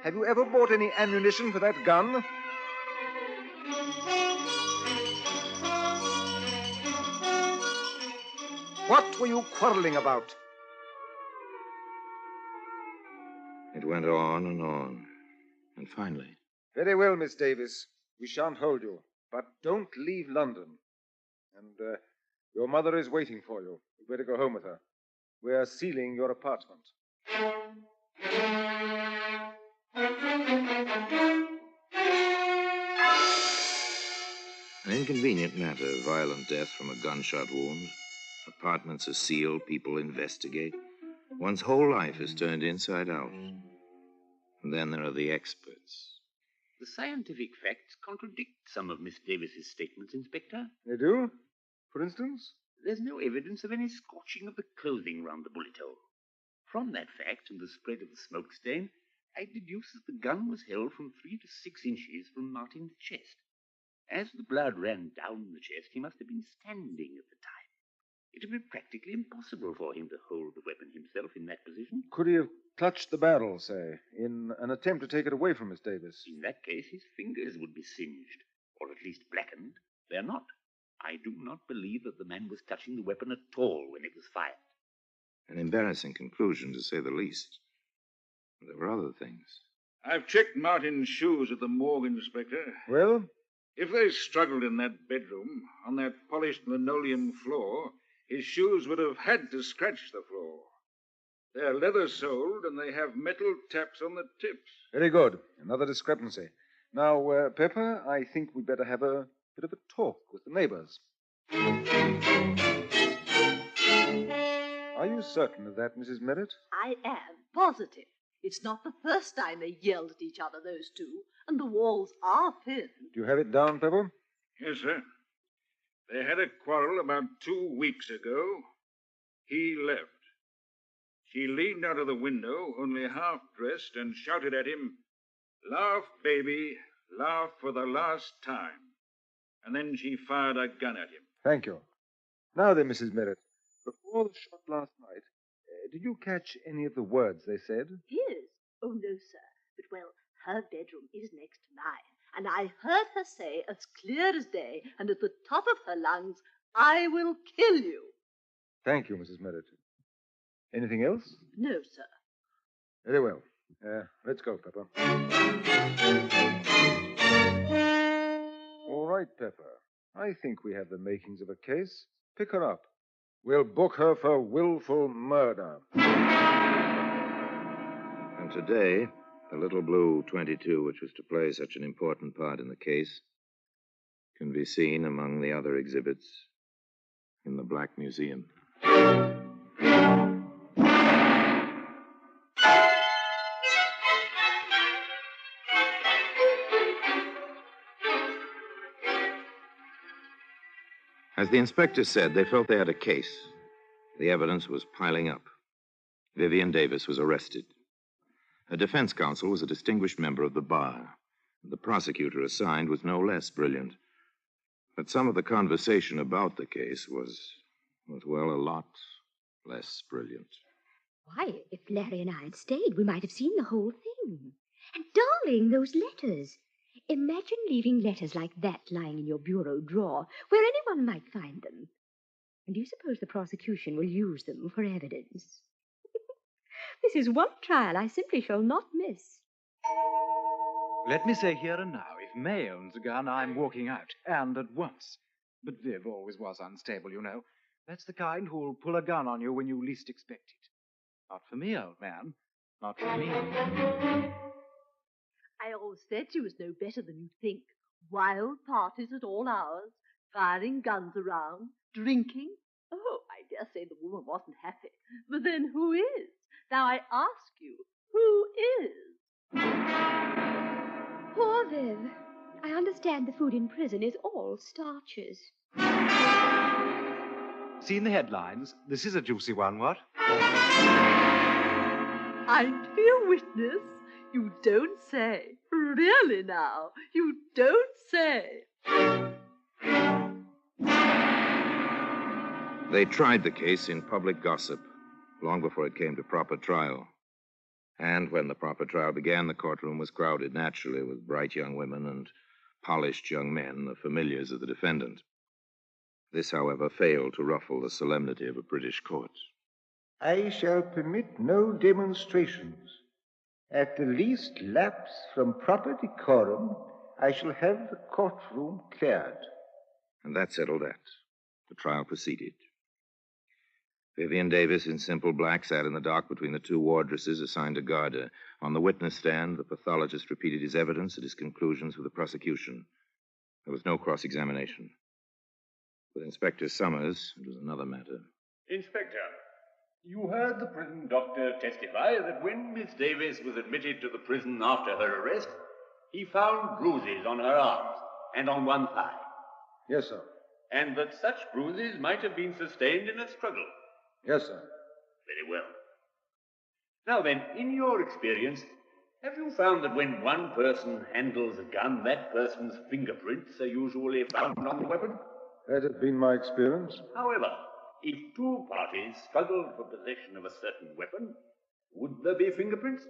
Have you ever bought any ammunition for that gun? What were you quarreling about? It went on and on. And finally... Very well, Miss Davis. We shan't hold you. But don't leave London. And your mother is waiting for you. You'd better go home with her. We're sealing your apartment. An inconvenient matter, violent death from a gunshot wound. Apartments are sealed, people investigate. One's whole life is turned inside out. And then there are the experts. The scientific facts contradict some of Miss Davis's statements, Inspector. They do? For instance? There's no evidence of any scorching of the clothing round the bullet hole. From that fact and the spread of the smoke stain, I deduce that the gun was held from 3 to 6 inches from Martin's chest. As the blood ran down the chest, he must have been standing at the time. It would be practically impossible for him to hold the weapon himself in that position. Could he have clutched the barrel, say, in an attempt to take it away from Miss Davis? In that case, his fingers would be singed, or at least blackened. They're not. I do not believe that the man was touching the weapon at all when it was fired. An embarrassing conclusion, to say the least. There were other things. I've checked Martin's shoes at the morgue, Inspector. Well? If they struggled in that bedroom, on that polished linoleum floor, his shoes would have had to scratch the floor. They're leather-soled, and they have metal taps on the tips. Very good. Another discrepancy. Now, Pepper, I think we'd better have a bit of a talk with the neighbors. Are you certain of that, Mrs. Merritt? I am positive. It's not the first time they yelled at each other, those two, and the walls are thin. Do you have it down, Pepper? Yes, sir. They had a quarrel about 2 weeks ago. He left. She leaned out of the window, only half-dressed, and shouted at him, "Laugh, baby, laugh for the last time." And then she fired a gun at him. Thank you. Now then, Mrs. Merritt, before the shot last night, did you catch any of the words they said? His? Oh, no, sir. But, well, her bedroom is next to mine, and I heard her say as clear as day and at the top of her lungs, "I will kill you." Thank you, Mrs. Merritt. Anything else? No, sir. Very well. Let's go, Pepper. All right, Pepper. I think we have the makings of a case. Pick her up. We'll book her for willful murder. And today, the little blue 22, which was to play such an important part in the case, can be seen among the other exhibits in the Black Museum. As the inspector said, they felt they had a case. The evidence was piling up. Vivian Davis was arrested. Her defense counsel was a distinguished member of the bar. The prosecutor assigned was no less brilliant. But some of the conversation about the case was, well, a lot less brilliant. Why, if Larry and I had stayed, we might have seen the whole thing. And, darling, those letters. Imagine leaving letters like that lying in your bureau drawer, where anyone might find them. And do you suppose the prosecution will use them for evidence? This is one trial I simply shall not miss. Let me say here and now, if May owns a gun, I'm walking out, and at once. But Viv always was unstable, you know. That's the kind who'll pull a gun on you when you least expect it. Not for me, old man. Not for me. I always said she was no better than you'd think. Wild parties at all hours, firing guns around, drinking. Oh, I dare say the woman wasn't happy. But then who is? Now I ask you, who is? Poor Viv. I understand the food in prison is all starches. Seen the headlines? This is a juicy one, what? I'd be a witness. You don't say. Really now, you don't say. They tried the case in public gossip long before it came to proper trial. And when the proper trial began, the courtroom was crowded naturally with bright young women and polished young men, the familiars of the defendant. This, however, failed to ruffle the solemnity of a British court. I shall permit no demonstrations. At the least lapse from proper decorum, I shall have the courtroom cleared. And that settled that. The trial proceeded. Vivian Davis, in simple black, sat in the dock between the two wardresses assigned to guard her. On the witness stand, the pathologist repeated his evidence and his conclusions for the prosecution. There was no cross-examination. With Inspector Summers, it was another matter. Inspector, you heard the prison doctor testify that when Miss Davis was admitted to the prison after her arrest, he found bruises on her arms and on one thigh. Yes, sir. And that such bruises might have been sustained in a struggle. Yes, sir. Very well. Now then, in your experience, have you found that when one person handles a gun, that person's fingerprints are usually found on the weapon? That has been my experience. However, if two parties struggled for possession of a certain weapon, would there be fingerprints?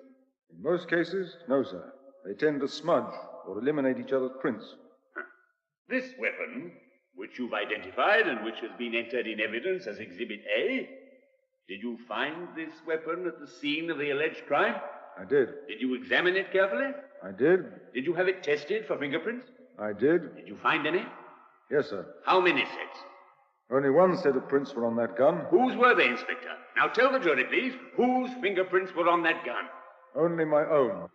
In most cases, no, sir. They tend to smudge or eliminate each other's prints. This weapon, which you've identified and which has been entered in evidence as Exhibit A, did you find this weapon at the scene of the alleged crime? I did. Did you examine it carefully? I did. Did you have it tested for fingerprints? I did. Did you find any? Yes, sir. How many sets? Only one set of prints were on that gun. Whose were they, Inspector? Now tell the jury, please, whose fingerprints were on that gun? Only my own.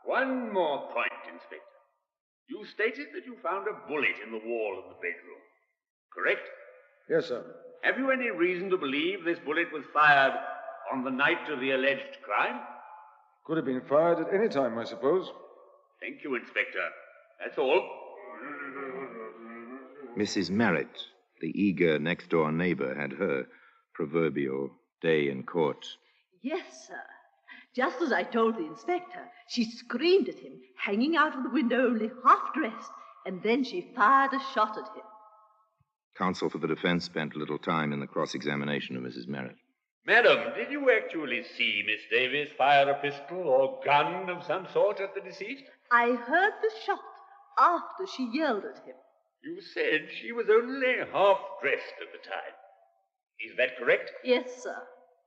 One more point, Inspector. You stated that you found a bullet in the wall of the bedroom, correct? Yes, sir. Have you any reason to believe this bullet was fired on the night of the alleged crime? Could have been fired at any time, I suppose. Thank you, Inspector. That's all. Mrs. Merritt, the eager next-door neighbor, had her proverbial day in court. Yes, sir. Just as I told the inspector, she screamed at him, hanging out of the window only half-dressed, and then she fired a shot at him. Counsel for the defense spent little time in the cross-examination of Mrs. Merritt. Madam, did you actually see Miss Davis fire a pistol or gun of some sort at the deceased? I heard the shot after she yelled at him. You said she was only half-dressed at the time. Is that correct? Yes, sir.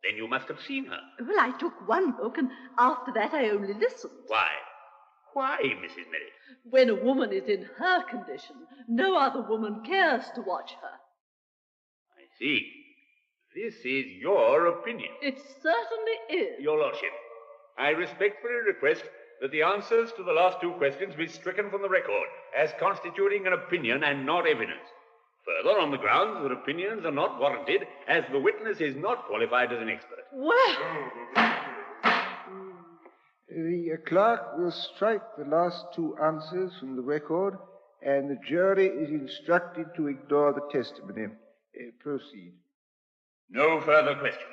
Then you must have seen her. Well, I took one look, and after that I only listened. Why? Why, Mrs. Merritt? When a woman is in her condition, no other woman cares to watch her. I see. This is your opinion. It certainly is. Your Lordship, I respectfully request that the answers to the last two questions be stricken from the record as constituting an opinion and not evidence. Further, on the grounds that opinions are not warranted, as the witness is not qualified as an expert. Well... The clerk will strike the last two answers from the record, and the jury is instructed to ignore the testimony. Proceed. No further questions.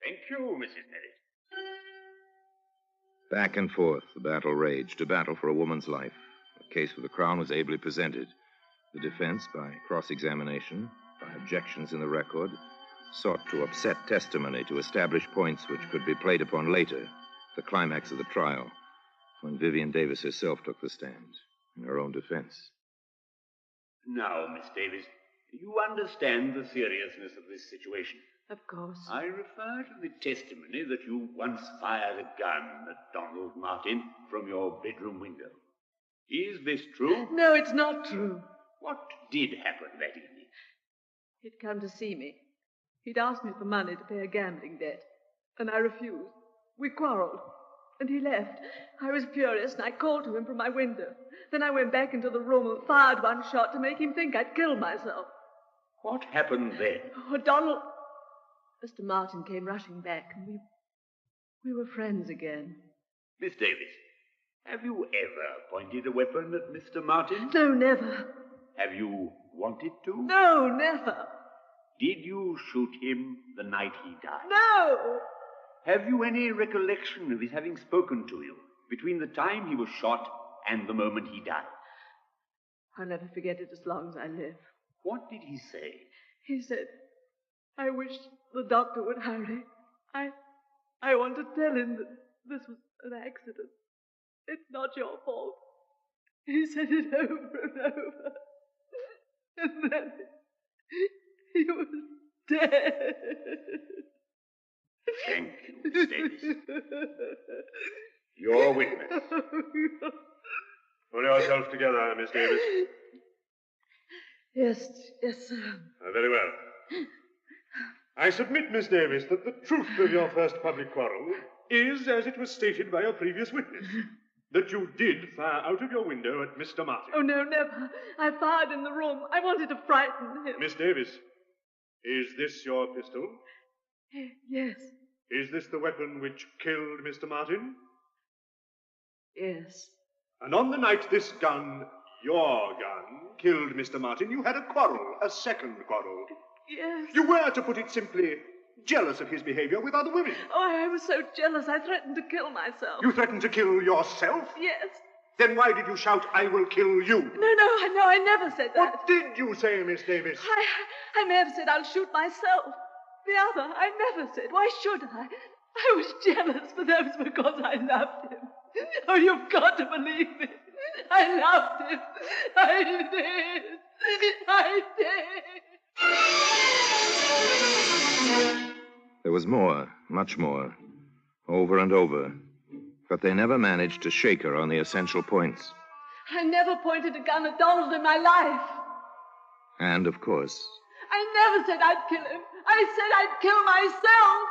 Thank you, Mrs. Merritt. Back and forth, the battle raged, a battle for a woman's life. The case for the Crown was ably presented. The defense, by cross-examination, by objections in the record, sought to upset testimony to establish points which could be played upon later, the climax of the trial, when Vivian Davis herself took the stand in her own defense. Now, Miss Davis, you understand the seriousness of this situation. Of course. I refer to the testimony that you once fired a gun at Donald Martin from your bedroom window. Is this true? No, it's not true. What did happen that evening? He'd come to see me. He'd asked me for money to pay a gambling debt, and I refused. We quarreled, and he left. I was furious, and I called to him from my window. Then I went back into the room and fired one shot to make him think I'd killed myself. What happened then? Oh, Donald... Mr. Martin came rushing back, and we were friends again. Miss Davis, have you ever pointed a weapon at Mr. Martin? No, never. Have you wanted to? No, never. Did you shoot him the night he died? No. Have you any recollection of his having spoken to you between the time he was shot and the moment he died? I'll never forget it as long as I live. What did he say? He said, I wish the doctor would hurry. I want to tell him that this was an accident. It's not your fault. He said it over and over. And then he was dead. Thank you, Miss Davis. Your witness. Pull yourself together, Miss Davis. Yes, sir. Very well. I submit, Miss Davis, that the truth of your first public quarrel is, as it was stated by a previous witness, that you did fire out of your window at Mr. Martin. Oh, no, never. I fired in the room. I wanted to frighten him. Miss Davis, is this your pistol? Yes. Is this the weapon which killed Mr. Martin? Yes. And on the night this gun, your gun, killed Mr. Martin, you had a quarrel, a second quarrel. Yes. You were, to put it simply, jealous of his behavior with other women. Oh, I was so jealous, I threatened to kill myself. You threatened to kill yourself? Yes. Then why did you shout, I will kill you? No, I never said that. What did you say, Miss Davis? I may have said I'll shoot myself. The other, I never said. Why should I? I was jealous, but that was because I loved him. Oh, you've got to believe me. I loved him. I did. I did. There was more, much more, over and over, but they never managed to shake her on the essential points. I never pointed a gun at Donald in my life. And, of course, I never said I'd kill him. I said I'd kill myself.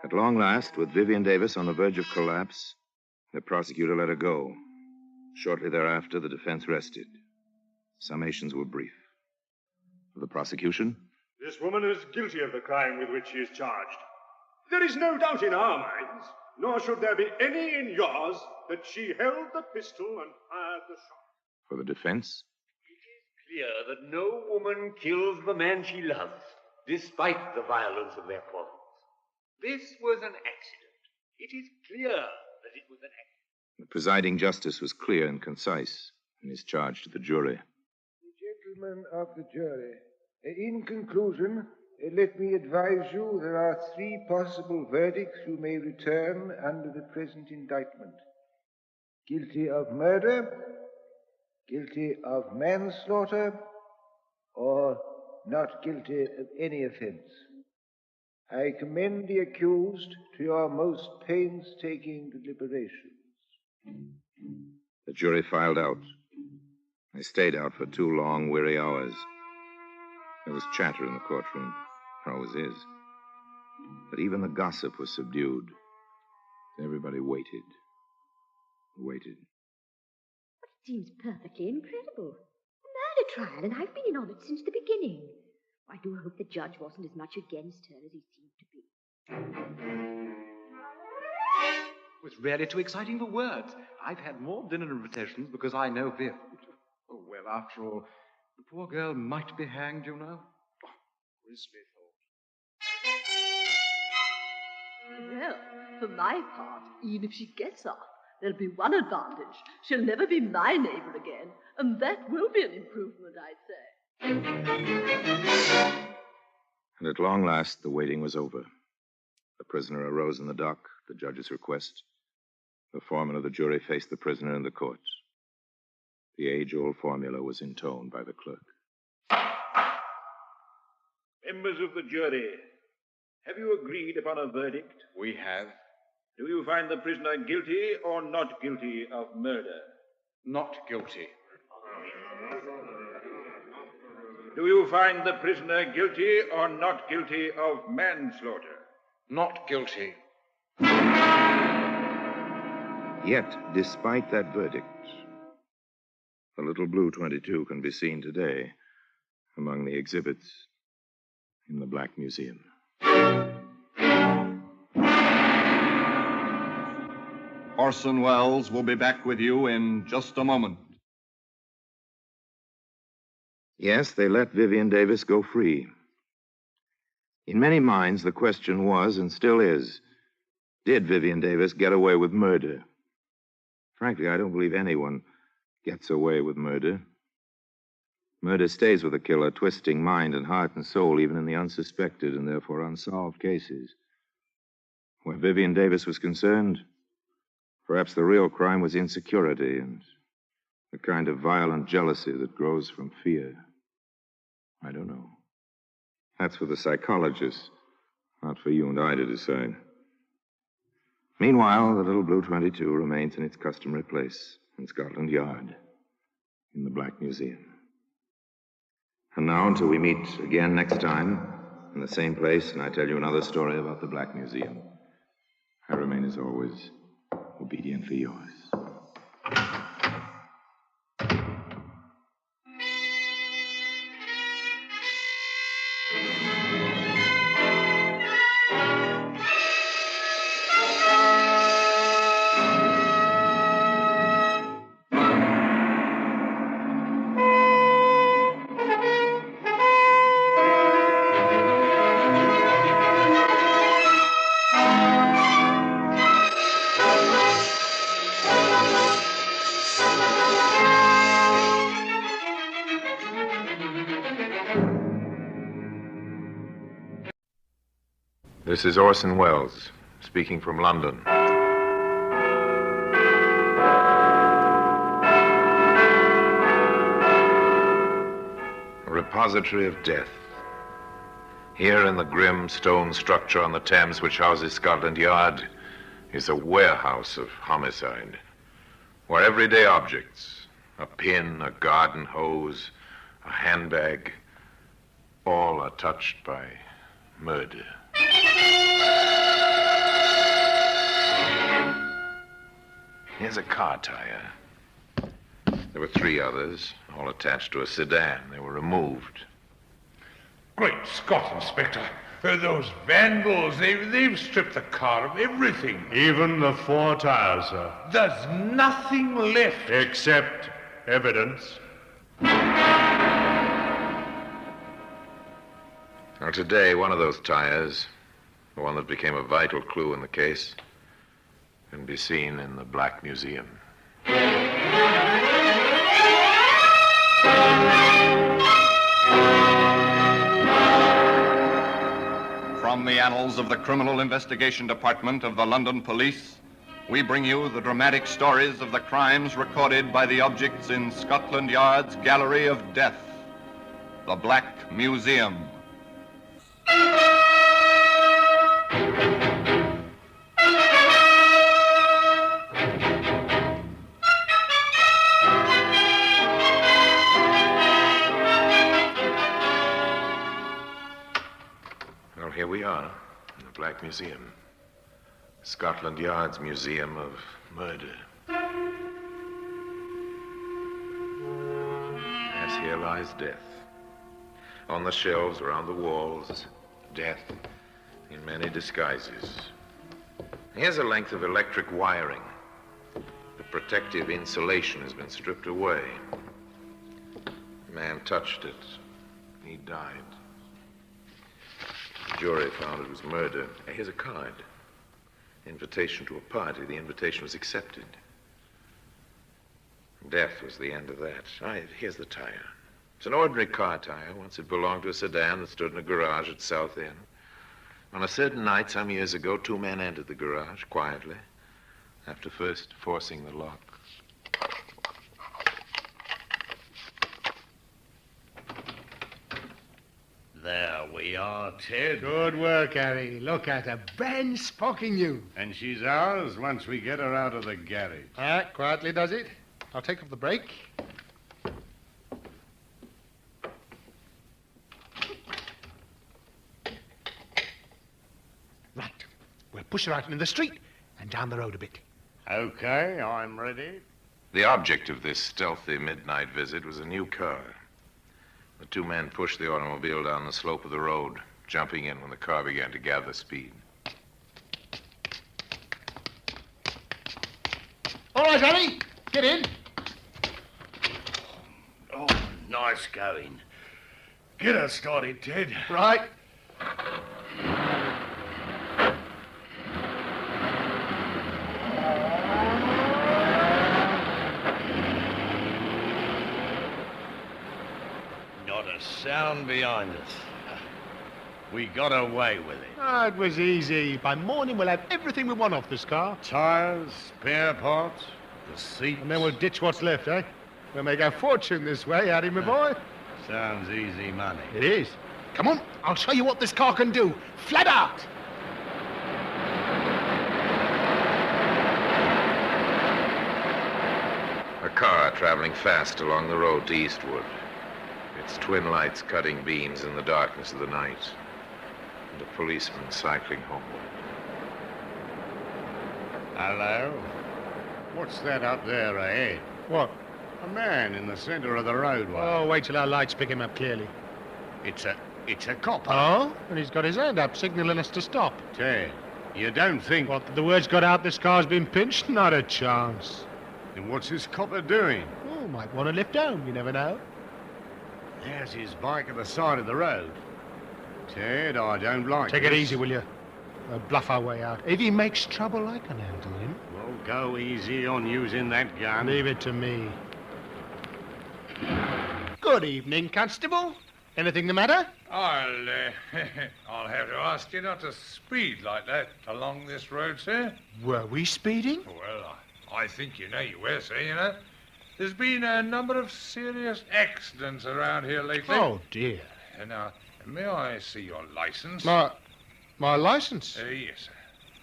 at long last, with Vivian Davis on the verge of collapse, the prosecutor let her go. Shortly thereafter, the defense rested. Summations were brief. For the prosecution, This woman is guilty of the crime with which she is charged. There is no doubt in our minds, nor should there be any in yours, that she held the pistol and fired the shot. for the defense, Clear that no woman kills the man she loves, despite the violence of their quarrels. This was an accident. It is clear that it was an accident. the presiding justice was clear and concise in his charge to the jury. Gentlemen of the jury, in conclusion, let me advise you there are 3 possible verdicts you may return under the present indictment. Guilty of murder, guilty of manslaughter, or not guilty of any offense. I commend the accused to your most painstaking deliberations. The jury filed out. They stayed out for 2 long, weary hours. There was chatter in the courtroom. There always is. But even the gossip was subdued. Everybody waited. Waited. It seems perfectly incredible. A murder trial, and I've been in on it since the beginning. I do hope the judge wasn't as much against her as he seemed to be. It was really too exciting for words. I've had more dinner invitations because I know Viv. Oh, well, after all, the poor girl might be hanged, you know. Oh, grisly thought. Well, for my part, even if she gets off, there'll be one advantage. She'll never be my neighbor again, and that will be an improvement, I'd say. And at long last, the waiting was over. The prisoner arose in the dock, at the judge's request. The foreman of the jury faced the prisoner in the court. The age-old formula was intoned by the clerk. Members of the jury, have you agreed upon a verdict? We have. Do you find the prisoner guilty or not guilty of murder? Not guilty. Do you find the prisoner guilty or not guilty of manslaughter? Not guilty. Yet, despite that verdict, the little blue 22 can be seen today among the exhibits in the Black Museum. Orson Welles will be back with you in just a moment. Yes, they let Vivian Davis go free. In many minds, the question was, and still is, did Vivian Davis get away with murder? Frankly, I don't believe anyone gets away with murder. Murder stays with a killer, twisting mind and heart and soul, even in the unsuspected and therefore unsolved cases. Where Vivian Davis was concerned, perhaps the real crime was insecurity and the kind of violent jealousy that grows from fear. I don't know. That's for the psychologists, not for you and I to decide. Meanwhile, the little Blue 22 remains in its customary place in Scotland Yard, in the Black Museum. And now, until we meet again next time, in the same place, and I tell you another story about the Black Museum, I remain, as always, obediently yours. This is Orson Welles, speaking from London. A repository of death. Here in the grim stone structure on the Thames which houses Scotland Yard is a warehouse of homicide, where everyday objects, a pin, a garden hose, a handbag, all are touched by murder. Here's a car tire. There were 3 others, all attached to a sedan. They were removed. Great Scott, Inspector. Those vandals, they've stripped the car of everything. Even the 4 tires, sir. There's nothing left. Except evidence. Now, today, one of those tires, the one that became a vital clue in the case, can be seen in the Black Museum. From the annals of the Criminal Investigation Department of the London Police, we bring you the dramatic stories of the crimes recorded by the objects in Scotland Yard's Gallery of Death, the Black Museum. Well, here we are, in the Black Museum. Scotland Yard's Museum of Murder. Yes, here lies death. On the shelves, around the walls, death in many disguises. Here's a length of electric wiring. The protective insulation has been stripped away. The man touched it. He died. The jury found it was murder. Here's a card. Invitation to a party. The invitation was accepted. Death was the end of that. Here's the tire. It's an ordinary car tire. Once it belonged to a sedan that stood in a garage at Southend. On a certain night some years ago, 2 men entered the garage quietly, after first forcing the lock. There we are, Ted. Good work, Harry. Look at her. Brand sparking new. And she's ours once we get her out of the garage. Quietly does it. I'll take off the brake. Right. We'll push her out into the street and down the road a bit. Okay, I'm ready. The object of this stealthy midnight visit was a new car. The 2 men pushed the automobile down the slope of the road, jumping in when the car began to gather speed. All right, Harry. Get in. Oh, nice going. Get us started, Ted. Right. Not a sound behind us. We got away with it. Ah, it was easy. By morning, we'll have everything we want off this car. Tires, spare parts, the seats. And then we'll ditch what's left, eh? We'll make our fortune this way, Harry, my boy. Sounds easy money. It is. Come on, I'll show you what this car can do. Flat out! A car traveling fast along the road to Eastwood. Its twin lights cutting beams in the darkness of the night. And a policeman cycling homeward. Hello? What's that up there ahead? What? A man in the center of the roadway. Oh, wait till our lights pick him up clearly. It's a copper. Oh? And he's got his hand up, signaling us to stop. Ted, you don't think... What, the word's got out this car's been pinched? Not a chance. Then what's this copper doing? Oh, might want to lift home, you never know. There's his bike at the side of the road. Ted, I don't like Take this. it easy, will you? We'll bluff our way out. If he makes trouble, I can handle him. Well, go easy on using that gun. Leave it to me. Good evening, Constable. Anything the matter? I'll have to ask you not to speed like that along this road, sir. Were we speeding? Well, I think you know you were, sir, you know. There's been a number of serious accidents around here lately. Oh, dear. Now, may I see your license? My license? Yes,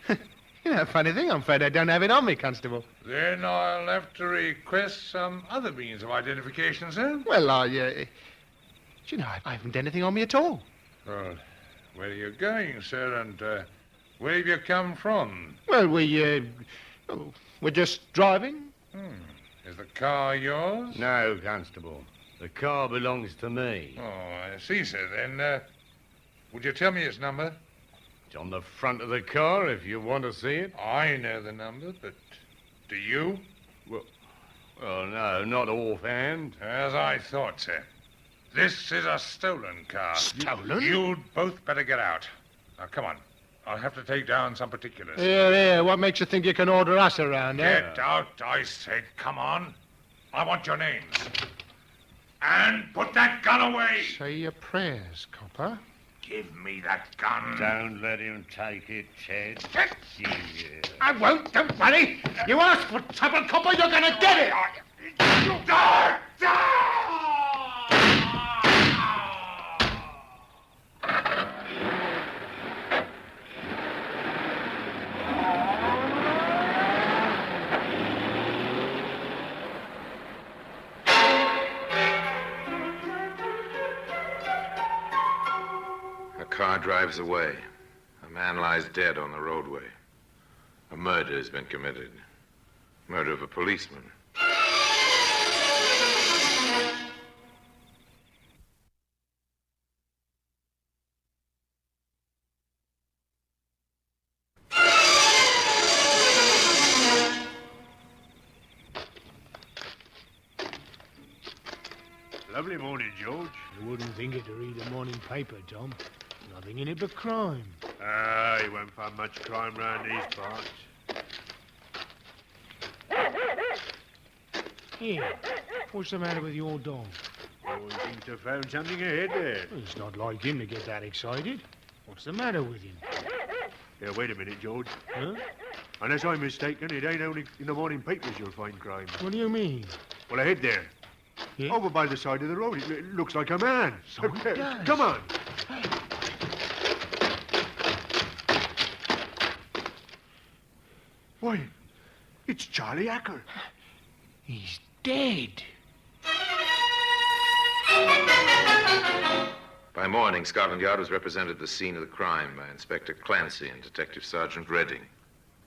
sir. You know, funny thing, I'm afraid I don't have it on me, Constable. Then I'll have to request some other means of identification, sir. Well, you know, I haven't anything on me at all. Well, where are you going, sir, and where have you come from? Well, we're just driving. Is the car yours? No, Constable. The car belongs to me. Oh, I see, sir. Then, would you tell me its number? It's on the front of the car if you want to see it. I know the number, but do you? Well, no, not offhand. As I thought, sir. This is a stolen car. Stolen? You'd both better get out. Now, come on. I'll have to take down some particulars. Here. What makes you think you can order us around, eh? Get out, I said. Come on. I want your names. And put that gun away. Say your prayers, copper. Give me that gun. Don't let him take it, Ted. Yeah. I won't, don't worry. You ask for trouble, copper, you're gonna get it. A car drives away. A man lies dead on the roadway. A murder has been committed. Murder of a policeman. Lovely morning, George. You wouldn't think it to read a morning paper, Tom. Nothing in it but crime. You won't find much crime round these parts. Here, what's the matter with your dog? Oh, he seems to have found something ahead there. Well, it's not like him to get that excited. What's the matter with him? Yeah, wait a minute, George. Huh? Unless I'm mistaken, it ain't only in the morning papers you'll find crime. What do you mean? Well, ahead there. Yeah? Over by the side of the road. It looks like a man. So it does. Come on. Why, it's Charlie Acker. He's dead. By morning, Scotland Yard was represented at the scene of the crime by Inspector Clancy and Detective Sergeant Redding.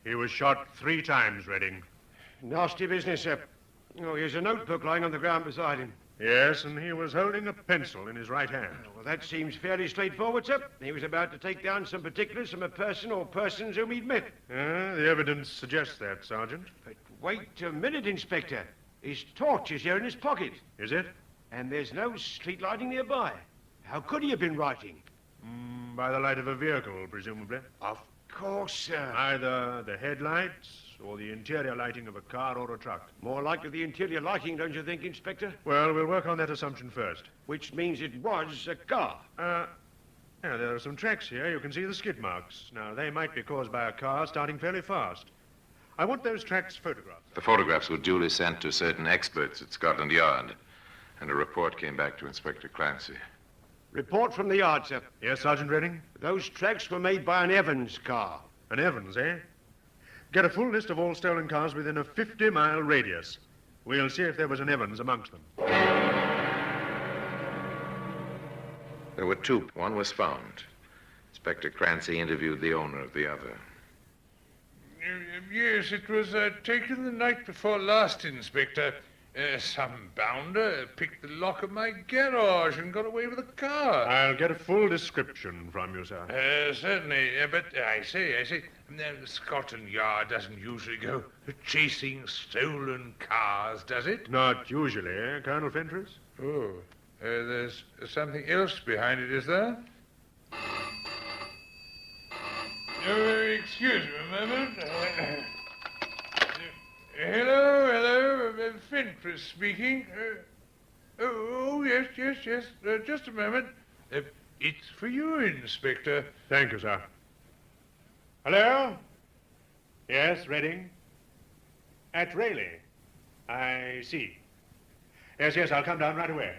He was shot 3 times, Redding. Nasty business, sir. Oh, here's a notebook lying on the ground beside him. Yes, and he was holding a pencil in his right hand. Well, that seems fairly straightforward, sir. He was about to take down some particulars from a person or persons whom he'd met. The evidence suggests that, Sergeant. But Wait a minute, Inspector. His torch is here in his pocket. Is it? And there's no street lighting nearby. How could he have been writing? By the light of a vehicle, presumably. Of course, sir. Either the headlights or the interior lighting of a car or a truck. More likely the interior lighting, don't you think, Inspector? Well, we'll work on that assumption first. Which means it was a car. Yeah, there are some tracks here. You can see the skid marks. Now, they might be caused by a car starting fairly fast. I want those tracks photographed. The photographs were duly sent to certain experts at Scotland Yard, and a report came back to Inspector Clancy. Report from the yard, sir. Yes, Sergeant Redding? Those tracks were made by an Evans car. An Evans, eh? Get a full list of all stolen cars within a 50-mile radius. We'll see if there was an Evans amongst them. There were two. One was found. Inspector Clancy interviewed the owner of the other. Yes, it was taken the night before last, Inspector. Some bounder picked the lock of my garage and got away with the car. I'll get a full description from you, sir. Certainly, but I say, Scotland Yard doesn't usually go chasing stolen cars, does it? Not usually, eh, Colonel Fentress? Oh, there's something else behind it, is there? Excuse me a moment. Hello, Fentress speaking. Yes. Just a moment. It's for you, Inspector. Thank you, sir. Hello? Yes, Redding? At Raleigh. I see. Yes, I'll come down right away.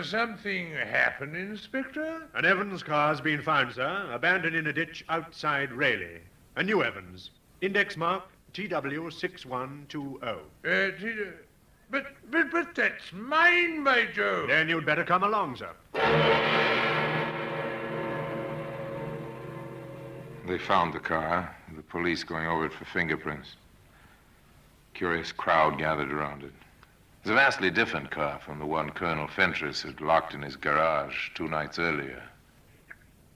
Something happened, Inspector? An Evans car's been found, sir, abandoned in a ditch outside Raleigh. A new Evans. Index mark TW6120. But that's mine, by Jove. Then you'd better come along, sir. They found the car, the police going over it for fingerprints. Curious crowd gathered around it. It was a vastly different car from the one Colonel Fentress had locked in his garage 2 nights earlier.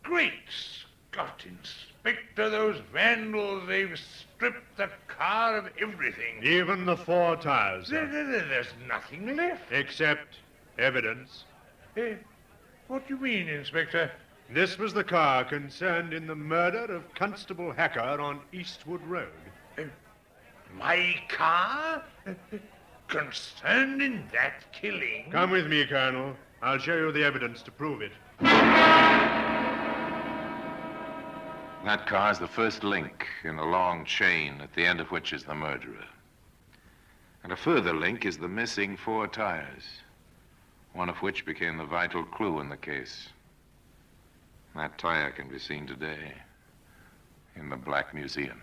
Great Scott, Inspector, those vandals, they've stripped the car of everything. Even the 4 tires, sir. There's nothing left. Except evidence. What do you mean, Inspector? This was the car concerned in the murder of Constable Hacker on Eastwood Road. My car? Concerned in that killing? Come with me, Colonel. I'll show you the evidence to prove it. That car is the first link in a long chain at the end of which is the murderer. And a further link is the missing 4 tires, one of which became the vital clue in the case. That tire can be seen today in the Black Museum.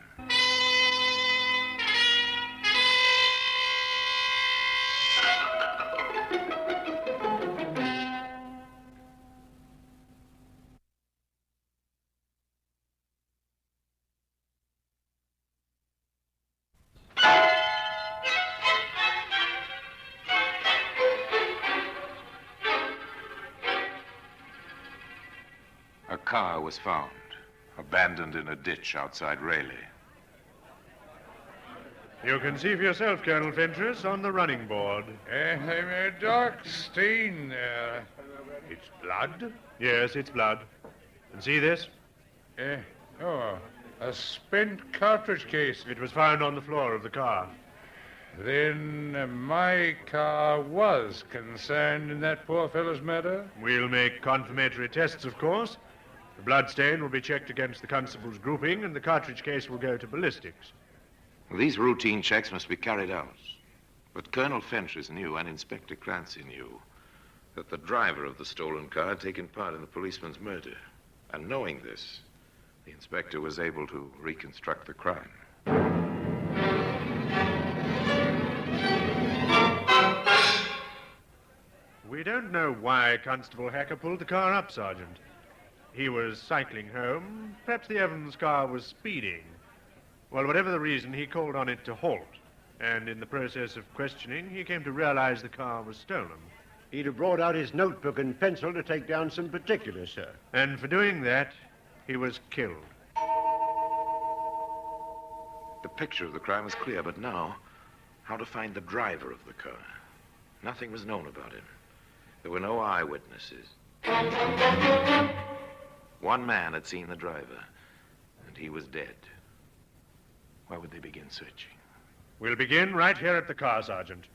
A car was found, abandoned in a ditch outside Raleigh. You can see for yourself, Colonel Fentress, on the running board. A dark stain there. It's blood? Yes, it's blood. And see this? A spent cartridge case. It was found on the floor of the car. Then my car was concerned in that poor fellow's murder? We'll make confirmatory tests, of course. The blood stain will be checked against the constable's grouping, and the cartridge case will go to ballistics. These routine checks must be carried out. But Colonel Fentress knew, and Inspector Clancy knew, that the driver of the stolen car had taken part in the policeman's murder. And knowing this, the inspector was able to reconstruct the crime. We don't know why Constable Hacker pulled the car up, Sergeant. He was cycling home. Perhaps the Evans car was speeding. Well, whatever the reason, he called on it to halt. And in the process of questioning, he came to realize the car was stolen. He'd have brought out his notebook and pencil to take down some particulars, sir. And for doing that, he was killed. The picture of the crime was clear, but now, how to find the driver of the car? Nothing was known about him. There were no eyewitnesses. One man had seen the driver, and he was dead. Where would they begin searching? We'll begin right here at the car, Sergeant.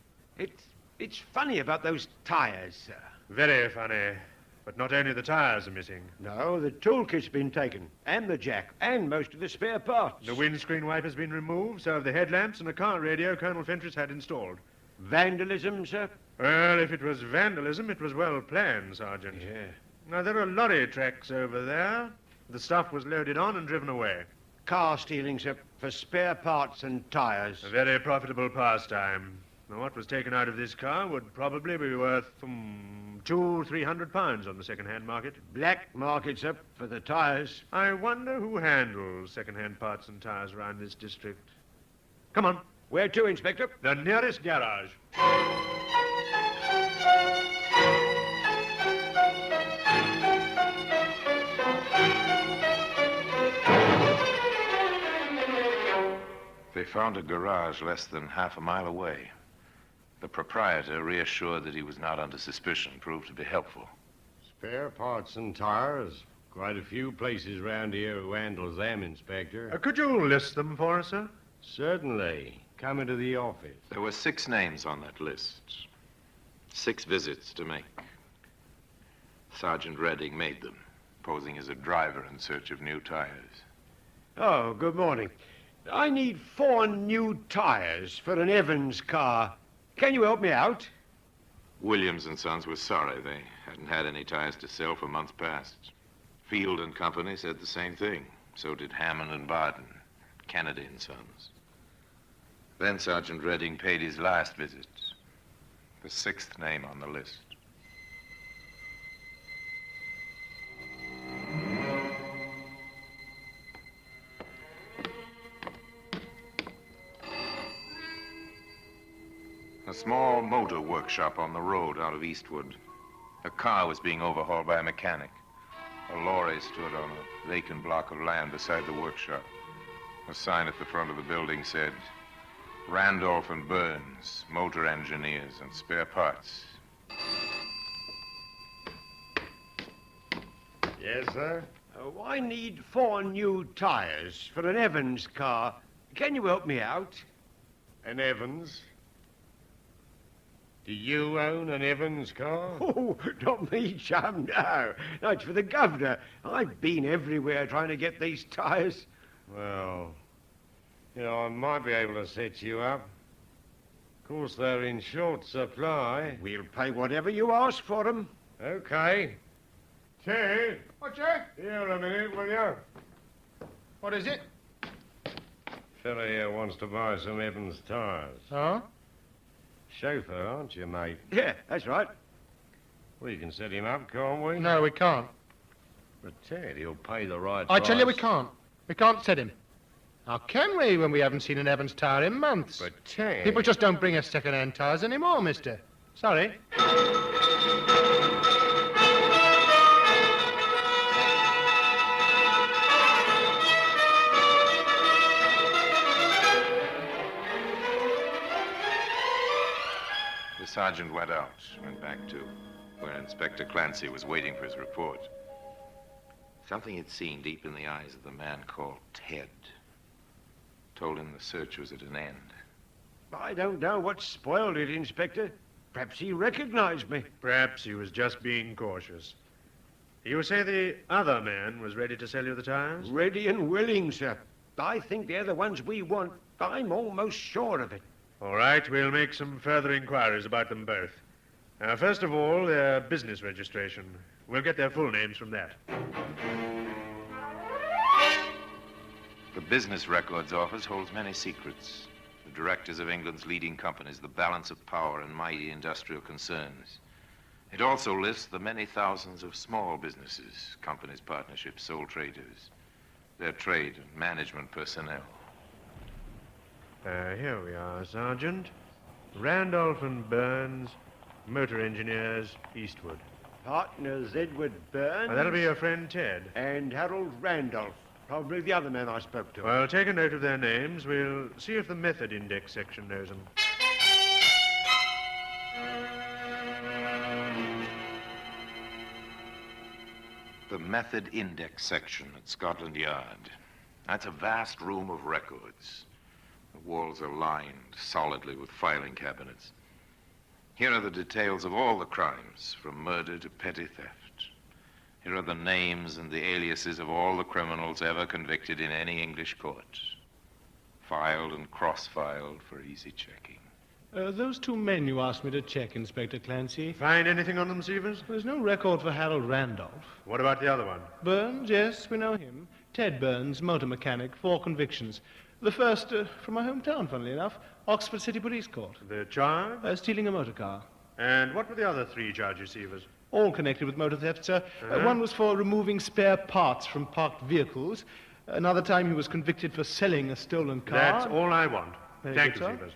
It's funny about those tires, sir. Very funny. But not only the tires are missing. No, the toolkit's been taken, and the jack, and most of the spare parts. The windscreen wiper's been removed, so have the headlamps and the car radio Colonel Fentress had installed. Vandalism, sir? Well, if it was vandalism, it was well planned, Sergeant. Yeah. Now, there are lorry tracks over there. The stuff was loaded on and driven away. Car stealing, sir, for spare parts and tires. A very profitable pastime. Now, what was taken out of this car would probably be worth £200-300 on the second-hand market. Black market, sir, for the tires. I wonder who handles second-hand parts and tires around this district. Come on. Where to, Inspector? The nearest garage. They found a garage less than half a mile away. The proprietor, reassured that he was not under suspicion, proved to be helpful. Spare parts and tires. Quite a few places round here who handles them, Inspector. Could you list them for us, sir? Certainly. Come into the office. There were 6 names on that list. 6 visits to make. Sergeant Redding made them, posing as a driver in search of new tires. Oh, good morning. I need 4 new tires for an Evans car. Can you help me out? Williams and Sons were sorry. They hadn't had any tires to sell for months past. Field and Company said the same thing. So did Hammond and Barton, Kennedy and Sons. Then Sergeant Redding paid his last visit, the 6th name on the list. A small motor workshop on the road out of Eastwood. A car was being overhauled by a mechanic. A lorry stood on a vacant block of land beside the workshop. A sign at the front of the building said, Randolph and Burns, motor engineers and spare parts. Yes, sir? I need 4 new tires for an Evans car. Can you help me out? An Evans? Do you own an Evans car? Oh, not me, chum, no. No, it's for the governor. I've been everywhere trying to get these tires. Well, I might be able to set you up. Of course, they're in short supply. We'll pay whatever you ask for them. Okay. Ted, What, sir? here a minute, will you? What is it? Fella here wants to buy some Evans tires. Huh? Chauffeur, aren't you, mate? Yeah, that's right. We can set him up, can't we? No, we can't. But Ted, he'll pay the right I price. tell you we can't. We can't set him. How can we when we haven't seen an Evans tire in months? But Ted... People just don't bring us second-hand tires anymore, mister. Sorry. The sergeant went back to where Inspector Clancy was waiting for his report. Something he'd seen deep in the eyes of the man called Ted told him the search was at an end. I don't know what spoiled it, Inspector. Perhaps he recognized me. Perhaps he was just being cautious. You say the other man was ready to sell you the tires? Ready and willing, sir. I think they're the ones we want. I'm almost sure of it. All right, we'll make some further inquiries about them both. First of all, their business registration. We'll get their full names from that. The Business Records Office holds many secrets. The directors of England's leading companies, the balance of power and mighty industrial concerns. It also lists the many thousands of small businesses, companies, partnerships, sole traders, their trade and management personnel. Here we are, Sergeant. Randolph and Burns, motor engineers, Eastwood. Partners Edward Burns. That'll be your friend Ted. And Harold Randolph. Probably the other man I spoke to. Well, take a note of their names. We'll see if the method index section knows them. The method index section at Scotland Yard. That's a vast room of records. The walls are lined solidly with filing cabinets. Here are the details of all the crimes, from murder to petty theft. Here are the names and the aliases of all the criminals ever convicted in any English court. Filed and cross-filed for easy checking. Those two men you asked me to check, Inspector Clancy. Find anything on them, Stevens? There's no record for Harold Randolph. What about the other one? Burns, yes, we know him. Ted Burns, motor mechanic, 4 convictions. The first from my hometown, funnily enough, Oxford City Police Court. The charge? Stealing a motor car. And what were the other 3 charges, Stevens? All connected with motor theft, sir. Uh-huh. One was for removing spare parts from parked vehicles. Another time he was convicted for selling a stolen car. That's all I want. Very Thank good, you, sir. Stevens.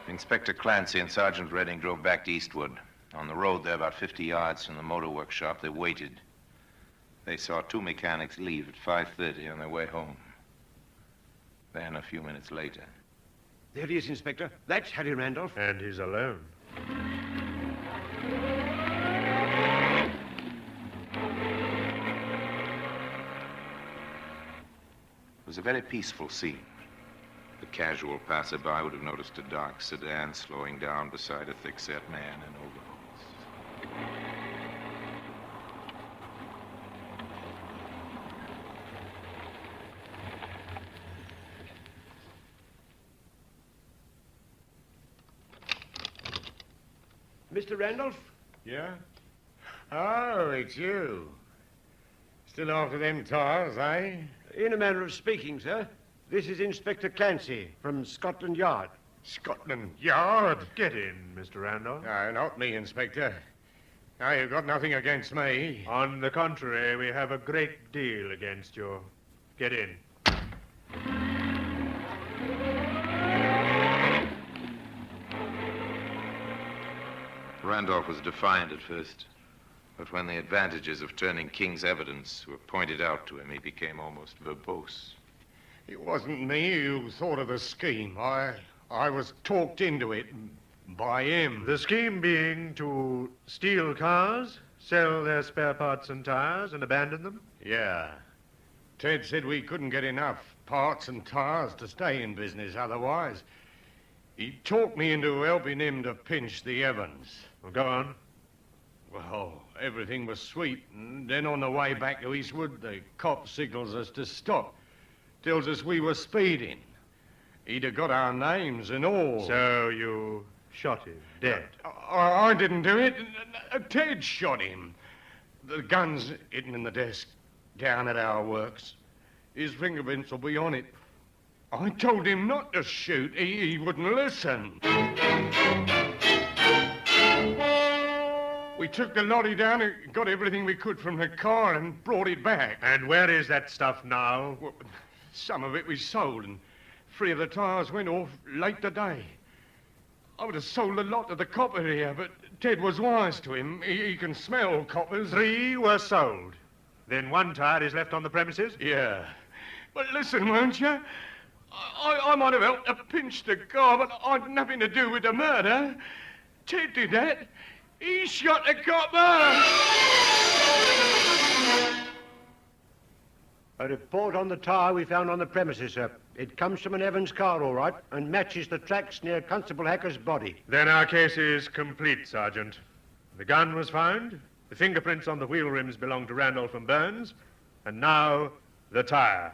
Inspector Clancy and Sergeant Redding drove back to Eastwood. On the road there, about 50 yards from the motor workshop, they waited. They saw 2 mechanics leave at 5:30 on their way home. Then, a few minutes later... There he is, Inspector. That's Harry Randolph. And he's alone. It was a very peaceful scene. The casual passerby would have noticed a dark sedan slowing down beside a thick-set man in overalls. Mr. Randolph? Yeah? Oh, it's you. Still after them tires, eh? In a manner of speaking, sir. This is Inspector Clancy from Scotland Yard. Scotland Yard? Get in, Mr. Randolph. No, not me, Inspector. Now, you've got nothing against me. On the contrary, we have a great deal against you. Get in. Randolph was defiant at first, but when the advantages of turning King's evidence were pointed out to him, he became almost verbose. It wasn't me who thought of the scheme. I was talked into it by him. The scheme being to steal cars, sell their spare parts and tires, and abandon them? Yeah. Ted said we couldn't get enough parts and tires to stay in business otherwise. He talked me into helping him to pinch the Evans. Well, go on. Well, everything was sweet, and then on the way back to Eastwood, the cop signals us to stop. Tells us we were speeding. He'd have got our names and all. So you shot him, dead? I didn't do it. Ted shot him. The gun's hidden in the desk down at our works. His fingerprints will be on it. I told him not to shoot. He wouldn't listen. We took the lorry down and got everything we could from the car and brought it back. And where is that stuff now? Well, some of it we sold, and 3 of the tires went off late today. I would have sold a lot to the copper here, but Ted was wise to him. He can smell coppers. 3 were sold. Then 1 tire is left on the premises? Yeah. But listen, won't you? I might have helped to pinch the car, but I'd nothing to do with the murder. Ted did that. He shot the copper! A report on the tire we found on the premises, sir. It comes from an Evans car, all right, and matches the tracks near Constable Hacker's body. Then our case is complete, Sergeant. The gun was found, the fingerprints on the wheel rims belong to Randolph and Burns, and now the tire.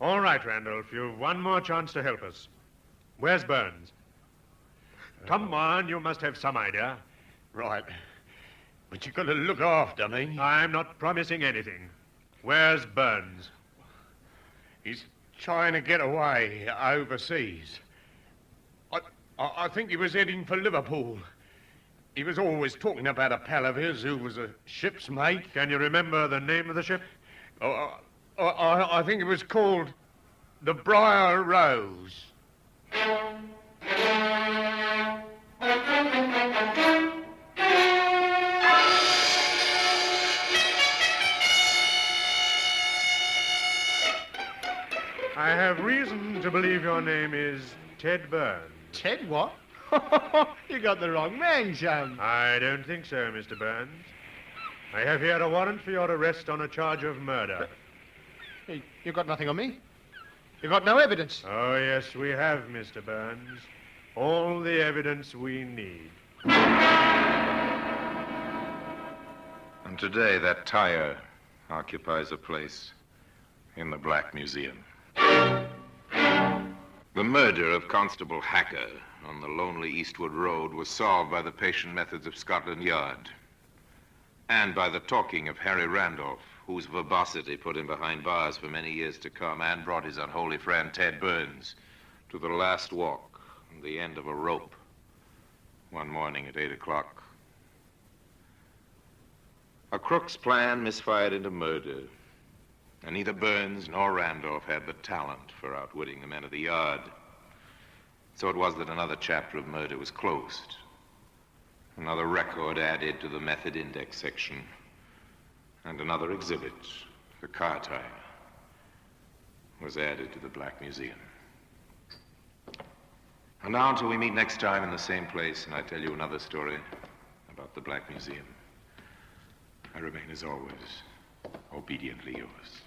All right, Randolph, you've one more chance to help us. Where's Burns? Come on, you must have some idea. Right. But you've got to look after me. I'm not promising anything. Where's Burns? He's trying to get away overseas. I think he was heading for Liverpool. He was always talking about a pal of his who was a ship's mate. Can you remember the name of the ship? I think it was called the Briar Rose. I have reason to believe your name is Ted Burns. Ted what? You got the wrong man, chum. I don't think so, Mr. Burns. I have here a warrant for your arrest on a charge of murder. Hey, you got nothing on me? You got no evidence? Oh, yes, we have, Mr. Burns. All the evidence we need. And today, that tire occupies a place in the Black Museum. The murder of Constable Hacker on the lonely Eastwood Road was solved by the patient methods of Scotland Yard and by the talking of Harry Randolph, whose verbosity put him behind bars for many years to come and brought his unholy friend Ted Burns to the last walk and the end of a rope one morning at 8 o'clock. A crook's plan misfired into murder, and neither Burns nor Randolph had the talent for outwitting the men of the yard. So it was that another chapter of murder was closed. Another record added to the method index section. And another exhibit, the car tire, was added to the Black Museum. And now until we meet next time in the same place and I tell you another story about the Black Museum, I remain as always obediently yours.